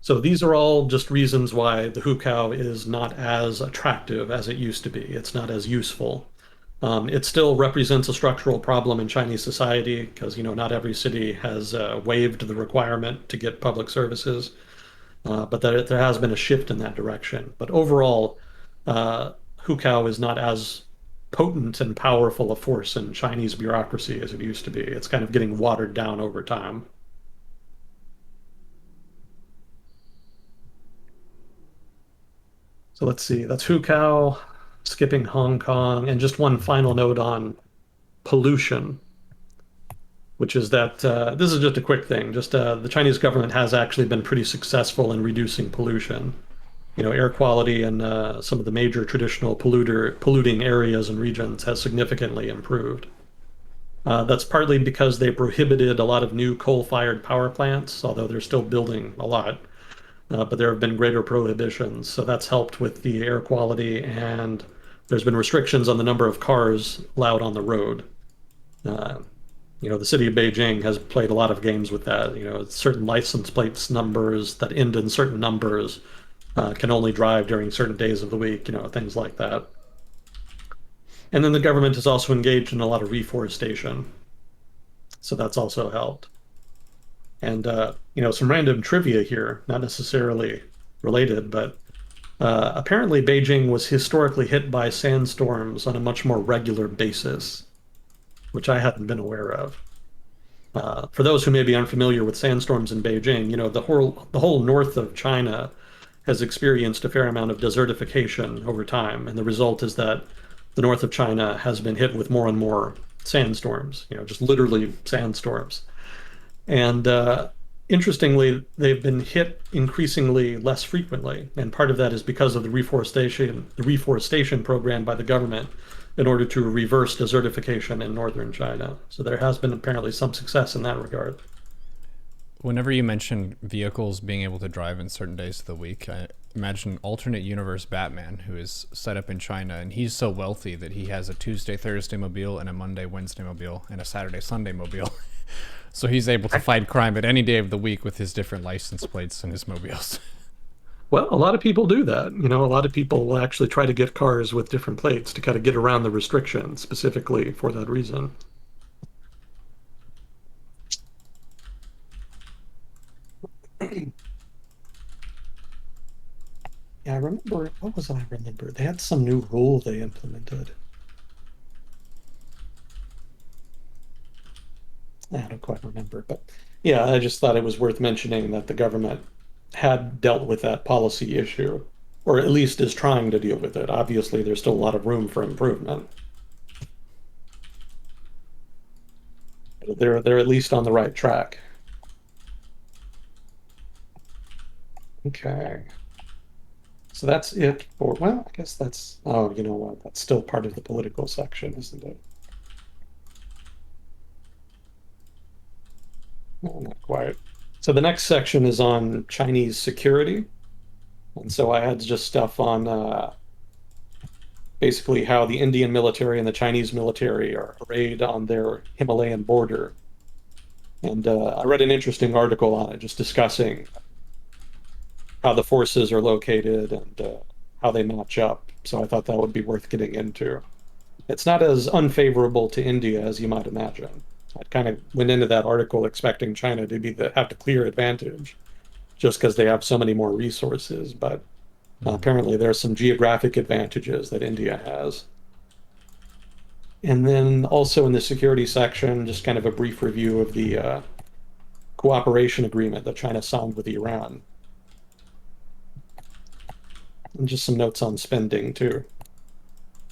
So these are all just reasons why the Hukou is not as attractive as it used to be. It's not as useful. It still represents a structural problem in Chinese society because, not every city has waived the requirement to get public services, but there has been a shift in that direction. But overall, Hukou is not as potent and powerful a force in Chinese bureaucracy as it used to be. It's kind of getting watered down over time. So let's see, that's Hukou, skipping Hong Kong, and just one final note on pollution, which is that this is just a quick thing. Just the Chinese government has actually been pretty successful in reducing pollution. Air quality in some of the major traditional polluting areas and regions has significantly improved. That's partly because they prohibited a lot of new coal-fired power plants, although they're still building a lot. But there have been greater prohibitions, so that's helped with the air quality, and there's been restrictions on the number of cars allowed on the road. The city of Beijing has played a lot of games with that. Certain license plates numbers that end in certain numbers can only drive during certain days of the week, things like that. And then the government has also engaged in a lot of reforestation, so that's also helped. And, some random trivia here, not necessarily related, but apparently Beijing was historically hit by sandstorms on a much more regular basis, which I hadn't been aware of. For those who may be unfamiliar with sandstorms in Beijing, the whole north of China has experienced a fair amount of desertification over time, and the result is that the north of China has been hit with more and more sandstorms, just literally sandstorms. And interestingly, they've been hit increasingly less frequently. And part of that is because of the reforestation program by the government in order to reverse desertification in northern China. So there has been apparently some success in that regard. Whenever you mention vehicles being able to drive in certain days of the week, I imagine alternate universe Batman, who is set up in China, and he's so wealthy that he has a Tuesday, Thursday mobile and a Monday, Wednesday mobile and a Saturday, Sunday mobile. So he's able to fight crime at any day of the week with his different license plates and his mobiles. Well, a lot of people do that. A lot of people will actually try to get cars with different plates to kind of get around the restrictions specifically for that reason. Yeah, I remember, what was I remember? They had some new rule they implemented. I don't quite remember, but yeah, I just thought it was worth mentioning that the government had dealt with that policy issue, or at least is trying to deal with it. Obviously, there's still a lot of room for improvement. They're at least on the right track. Okay. So that's it for, well, I guess that's, oh, you know what? That's still part of the political section, isn't it? No, not quite. So the next section is on Chinese security. And so I had just stuff on basically how the Indian military and the Chinese military are arrayed on their Himalayan border. And I read an interesting article on it, just discussing how the forces are located and how they match up. So I thought that would be worth getting into. It's not as unfavorable to India as you might imagine. I kind of went into that article expecting China to have the clear advantage just because they have so many more resources, but apparently there are some geographic advantages that India has. And then also in the security section, just kind of a brief review of the cooperation agreement that China signed with Iran. And just some notes on spending too.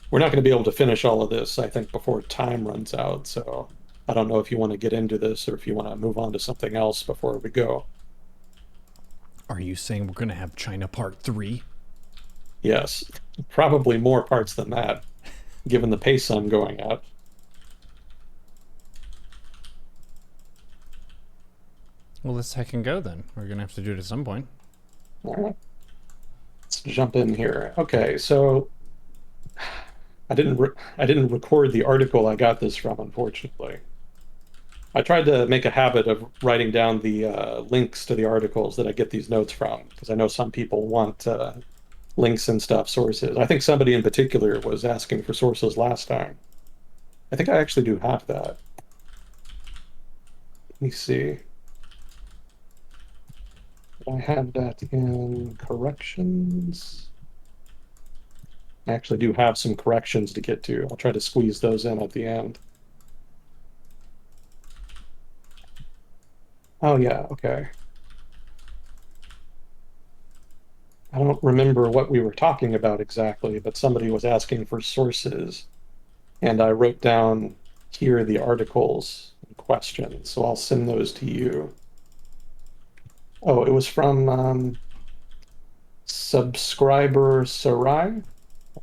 We're not going to be able to finish all of this, I think, before time runs out, so I don't know if you want to get into this or if you want to move on to something else before we go. Are you saying we're going to have China Part 3? Yes, probably more parts than that, given the pace I'm going at. Well, let's heck and go then. We're gonna have to do it at some point. All right, let's jump in here. Okay, so I didn't record the article I got this from, unfortunately. I tried to make a habit of writing down the links to the articles that I get these notes from, because I know some people want links and stuff, sources. I think somebody in particular was asking for sources last time. I think I actually do have that. Let me see. I had that in corrections. I actually do have some corrections to get to. I'll try to squeeze those in at the end. Oh yeah, okay. I don't remember what we were talking about exactly, but somebody was asking for sources, and I wrote down here the articles in question, so I'll send those to you. Oh, it was from subscriber Sarai.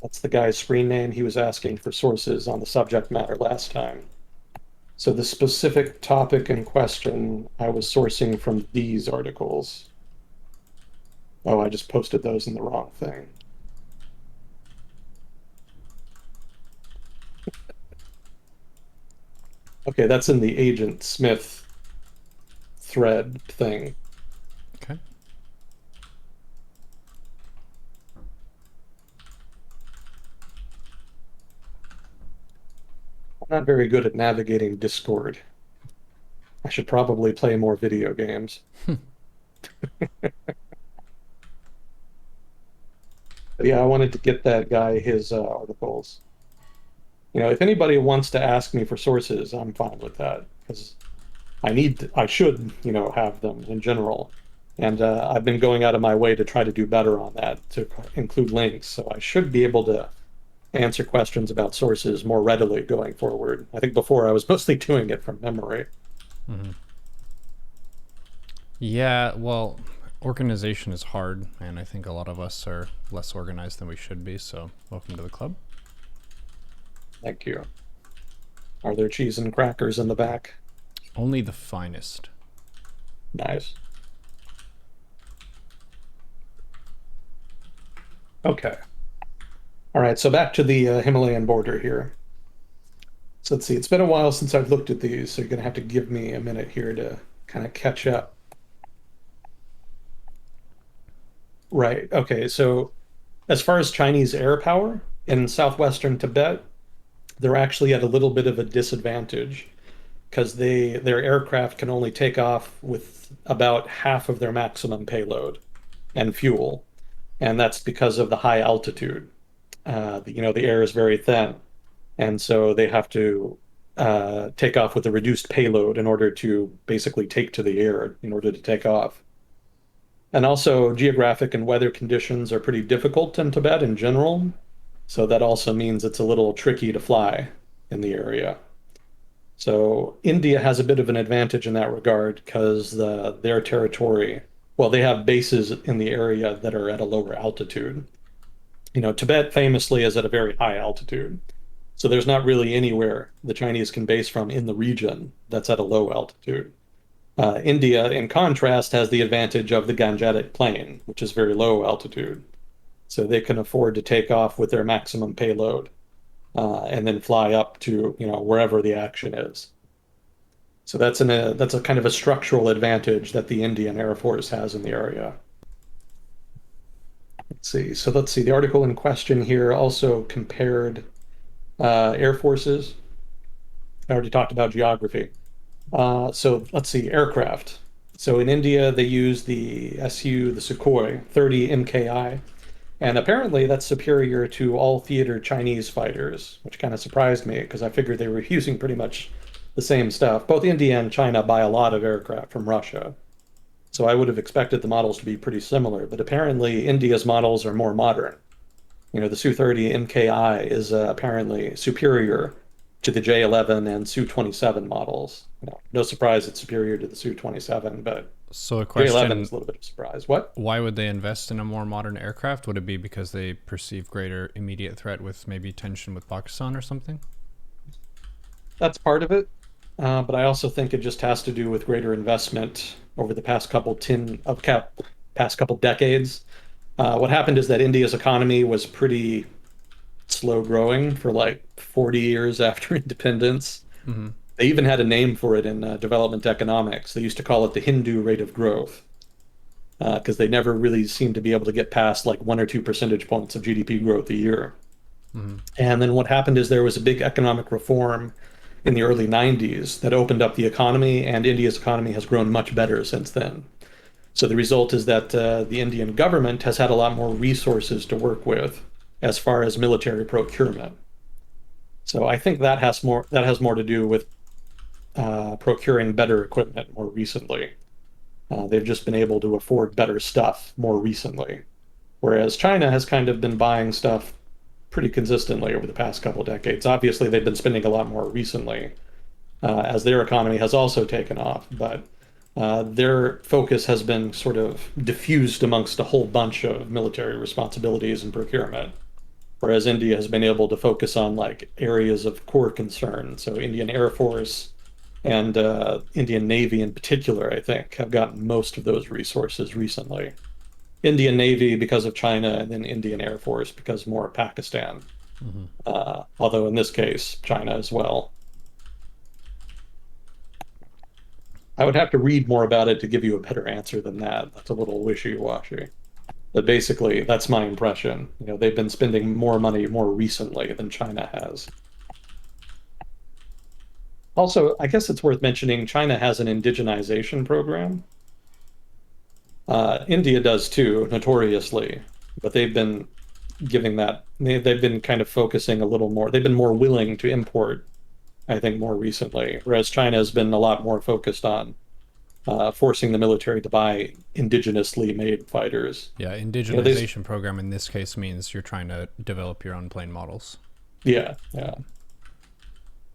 That's the guy's screen name. He was asking for sources on the subject matter last time. So the specific topic in question, I was sourcing from these articles. Oh, I just posted those in the wrong thing. Okay, that's in the Agent Smith thread thing. Okay. I'm not very good at navigating Discord. I should probably play more video games. But yeah, I wanted to get that guy his articles. You know, if anybody wants to ask me for sources, I'm fine with that because I should, you know, have them in general. And I've been going out of my way to try to do better on that, to include links. So I should be able to answer questions about sources more readily going forward. I think before I was mostly doing it from memory. Yeah, well, organization is hard, and I think a lot of us are less organized than we should be, so welcome to the club. Thank you. Are there cheese and crackers in the back? Only the finest. Nice. Okay. All right, so back to the Himalayan border here. So let's see, it's been a while since I've looked at these, so you're going to have to give me a minute here to kind of catch up. Right, okay, so as far as Chinese air power in southwestern Tibet, they're actually at a little bit of a disadvantage because their aircraft can only take off with about half of their maximum payload and fuel, and that's because of the high altitude. You know, the air is very thin, and so they have to take off with a reduced payload in order to basically take to the air in order to take off. And also, geographic and weather conditions are pretty difficult in Tibet in general, so that also means it's a little tricky to fly in the area. So India has a bit of an advantage in that regard because their territory, well, they have bases in the area that are at a lower altitude. You know, Tibet famously is at a very high altitude. So there's not really anywhere the Chinese can base from in the region that's at a low altitude. India, in contrast, has the advantage of the Gangetic Plain, which is very low altitude. So they can afford to take off with their maximum payload and then fly up to, you know, wherever the action is. So that's a kind of a structural advantage that the Indian Air Force has in the area. Let's see. So let's see. The article in question here also compared air forces. I already talked about geography. So let's see, aircraft. So in India, they use the the Sukhoi 30 MKI, and apparently that's superior to all theater Chinese fighters, which kind of surprised me because I figured they were using pretty much the same stuff. Both India and China buy a lot of aircraft from Russia. So I would have expected the models to be pretty similar, but apparently India's models are more modern. You know, the Su-30 MKI is apparently superior to the J11 and Su-27 models. No surprise it's superior to the Su-27, but So a J11 question, is a little bit of a surprise. What? why would they invest in a more modern aircraft? Would it be because they perceive greater immediate threat with maybe tension with Pakistan or something? That's part of it. But I also think it just has to do with greater investment over the past couple decades. What happened is that India's economy was pretty slow growing for like 40 years after independence. Mm-hmm. They even had a name for it in development economics. They used to call it the Hindu rate of growth because they never really seemed to be able to get past like 1 or 2 percentage points of GDP growth a year. Mm-hmm. And then what happened is there was a big economic reform in the early 90s that opened up the economy, and India's economy has grown much better since then. So the result is that the Indian government has had a lot more resources to work with as far as military procurement. So I think that has more to do with procuring better equipment more recently. They've just been able to afford better stuff more recently, whereas China has kind of been buying stuff pretty consistently over the past couple of decades. Obviously, they've been spending a lot more recently as their economy has also taken off, but their focus has been sort of diffused amongst a whole bunch of military responsibilities and procurement, whereas India has been able to focus on like areas of core concern. So Indian Air Force and Indian Navy in particular, I think, have gotten most of those resources recently. Indian Navy because of China, and then Indian Air Force because more of Pakistan. Mm-hmm. Although in this case, China as well. I would have to read more about it to give you a better answer than that. That's a little wishy-washy. But basically, that's my impression. They've been spending more money more recently than China has. Also, I guess it's worth mentioning China has an indigenization program. India does too, notoriously, but they've been giving that, they've been kind of focusing a little more. They've been more willing to import, I think, more recently, whereas China has been a lot more focused on forcing the military to buy indigenously made fighters. Yeah, You know, they, indigenization program in this case means you're trying to develop your own plane models. yeah, yeah.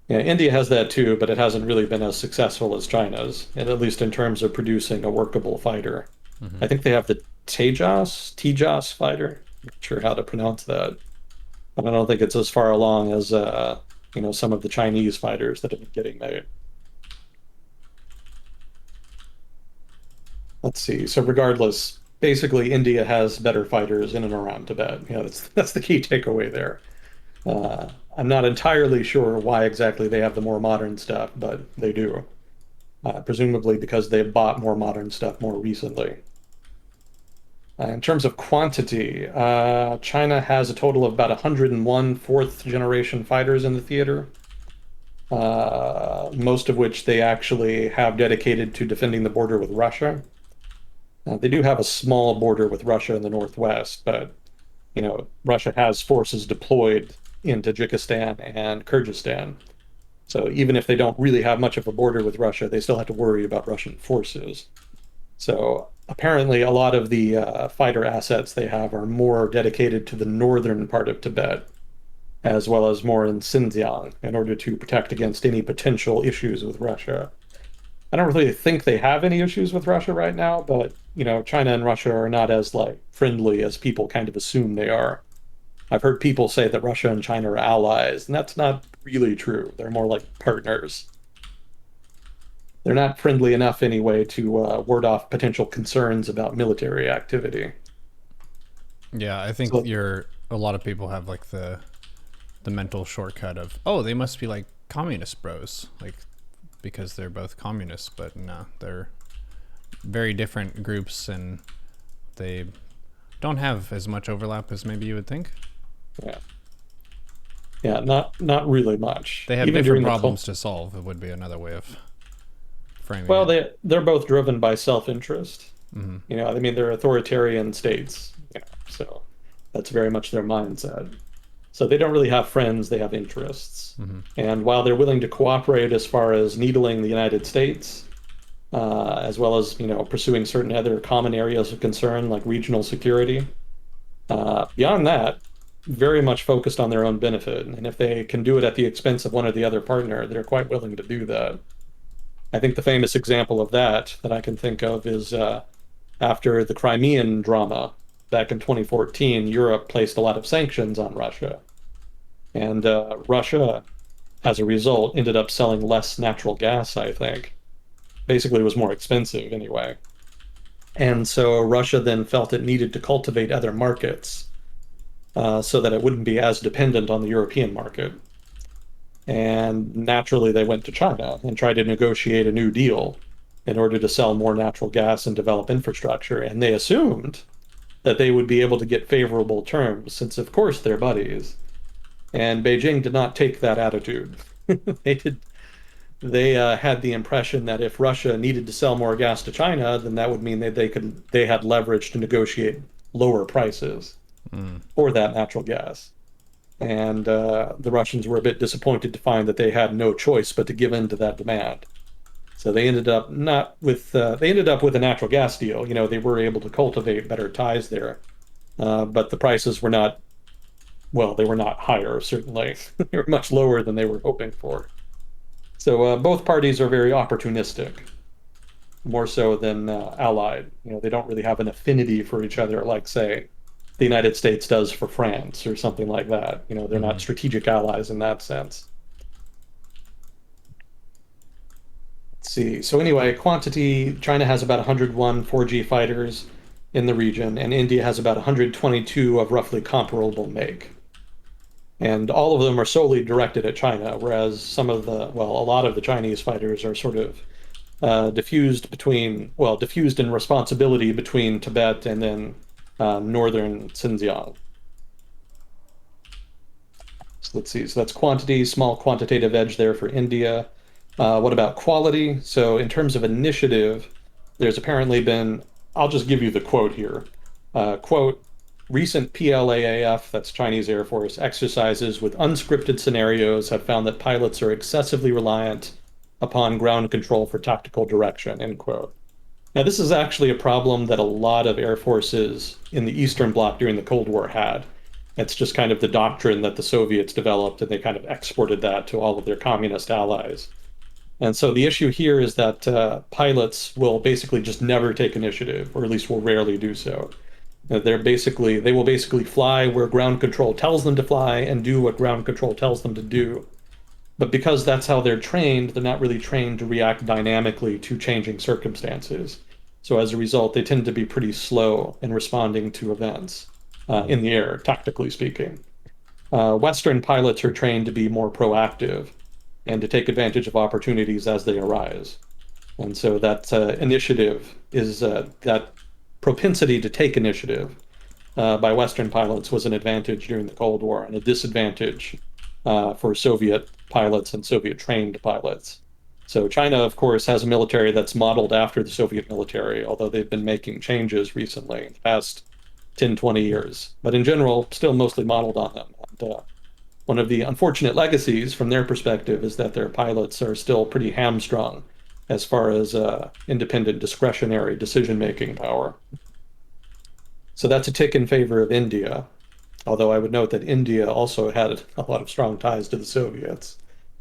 Yeah, India has that too, but it hasn't really been as successful as China's, and at least in terms of producing a workable fighter. Mm-hmm. I think they have the Tejas fighter. Not sure how to pronounce that, but I don't think it's as far along as some of the Chinese fighters that have been getting made. Let's see. So regardless, basically India has better fighters in and around Tibet. That's the key takeaway there. I'm not entirely sure why exactly they have the more modern stuff, but they do. Presumably because they've bought more modern stuff more recently. In terms of quantity, China has a total of about 101 fourth generation fighters in the theater, most of which they actually have dedicated to defending the border with Russia. They do have a small border with Russia in the northwest, but Russia has forces deployed in Tajikistan and Kyrgyzstan. So even if they don't really have much of a border with Russia, they still have to worry about Russian forces. So apparently, a lot of the fighter assets they have are more dedicated to the northern part of Tibet, as well as more in Xinjiang, in order to protect against any potential issues with Russia. I don't really think they have any issues with Russia right now, but China and Russia are not as like friendly as people kind of assume they are. I've heard people say that Russia and China are allies, and that's not really true. They're more like partners. They're not friendly enough anyway to ward off potential concerns about military activity. Yeah, I think So, a lot of people have like the mental shortcut of, oh, they must be like communist bros, like because they're both communists, but no, they're very different groups and they don't have as much overlap as maybe you would think. yeah, yeah, not really much. They have Even different during the problems to solve. It would be another way of framing Well, it. they're both driven by self-interest. Mm-hmm. I mean, they're authoritarian states, so that's very much their mindset. So they don't really have friends, they have interests. Mm-hmm. And while they're willing to cooperate as far as needling the United States, as well as, pursuing certain other common areas of concern like regional security, beyond that, very much focused on their own benefit. And if they can do it at the expense of one or the other partner, they're quite willing to do that. I think the famous example of that I can think of is after the Crimean drama back in 2014, Europe placed a lot of sanctions on Russia. And Russia, as a result, ended up selling less natural gas, I think. Basically, it was more expensive anyway. And so Russia then felt it needed to cultivate other markets so that it wouldn't be as dependent on the European market. And naturally, they went to China and tried to negotiate a new deal in order to sell more natural gas and develop infrastructure. And they assumed that they would be able to get favorable terms, since, of course, they're buddies. And Beijing did not take that attitude. They did. They had the impression that if Russia needed to sell more gas to China, then that would mean that they had leverage to negotiate lower prices for that natural gas. And the Russians were a bit disappointed to find that they had no choice but to give in to that demand. So they ended up not with they ended up with a natural gas deal. You know, they were able to cultivate better ties there, but the prices were not, well, they were not higher, certainly. They were much lower than they were hoping for. So both parties are very opportunistic, more so than allied. You know, they don't really have an affinity for each other, like, say, the United States does for France or something like that. You know, they're not strategic allies in that sense. Let's see. So anyway, quantity, China has about 101 4G fighters in the region, and India has about 122 of roughly comparable make. And all of them are solely directed at China, whereas well, a lot of the Chinese fighters are sort of diffused in responsibility between Tibet and then northern Xinjiang. So let's see. So that's quantity, small quantitative edge there for India. What about quality? So in terms of initiative, there's apparently been, I'll just give you the quote here. Quote, recent PLAAF, that's Chinese Air Force, exercises with unscripted scenarios have found that pilots are excessively reliant upon ground control for tactical direction, end quote. Now, this is actually a problem that a lot of air forces in the Eastern Bloc during the Cold War had. It's just kind of the doctrine that the Soviets developed, and they kind of exported that to all of their communist allies. And so the issue here is that pilots will basically just never take initiative, or at least will rarely do so. They will basically fly where ground control tells them to fly and do what ground control tells them to do. But because that's how they're trained, they're not really trained to react dynamically to changing circumstances. So as a result, they tend to be pretty slow in responding to events in the air, tactically speaking. Western pilots are trained to be more proactive and to take advantage of opportunities as they arise. And so that initiative is that propensity to take initiative by Western pilots was an advantage during the Cold War and a disadvantage for Soviet pilots and Soviet trained pilots. So China, of course, has a military that's modeled after the Soviet military, although they've been making changes recently in the past 10, 20 years. But in general, still mostly modeled on them. And, one of the unfortunate legacies from their perspective is that their pilots are still pretty hamstrung as far as independent discretionary decision-making power. So that's a tick in favor of India, although I would note that India also had a lot of strong ties to the Soviets.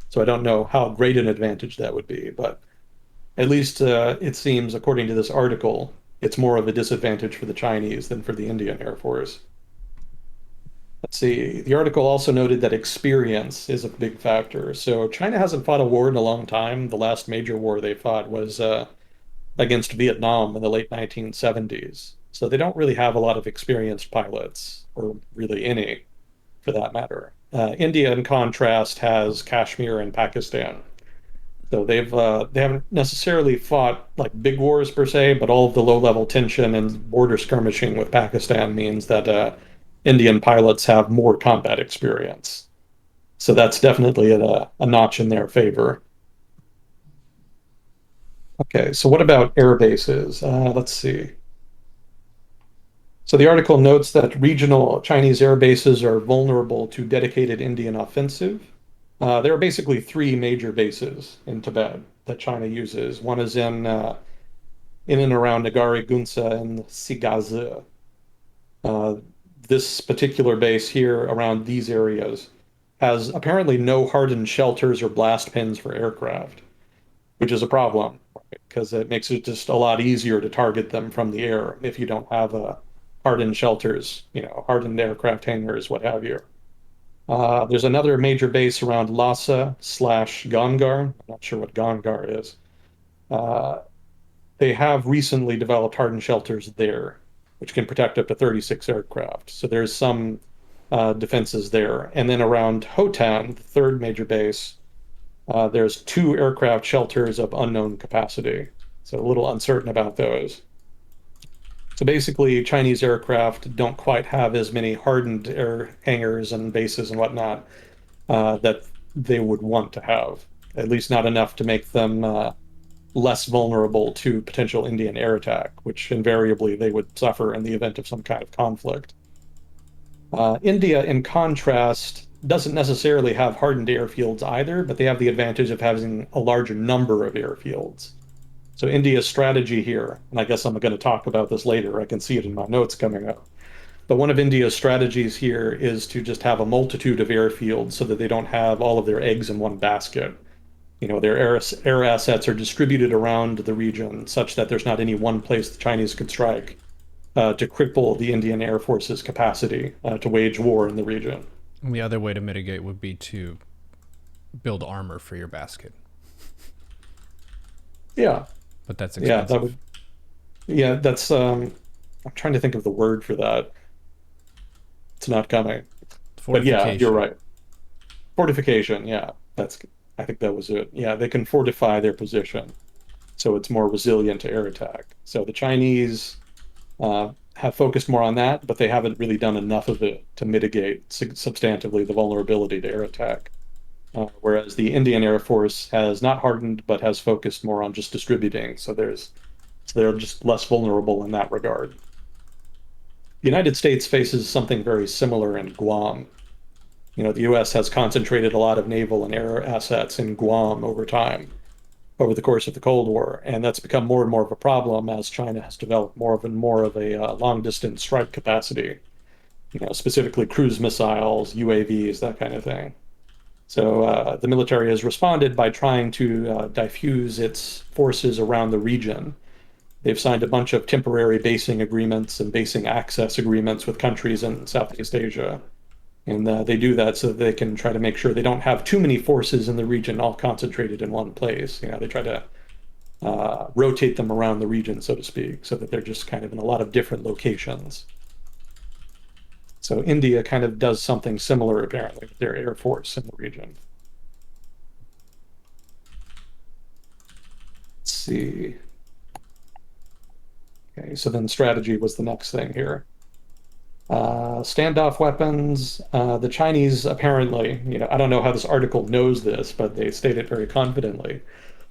So I don't know how great an advantage that would be, but at least it seems, according to this article, it's more of a disadvantage for the Chinese than for the Indian Air Force. Let's see. The article also noted that experience is a big factor. So China hasn't fought a war in a long time. The last major war they fought was against Vietnam in the late 1970s. So they don't really have a lot of experienced pilots, or really any, for that matter. India, in contrast, has Kashmir and Pakistan. So they haven't necessarily fought like big wars per se, but all of the low-level tension and border skirmishing with Pakistan means that Indian pilots have more combat experience. So that's definitely a notch in their favor. Okay, so what about air bases? Let's see. So the article notes that regional Chinese air bases are vulnerable to dedicated Indian offensive. There are basically three major bases in Tibet that China uses. One is in and around Nagari Gunsa and Sigazi. this particular base here around these areas has apparently no hardened shelters or blast pins for aircraft, which is a problem, because it makes it just a lot easier to target them from the air if you don't have hardened shelters, hardened aircraft hangars, what have you. There's another major base around Lhasa/Gongar. I'm not sure what Gongar is. Uh, they have recently developed hardened shelters there, which can protect up to 36 aircraft. So there's some defenses there. And then around Hotan, the third major base, there's 2 aircraft shelters of unknown capacity. So a little uncertain about those. So basically, Chinese aircraft don't quite have as many hardened air hangars and bases and whatnot that they would want to have. At least not enough to make them less vulnerable to potential Indian air attack, which invariably they would suffer in the event of some kind of conflict. India, in contrast, doesn't necessarily have hardened airfields either, but they have the advantage of having a larger number of airfields. So India's strategy here, and I guess I'm going to talk about this later, I can see it in my notes coming up, but one of India's strategies here is to just have a multitude of airfields so that they don't have all of their eggs in one basket. Their air assets are distributed around the region such that there's not any one place the Chinese could strike to cripple the Indian Air Force's capacity to wage war in the region. And the other way to mitigate would be to build armor for your basket. Yeah. But that's Yeah, expensive. that's I'm trying to think of the word for that. It's not coming. But yeah, you're right. Fortification, yeah. I think that was it. Yeah, they can fortify their position so it's more resilient to air attack. So the Chinese have focused more on that, but they haven't really done enough of it to mitigate substantively the vulnerability to air attack. Whereas the Indian Air Force has not hardened, but has focused more on just distributing. So they're just less vulnerable in that regard. The United States faces something very similar in Guam. The US has concentrated a lot of naval and air assets in Guam over time, over the course of the Cold War, and that's become more and more of a problem as China has developed more of a long-distance strike capacity, specifically cruise missiles, UAVs, that kind of thing. So the military has responded by trying to diffuse its forces around the region. They've signed a bunch of temporary basing agreements and basing access agreements with countries in Southeast Asia. And they do that so that they can try to make sure they don't have too many forces in the region all concentrated in one place. They try to rotate them around the region, so to speak, so that they're just kind of in a lot of different locations. So India kind of does something similar, apparently, with their air force in the region. Let's see. Okay, so then strategy was the next thing here. Standoff weapons. The Chinese apparently, I don't know how this article knows this, but they state it very confidently.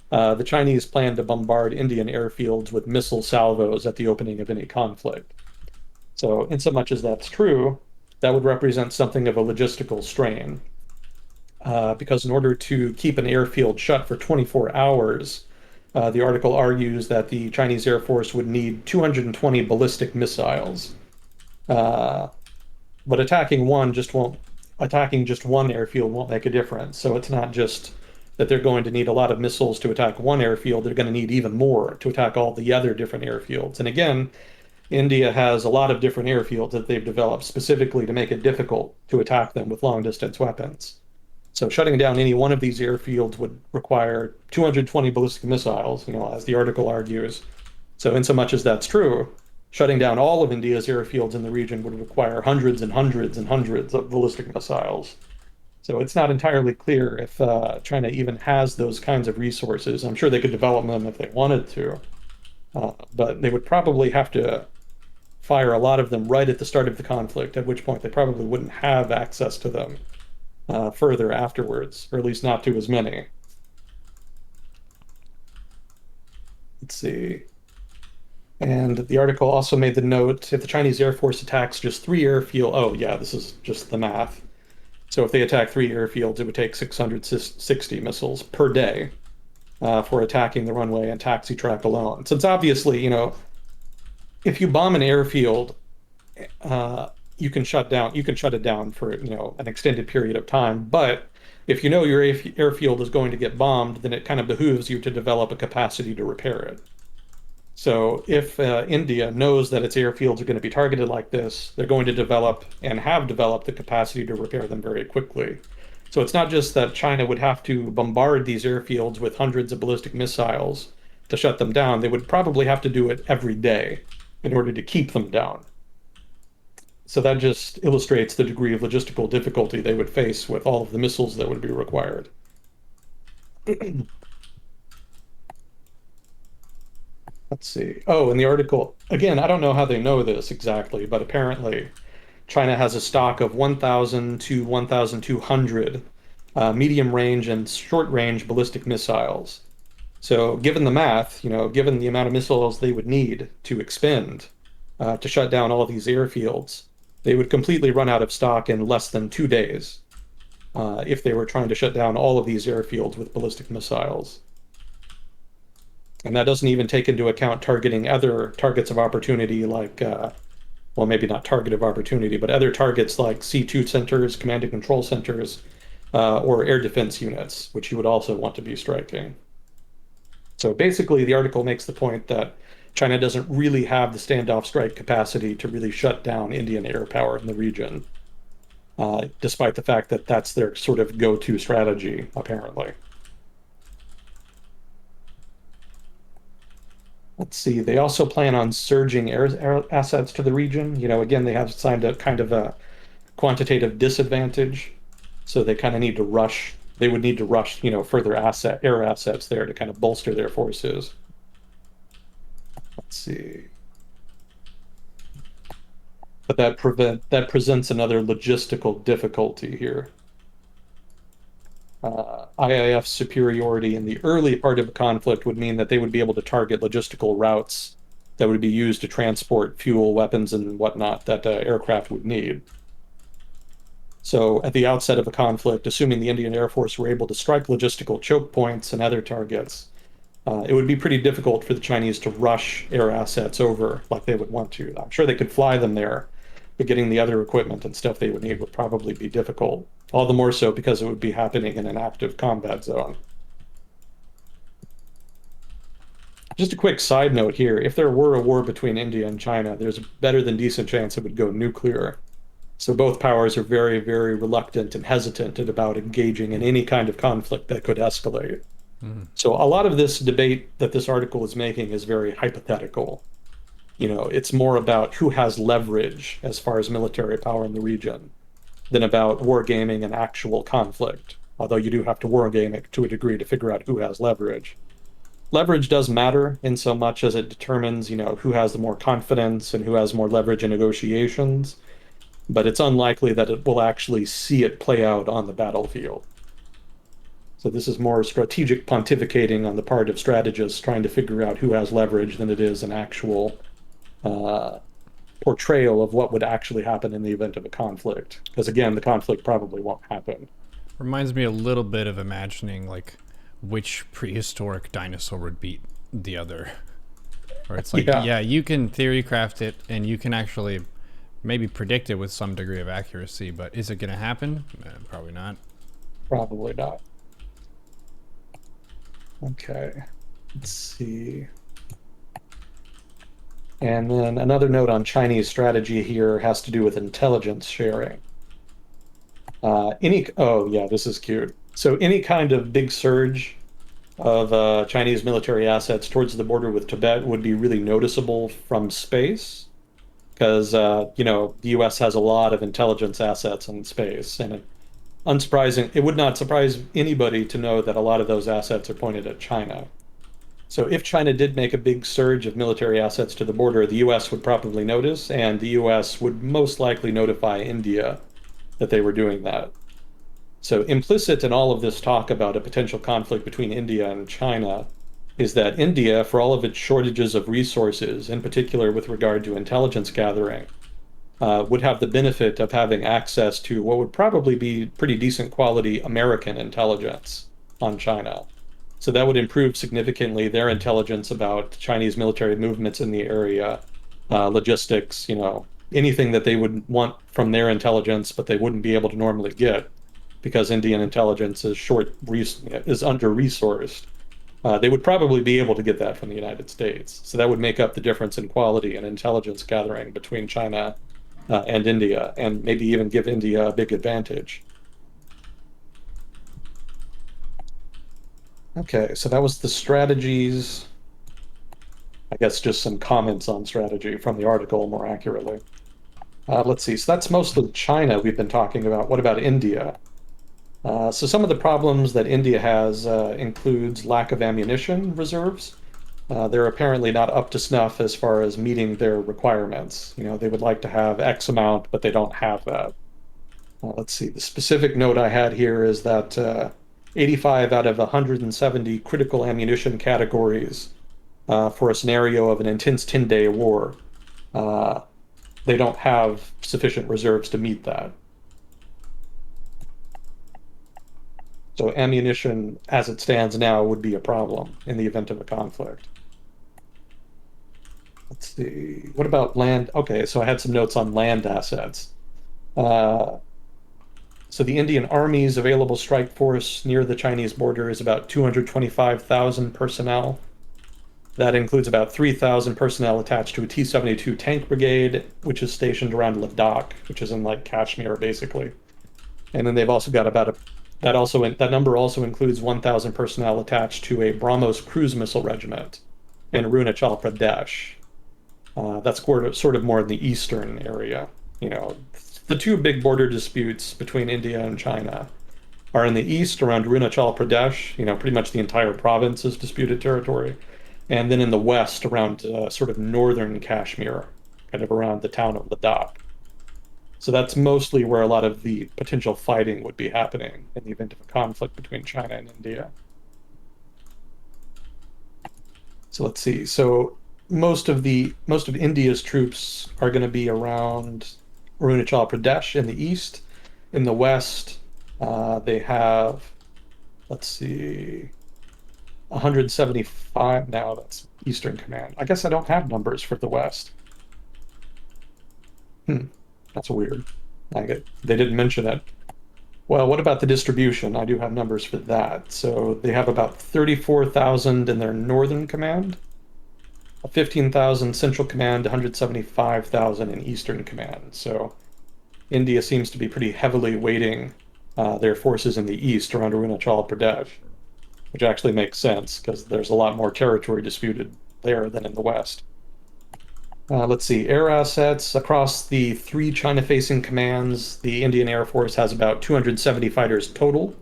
The Chinese plan to bombard Indian airfields with missile salvos at the opening of any conflict. So, in so much as that's true, that would represent something of a logistical strain. Because in order to keep an airfield shut for 24 hours, the article argues that the Chinese Air Force would need 220 ballistic missiles. But attacking just one airfield won't make a difference. So it's not just that they're going to need a lot of missiles to attack one airfield, they're going to need even more to attack all the other different airfields. And again, India has a lot of different airfields that they've developed specifically to make it difficult to attack them with long-distance weapons. So shutting down any one of these airfields would require 220 ballistic missiles, as the article argues. So in so much as that's true, shutting down all of India's airfields in the region would require hundreds and hundreds and hundreds of ballistic missiles. So it's not entirely clear if China even has those kinds of resources. I'm sure they could develop them if they wanted to, but they would probably have to fire a lot of them right at the start of the conflict, at which point they probably wouldn't have access to them further afterwards, or at least not to as many. Let's see. And the article also made the note, if the Chinese Air Force attacks just 3 airfields, oh yeah, this is just the math. So if they attack 3 airfields, it would take 660 missiles per day for attacking the runway and taxi track alone. Since obviously, if you bomb an airfield, you can shut it down for, an extended period of time. But if you know your airfield is going to get bombed, then it kind of behooves you to develop a capacity to repair it. So if India knows that its airfields are going to be targeted like this, they're going to develop and have developed the capacity to repair them very quickly. So it's not just that China would have to bombard these airfields with hundreds of ballistic missiles to shut them down. They would probably have to do it every day in order to keep them down. So that just illustrates the degree of logistical difficulty they would face with all of the missiles that would be required. Let's see. Oh, in the article, again, I don't know how they know this exactly, but apparently China has a stock of 1,000 to 1,200 medium range and short range ballistic missiles. So, given the math, given the amount of missiles they would need to expend to shut down all of these airfields, they would completely run out of stock in less than 2 days if they were trying to shut down all of these airfields with ballistic missiles. And that doesn't even take into account targeting other targets of opportunity like, well, maybe not target of opportunity, but other targets like C2 centers, command and control centers, or air defense units, which you would also want to be striking. So basically, the article makes the point that China doesn't really have the standoff strike capacity to really shut down Indian air power in the region, despite the fact that that's their sort of go-to strategy, apparently. Let's see, they also plan on surging air assets to the region. Again, they have signed a kind of a quantitative disadvantage, so they kind of need to rush. They would need to rush, further air assets there to kind of bolster their forces. Let's see. But that presents another logistical difficulty here. IIF superiority in the early part of a conflict would mean that they would be able to target logistical routes that would be used to transport fuel, weapons, and whatnot that aircraft would need. So at the outset of a conflict, assuming the Indian Air Force were able to strike logistical choke points and other targets, it would be pretty difficult for the Chinese to rush air assets over like they would want to. I'm sure they could fly them there, but getting the other equipment and stuff they would need would probably be difficult. All the more so because it would be happening in an active combat zone. Just a quick side note here. If there were a war between India and China, there's a better than decent chance it would go nuclear. So both powers are very, very reluctant and hesitant about engaging in any kind of conflict that could escalate. So a lot of this debate that this article is making is very hypothetical. It's more about who has leverage as far as military power in the region than about wargaming and actual conflict, although you do have to wargame it to a degree to figure out who has leverage. Leverage does matter in so much as it determines, who has the more confidence and who has more leverage in negotiations, but it's unlikely that it will actually see it play out on the battlefield. So this is more strategic pontificating on the part of strategists trying to figure out who has leverage than it is an actual portrayal of what would actually happen in the event of a conflict. Because again, the conflict probably won't happen. Reminds me a little bit of imagining like which prehistoric dinosaur would beat the other. Or it's like, yeah, you can theory craft it and you can actually maybe predict it with some degree of accuracy, but is it going to happen? Probably not. Probably not. Okay, let's see. And then another note on Chinese strategy here has to do with intelligence sharing. Oh yeah, this is cute. So any kind of big surge of Chinese military assets towards the border with Tibet would be really noticeable from space, because the U.S. has a lot of intelligence assets in space, and it would not surprise anybody to know that a lot of those assets are pointed at China. So if China did make a big surge of military assets to the border, the U.S. would probably notice, and the U.S. would most likely notify India that they were doing that. So implicit in all of this talk about a potential conflict between India and China is that India, for all of its shortages of resources, in particular with regard to intelligence gathering, would have the benefit of having access to what would probably be pretty decent quality American intelligence on China. So that would improve significantly their intelligence about Chinese military movements in the area, logistics, anything that they would want from their intelligence, but they wouldn't be able to normally get because Indian intelligence is under-resourced. They would probably be able to get that from the United States. So that would make up the difference in quality and intelligence gathering between China and India, and maybe even give India a big advantage. Okay, so that was the strategies. I guess just some comments on strategy from the article more accurately. Let's see, so that's mostly China we've been talking about. What about India? So some of the problems that India has includes lack of ammunition reserves. They're apparently not up to snuff as far as meeting their requirements. You know, they would like to have X amount, but they don't have that. Let's see, the specific note I had here is that 85 out of 170 critical ammunition categories for a scenario of an intense 10-day war, they don't have sufficient reserves to meet that. So ammunition, as it stands now, would be a problem in the event of a conflict. Let's see. What about land? Okay, so I had some notes on land assets. So the Indian Army's available strike force near the Chinese border is about 225,000 personnel. That includes about 3,000 personnel attached to a T-72 tank brigade, which is stationed around Ladakh, which is in like Kashmir, basically. And then they've also got that number also includes 1,000 personnel attached to a BrahMos cruise missile regiment in Arunachal Pradesh. That's sort of more in the eastern area. You know, the two big border disputes between India and China are in the east around Arunachal Pradesh. You know, pretty much the entire province is disputed territory, and then in the west around sort of northern Kashmir, kind of around the town of Ladakh. So that's mostly where a lot of the potential fighting would be happening in the event of a conflict between China and India. So let's see. So most of India's troops are going to be around Arunachal Pradesh in the east. In the west, they have, let's see, 175 now. That's Eastern Command. I guess I don't have numbers for the west. That's weird. They didn't mention it. Well, what about the distribution? I do have numbers for that. So they have about 34,000 in their Northern Command, 15,000 Central Command, 175,000 in Eastern Command. So India seems to be pretty heavily weighting their forces in the east around Arunachal Pradesh, which actually makes sense because there's a lot more territory disputed there than in the west. Let's see, air assets. Across the 3 China-facing commands, the Indian Air Force has about 270 fighters total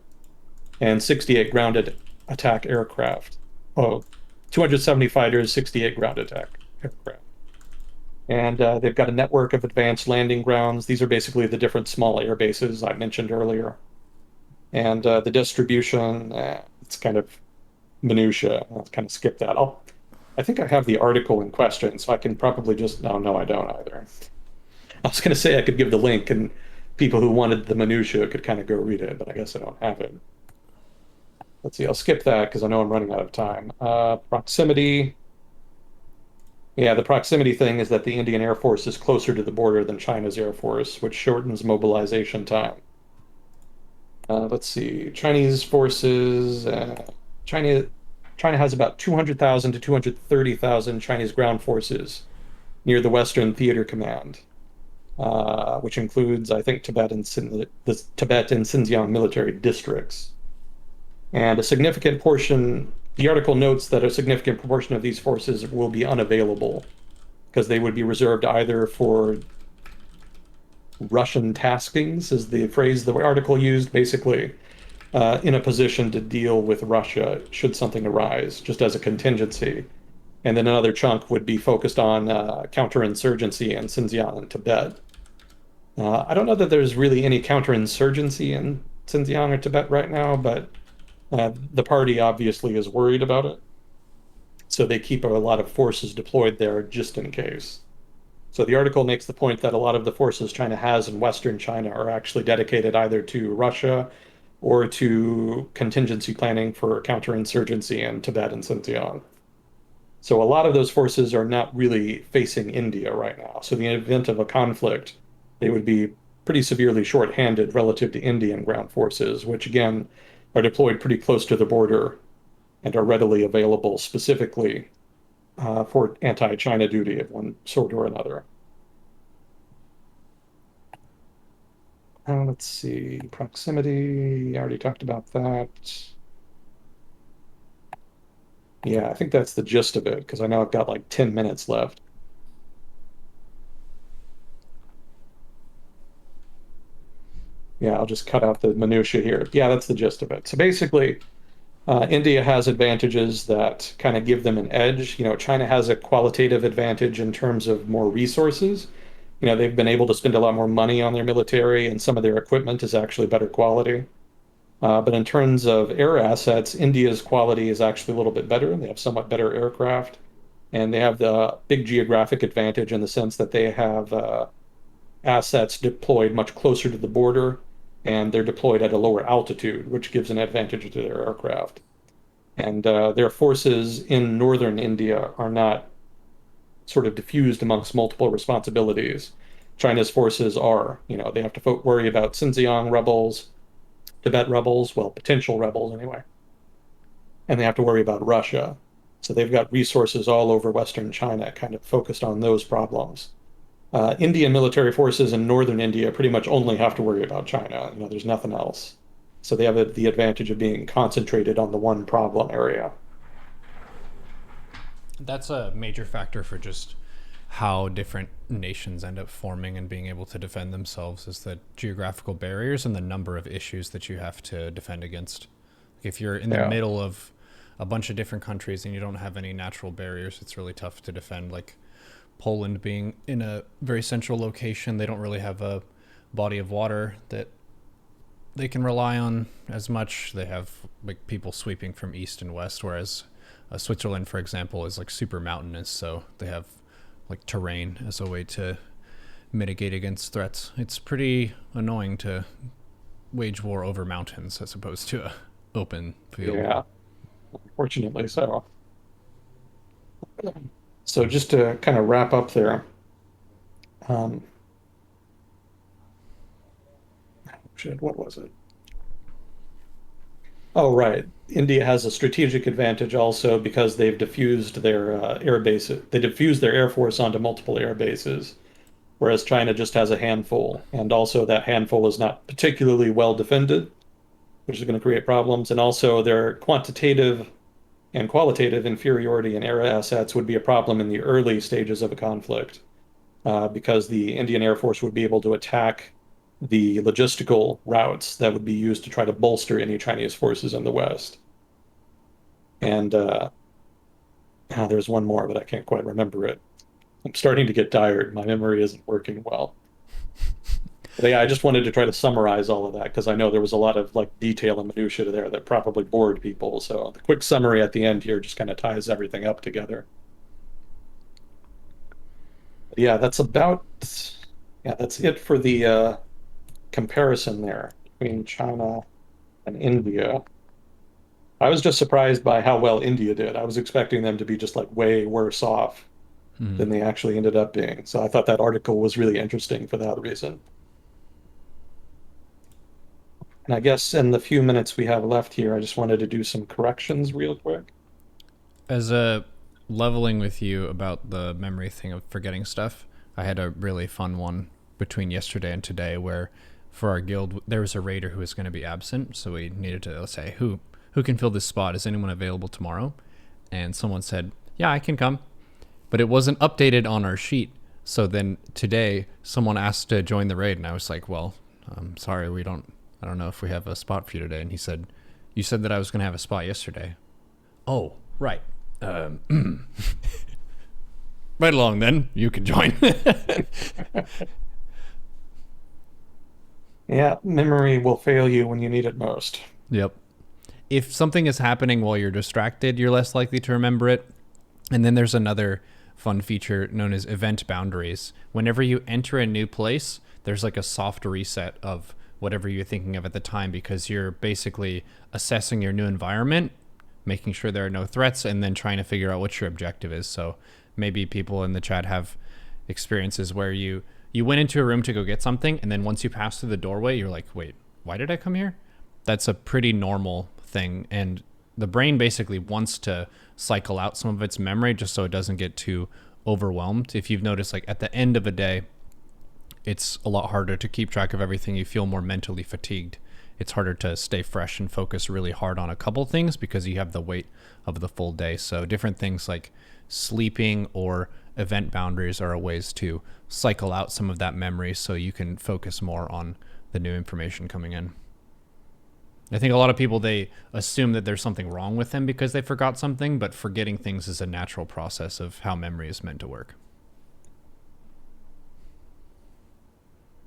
and 68 grounded attack aircraft. 270 fighters, 68 ground attack aircraft. And they've got a network of advanced landing grounds. These are basically the different small air bases I mentioned earlier. And the distribution, it's kind of minutia. I'll kind of skip that. I think I have the article in question, so I can probably just... No, I don't either. I was going to say I could give the link, and people who wanted the minutia could kind of go read it, but I guess I don't have it. Let's see, I'll skip that because I know I'm running out of time. Proximity. Yeah, the proximity thing is that the Indian Air Force is closer to the border than China's Air Force, which shortens mobilization time. Let's see, Chinese forces... China has about 200,000 to 230,000 Chinese ground forces near the Western Theater Command, which includes, I think, Tibet and Xinjiang military districts. And a significant portion, the article notes that a significant proportion of these forces will be unavailable because they would be reserved either for Russian taskings, is the phrase the article used, basically. In a position to deal with Russia should something arise, just as a contingency. And then another chunk would be focused on counterinsurgency in Xinjiang and Tibet. I don't know that there's really any counterinsurgency in Xinjiang or Tibet right now, but the party obviously is worried about it. So they keep a lot of forces deployed there just in case. So the article makes the point that a lot of the forces China has in Western China are actually dedicated either to Russia or to contingency planning for counterinsurgency in Tibet and Xinjiang. So a lot of those forces are not really facing India right now. So in the event of a conflict, they would be pretty severely shorthanded relative to Indian ground forces, which again are deployed pretty close to the border and are readily available specifically for anti-China duty of one sort or another. Let's see, proximity, I already talked about that. Yeah, I think that's the gist of it, because I know I've got like 10 minutes left. Yeah, I'll just cut out the minutia here. Yeah, that's the gist of it. So basically, India has advantages that kind of give them an edge. China has a qualitative advantage in terms of more resources. They've been able to spend a lot more money on their military, and some of their equipment is actually better quality. But in terms of air assets, India's quality is actually a little bit better. They have somewhat better aircraft, and they have the big geographic advantage in the sense that they have assets deployed much closer to the border, and they're deployed at a lower altitude, which gives an advantage to their aircraft. And their forces in northern India are not sort of diffused amongst multiple responsibilities. China's forces are. They have to worry about Xinjiang rebels, Tibet rebels, well, potential rebels anyway. And they have to worry about Russia. So they've got resources all over Western China kind of focused on those problems. Indian military forces in northern India pretty much only have to worry about China. There's nothing else. So they have the advantage of being concentrated on the one problem area. That's a major factor for just how different nations end up forming and being able to defend themselves, is the geographical barriers and the number of issues that you have to defend against. If you're in the middle of a bunch of different countries and you don't have any natural barriers, it's really tough to defend. Like Poland being in a very central location, they don't really have a body of water that they can rely on as much. They have like people sweeping from east and west, whereas Switzerland, for example, is like super mountainous, so they have like terrain as a way to mitigate against threats. It's pretty annoying to wage war over mountains as opposed to a open field. Yeah, unfortunately so. So just to kind of wrap up there, what was it? Oh, right. India has a strategic advantage also because they've diffused their air base. They diffused their air force onto multiple air bases, whereas China just has a handful. And also that handful is not particularly well defended, which is going to create problems. And also their quantitative and qualitative inferiority in air assets would be a problem in the early stages of a conflict, because the Indian Air Force would be able to attack the logistical routes that would be used to try to bolster any Chinese forces in the West. And there's one more, but I can't quite remember it. I'm starting to get tired. My memory isn't working well. But yeah, I just wanted to try to summarize all of that because I know there was a lot of like detail and minutia there that probably bored people. So the quick summary at the end here just kind of ties everything up together. But yeah, that's it for the comparison there between China and India. I was just surprised by how well India did. I was expecting them to be just like way worse off than they actually ended up being. So I thought that article was really interesting for that reason. And I guess in the few minutes we have left here, I just wanted to do some corrections real quick. As a leveling with you about the memory thing of forgetting stuff, I had a really fun one between yesterday and today where for our guild, there was a raider who was going to be absent. So we needed to say, who can fill this spot? Is anyone available tomorrow? And someone said, yeah, I can come. But it wasn't updated on our sheet. So then today someone asked to join the raid. And I was like, well, I'm sorry, I don't know if we have a spot for you today. And he said, you said that I was going to have a spot yesterday. Oh, right. Right along then, you can join. Yeah, memory will fail you when you need it most. Yep. If something is happening while you're distracted, you're less likely to remember it. And then there's another fun feature known as event boundaries. Whenever you enter a new place, there's like a soft reset of whatever you're thinking of at the time because you're basically assessing your new environment making sure there are no threats, and then trying to figure out what your objective is. So maybe people in the chat have experiences where you went into a room to go get something, and then once you pass through the doorway, you're like, wait, why did I come here? That's a pretty normal thing, and the brain basically wants to cycle out some of its memory just so it doesn't get too overwhelmed. If you've noticed, like at the end of a day, it's a lot harder to keep track of everything. You feel more mentally fatigued. It's harder to stay fresh and focus really hard on a couple things because you have the weight of the full day. So different things like sleeping or event boundaries are ways to cycle out some of that memory so you can focus more on the new information coming in. I think a lot of people, they assume that there's something wrong with them because they forgot something, but forgetting things is a natural process of how memory is meant to work.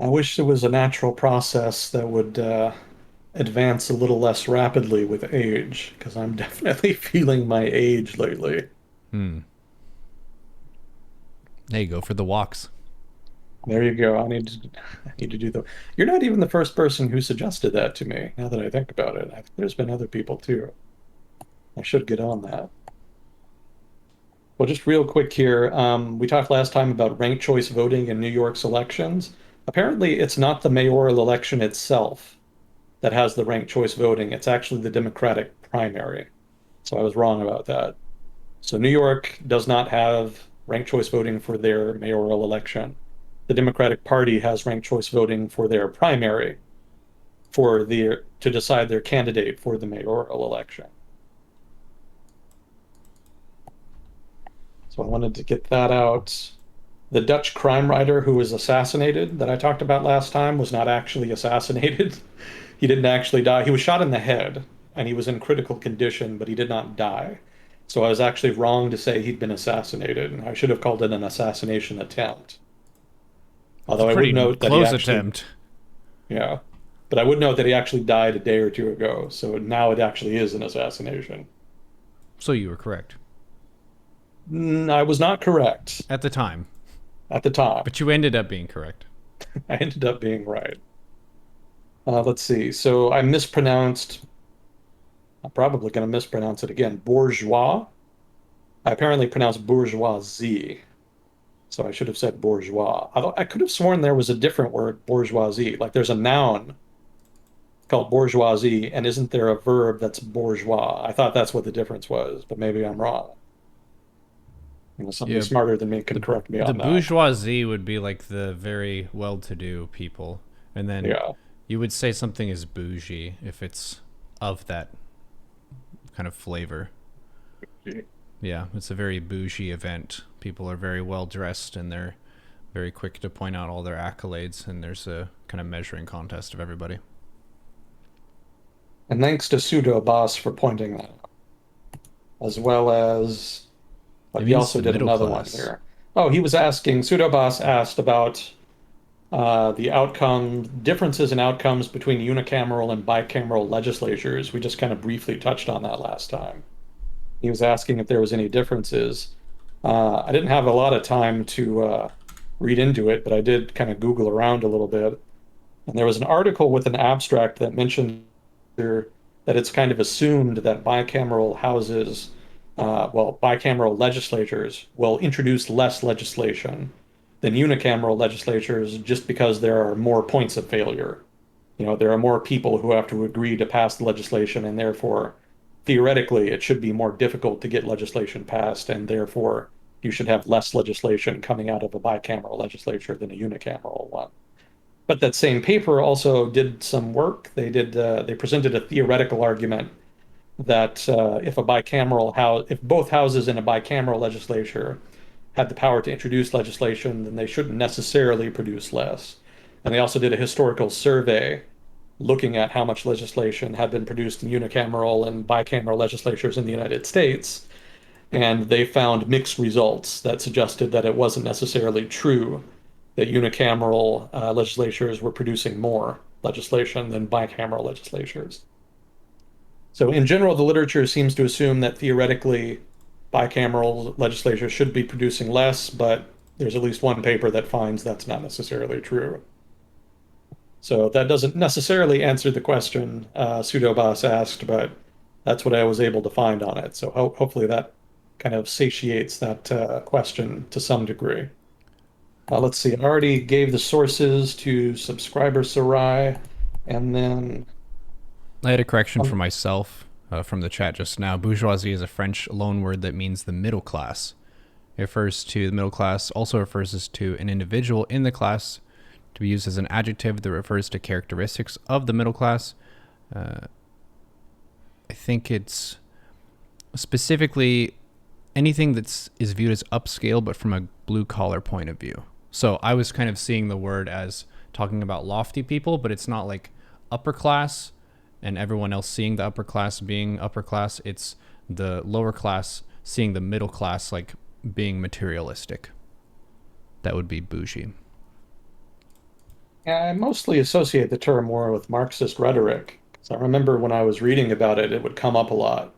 I wish there was a natural process that would advance a little less rapidly with age, because I'm definitely feeling my age lately. There you go for the walks. There you go. I need to do the. You're not even the first person who suggested that to me. Now that I think about it, there's been other people too. I should get on that. Well, just real quick here. We talked last time about ranked choice voting in New York's elections. Apparently, it's not the mayoral election itself that has the ranked choice voting. It's actually the Democratic primary. So I was wrong about that. So New York does not have ranked choice voting for their mayoral election. The Democratic Party has ranked choice voting for their primary to decide their candidate for the mayoral election. So I wanted to get that out. The Dutch crime writer who was assassinated that I talked about last time was not actually assassinated. He didn't actually die. He was shot in the head and he was in critical condition, but he did not die. So I was actually wrong to say he'd been assassinated. I should have called it an assassination attempt. Although I would note that he actually, yeah, but I would note that he actually died a day or two ago. So now it actually is an assassination. So you were correct. I was not correct. At the time. At the time. But you ended up being correct. I ended up being right. Let's see. So I mispronounced, I'm probably going to mispronounce it again, bourgeois. I apparently pronounced bourgeoisie. So I should have said bourgeois. Although I could have sworn there was a different word, bourgeoisie. Like there's a noun called bourgeoisie, and isn't there a verb that's bourgeois? I thought that's what the difference was, but maybe I'm wrong. Somebody smarter than me can correct me on that. The bourgeoisie would be like the very well-to-do people. And then you would say something is bougie if it's of that kind of flavor. Yeah, it's a very bougie event. People are very well dressed and they're very quick to point out all their accolades, and there's a kind of measuring contest of everybody. And thanks to Pseudo Boss for pointing that out. As well as he also did another one here. Oh, he was asking, Pseudo Boss asked about the differences in outcomes between unicameral and bicameral legislatures. We just kind of briefly touched on that last time. He was asking if there was any differences. I didn't have a lot of time to read into it, but I did kind of Google around a little bit. And there was an article with an abstract that mentioned that it's kind of assumed that bicameral legislatures will introduce less legislation than unicameral legislatures just because there are more points of failure. There are more people who have to agree to pass the legislation, and therefore, theoretically, it should be more difficult to get legislation passed, and therefore, you should have less legislation coming out of a bicameral legislature than a unicameral one. But that same paper also did some work. They presented a theoretical argument that if both houses in a bicameral legislature had the power to introduce legislation, then they shouldn't necessarily produce less. And they also did a historical survey looking at how much legislation had been produced in unicameral and bicameral legislatures in the United States. And they found mixed results that suggested that it wasn't necessarily true that unicameral legislatures were producing more legislation than bicameral legislatures. So in general, the literature seems to assume that theoretically bicameral legislatures should be producing less, but there's at least one paper that finds that's not necessarily true. So that doesn't necessarily answer the question Pseudo Boss asked, but That's what I was able to find on it. So hopefully that kind of satiates that question to some degree. Let's see. I already gave the sources to subscriber Sarai, and then I had a correction for myself from the chat just now. Bourgeoisie is a French loanword that means the middle class. It refers to the middle class, also refers to an individual in the class, to be used as an adjective that refers to characteristics of the middle class. I think it's specifically anything that's is viewed as upscale, but from a blue collar point of view. So I was kind of seeing the word as talking about lofty people, but it's not like upper class and everyone else seeing the upper class being upper class. It's the lower class seeing the middle class like being materialistic. That would be bougie. Yeah, I mostly associate the term more with Marxist rhetoric. So I remember when I was reading about it, it would come up a lot,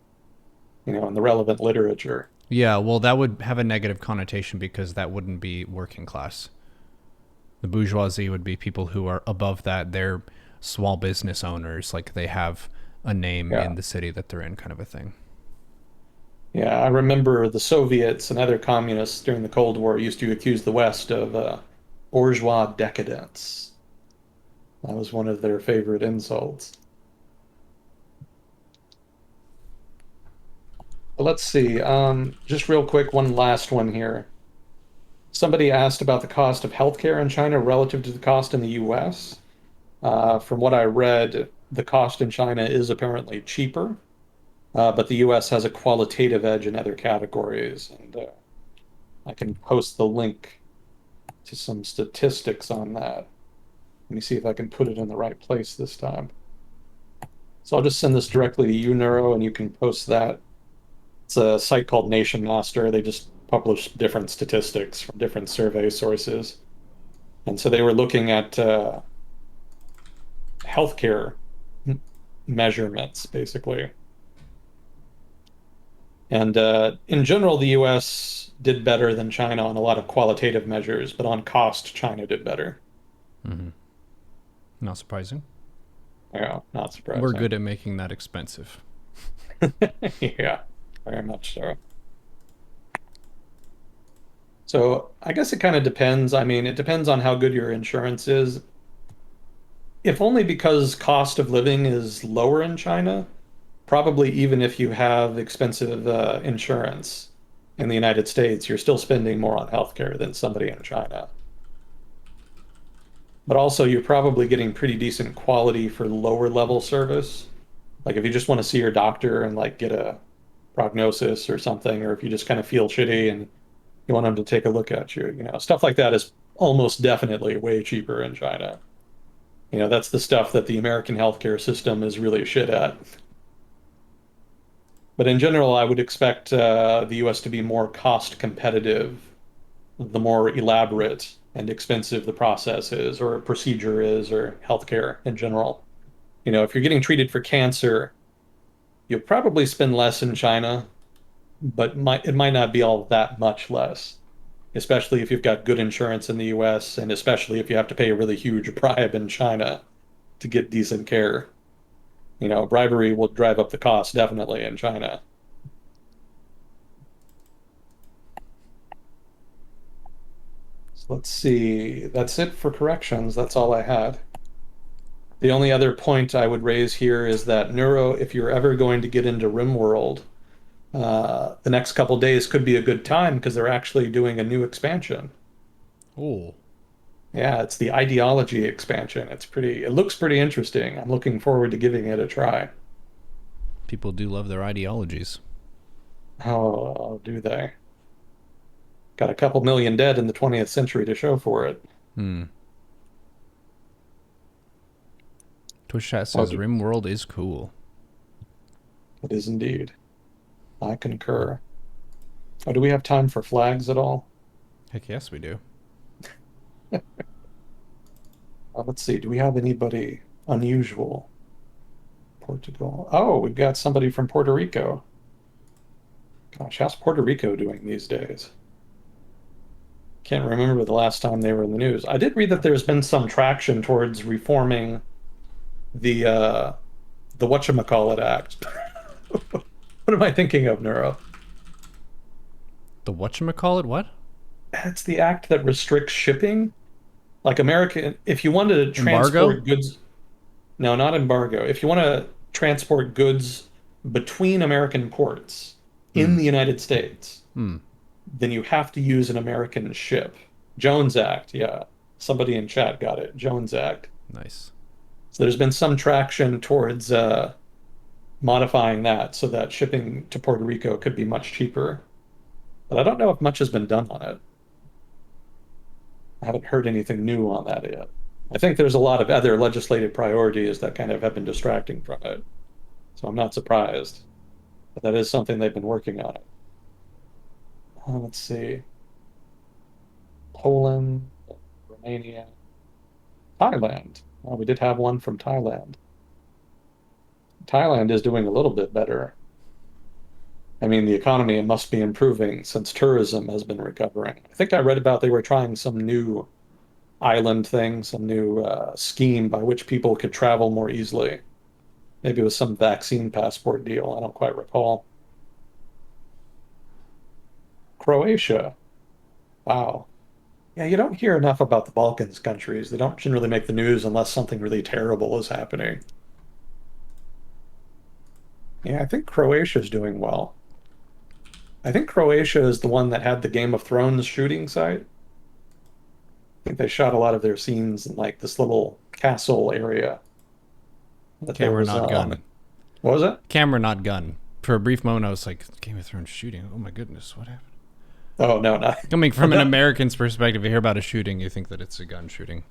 in the relevant literature. Yeah, well, that would have a negative connotation because that wouldn't be working class. The bourgeoisie would be people who are above that. They're small business owners, like they have a name in the city that they're in, kind of a thing. Yeah, I remember the Soviets and other communists during the Cold War used to accuse the West of bourgeois decadence. That was one of their favorite insults. Let's see. Just real quick, one last one here. Somebody asked about the cost of healthcare in China relative to the cost in the US. From what I read, the cost in China is apparently cheaper, but the US has a qualitative edge in other categories. And I can post the link to some statistics on that. Let me see if I can put it in the right place this time. So I'll just send this directly to you, Neuro, and you can post that. It's a site called Nation Master. They just publish different statistics from different survey sources. And so they were looking at healthcare measurements, basically. And in general, the US did better than China on a lot of qualitative measures, but on cost, China did better. Mm-hmm. Not surprising. Yeah, not surprising. We're good at making that expensive. Yeah, very much so. So I guess it kind of depends. I mean, it depends on how good your insurance is. If only because cost of living is lower in China, probably even if you have expensive insurance in the United States, you're still spending more on healthcare than somebody in China. But also, you're probably getting pretty decent quality for lower level service. Like if you just want to see your doctor and like get a prognosis or something, or if you just kind of feel shitty and you want them to take a look at you, stuff like that is almost definitely way cheaper in China. That's the stuff that the American healthcare system is really shit at. But in general, I would expect the US to be more cost competitive the more elaborate and expensive the process is, or procedure is, or healthcare in general. If you're getting treated for cancer, you'll probably spend less in China, but it might not be all that much less, especially if you've got good insurance in the US, and especially if you have to pay a really huge bribe in China to get decent care. Bribery will drive up the cost definitely in China. So let's see. That's it for corrections. That's all I had. The only other point I would raise here is that Neuro, if you're ever going to get into RimWorld, the next couple days could be a good time because they're actually doing a new expansion. Oh. Yeah, it's the ideology expansion. It looks pretty interesting. I'm looking forward to giving it a try. People do love their ideologies. Oh, do they? Got a couple million dead in the 20th century to show for it. Twitch chat says RimWorld is cool. It is indeed. I concur. Oh, do we have time for flags at all? Heck yes, we do. Let's see. Do we have anybody unusual? Portugal. Oh, we've got somebody from Puerto Rico. Gosh, how's Puerto Rico doing these days? Can't remember the last time they were in the news. I did read that there's been some traction towards reforming the whatchamacallit act. What am I thinking of, Neuro? The whatchamacallit, what? It's the act that restricts shipping. Like American, if you wanted to Embargo? transport goods, no, not embargo. If you want to transport goods between American ports in Hmm. the United States, Hmm. then you have to use an American ship. Jones Act, yeah. Somebody in chat got it. Jones Act. Nice. So there's been some traction towards modifying that so that shipping to Puerto Rico could be much cheaper. But I don't know if much has been done on it. I haven't heard anything new on that yet. I think there's a lot of other legislative priorities that kind of have been distracting from it. So I'm not surprised. But that is something they've been working on. Let's see. Poland, Romania, Thailand. Well, we did have one from Thailand. Thailand is doing a little bit better. I mean, the economy must be improving since tourism has been recovering. I think I read about they were trying some new island thing, some new scheme by which people could travel more easily. Maybe it was some vaccine passport deal. I don't quite recall. Croatia. Wow. Yeah, you don't hear enough about the Balkans countries. They don't generally make the news unless something really terrible is happening. Yeah, I think Croatia's doing well. I think Croatia is the one that had the Game of Thrones shooting site. I think they shot a lot of their scenes in like this little castle area that there Camera was not gun. What was it? Camera not gun. For a brief moment, I was like, Game of Thrones shooting. Oh my goodness, what happened? Oh no, not Coming from an American's perspective, you hear about a shooting, you think that it's a gun shooting.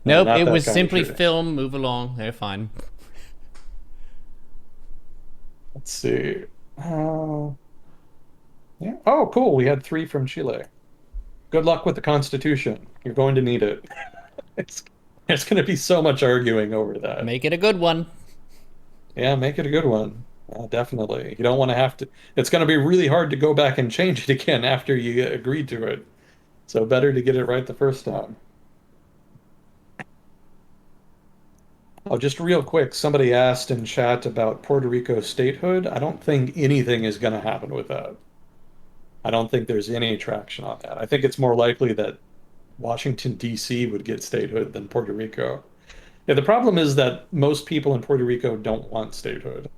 No, Nope, not it that was kind of simply shooting. film. Move along. They're fine. Let's see. Uh, yeah. Oh, cool. We had 3 from Chile. Good luck with the Constitution. You're going to need it. It's, there's going to be so much arguing over that. Make it a good one. Yeah, make it a good one. Definitely. You don't want to have to. It's going to be really hard to go back and change it again after you agreed to it. So better to get it right the first time. Oh, just real quick, somebody asked in chat about Puerto Rico statehood. I don't think anything is going to happen with that. I don't think there's any traction on that. I think it's more likely that Washington, D.C. would get statehood than Puerto Rico. Yeah, the problem is that most people in Puerto Rico don't want statehood.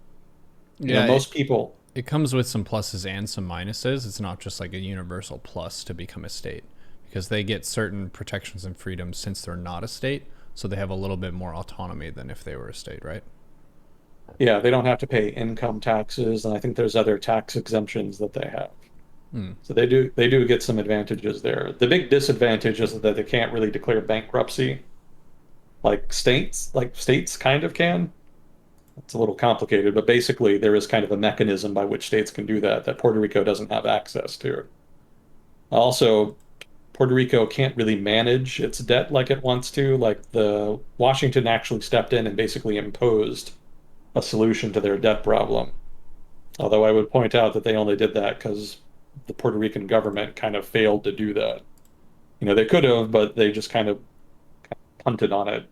Yeah, Most people. it comes with some pluses and some minuses. It's not just like a universal plus to become a state, because they get certain protections and freedoms since they're not a state, so they have a little bit more autonomy than if they were a state, right? Yeah, they don't have to pay income taxes, and I think there's other tax exemptions that they have. So they do get some advantages there. The big disadvantage is that they can't really declare bankruptcy like states kind of can. It's a little complicated, but basically there is kind of a mechanism by which states can do that Puerto Rico doesn't have access to. Also, Puerto Rico can't really manage its debt like it wants to. Like the Washington actually stepped in and basically imposed a solution to their debt problem. Although I would point out that they only did that because the Puerto Rican government kind of failed to do that. They could have, but they just kind of punted on it.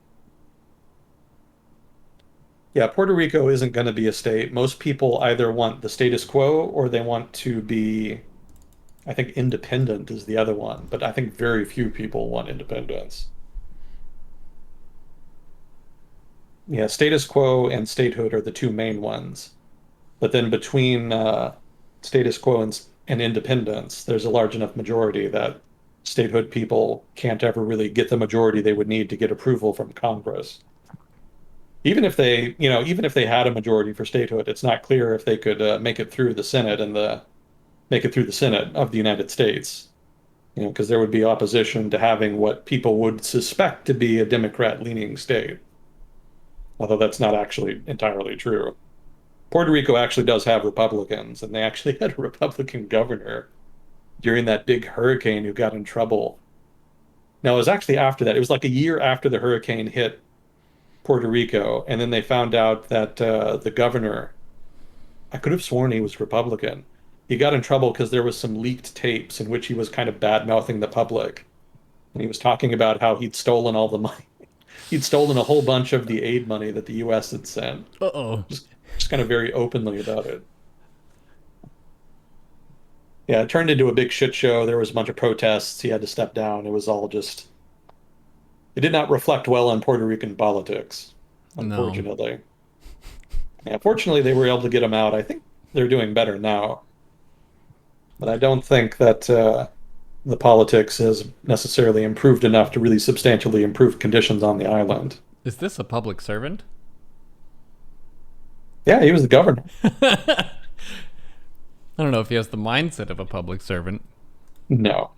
Yeah, Puerto Rico isn't going to be a state. Most people either want the status quo or they want to be, I think independent is the other one, but I think very few people want independence. Yeah, status quo and statehood are the 2 main ones. But then between status quo and independence, there's a large enough majority that statehood people can't ever really get the majority they would need to get approval from Congress. Even if they had a majority for statehood, it's not clear if they could make it through the Senate of the United States. Because there would be opposition to having what people would suspect to be a Democrat-leaning state, although that's not actually entirely true. Puerto Rico actually does have Republicans, and they actually had a Republican governor during that big hurricane who got in trouble. Now, it was actually after that. It was like a year after the hurricane hit Puerto Rico, and then they found out that the governor, I could have sworn he was Republican. He got in trouble because there was some leaked tapes in which he was kind of bad-mouthing the public. And he was talking about how he'd stolen all the money. He'd stolen a whole bunch of the aid money that the U.S. had sent. Uh-oh. Just kind of very openly about it. Yeah, it turned into a big shit show. There was a bunch of protests. He had to step down. It was all just, it did not reflect well on Puerto Rican politics, No. unfortunately. Yeah, fortunately, they were able to get him out. I think they're doing better now. But I don't think that the politics has necessarily improved enough to really substantially improve conditions on the island. Is this a public servant? Yeah, he was the governor. I don't know if he has the mindset of a public servant. No.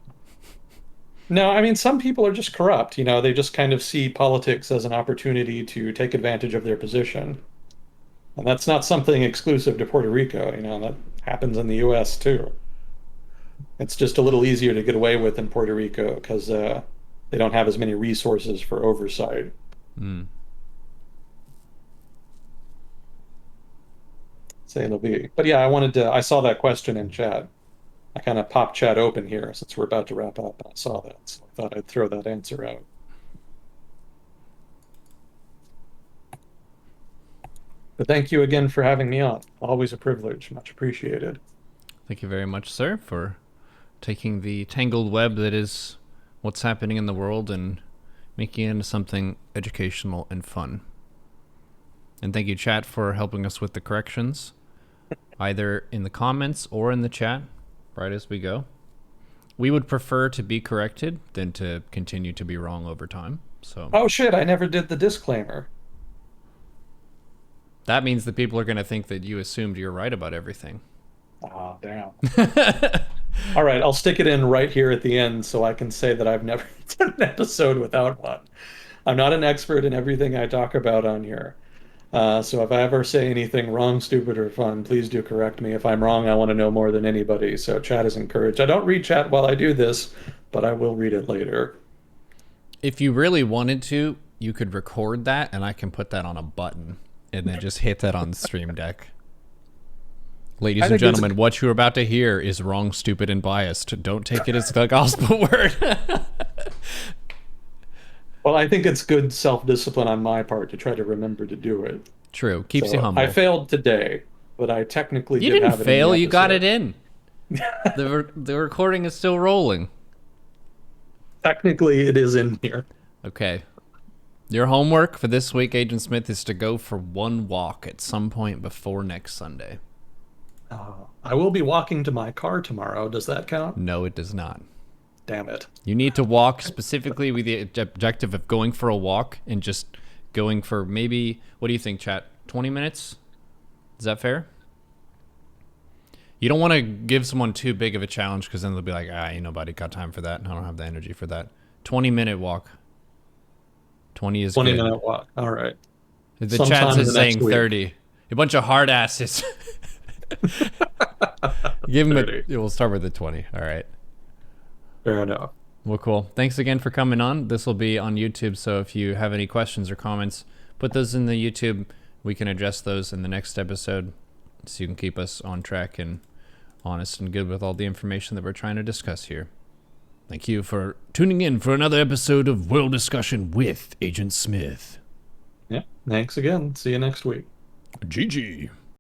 No, I mean, some people are just corrupt. They just kind of see politics as an opportunity to take advantage of their position. And that's not something exclusive to Puerto Rico. That happens in the US too. It's just a little easier to get away with in Puerto Rico because they don't have as many resources for oversight. Mm. Say it'll be. But yeah, I saw that question in chat. I kind of popped chat open here since we're about to wrap up. I saw that, so I thought I'd throw that answer out. But thank you again for having me on. Always a privilege. Much appreciated. Thank you very much, sir, for taking the tangled web that is what's happening in the world and making it into something educational and fun. And thank you, chat, for helping us with the corrections, either in the comments or in the chat, right as we go. We would prefer to be corrected than to continue to be wrong over time. So. Oh shit, I never did the disclaimer. That means that people are going to think that you assumed you're right about everything. Oh, damn. All right, I'll stick it in right here at the end so I can say that I've never done an episode without one. I'm not an expert in everything I talk about on here. So if I ever say anything wrong, stupid, or fun, please do correct me. If I'm wrong, I want to know more than anybody. So chat is encouraged. I don't read chat while I do this, but I will read it later. If you really wanted to, you could record that and I can put that on a button and then just hit that on the stream deck. Ladies and gentlemen, what you're about to hear is wrong, stupid, and biased. Don't take it as the gospel word. Well, I think it's good self-discipline on my part to try to remember to do it. True. Keeps you humble. I failed today, but I technically did have it. You didn't fail. You got it in. The recording is still rolling. Technically, it is in here. Okay. Your homework for this week, Agent Smith, is to go for one walk at some point before next Sunday. I will be walking to my car tomorrow. Does that count? No, it does not. Damn it. You need to walk specifically with the objective of going for a walk and just going for maybe, what do you think, chat? 20 minutes? Is that fair? You don't want to give someone too big of a challenge because then they'll be like, ain't nobody got time for that. I don't have the energy for that. 20-minute walk. 20 is 20 good. 20-minute walk. All right. The chat is saying 30. A bunch of hard asses. Give him we'll start with the 20. All right. Fair enough. Well, cool. Thanks again for coming on. This will be on YouTube, so if you have any questions or comments, put those in the YouTube. We can address those in the next episode so you can keep us on track and honest and good with all the information that we're trying to discuss here. Thank you for tuning in for another episode of World Discussion with Agent Smith. Yeah, thanks again. See you next week. GG.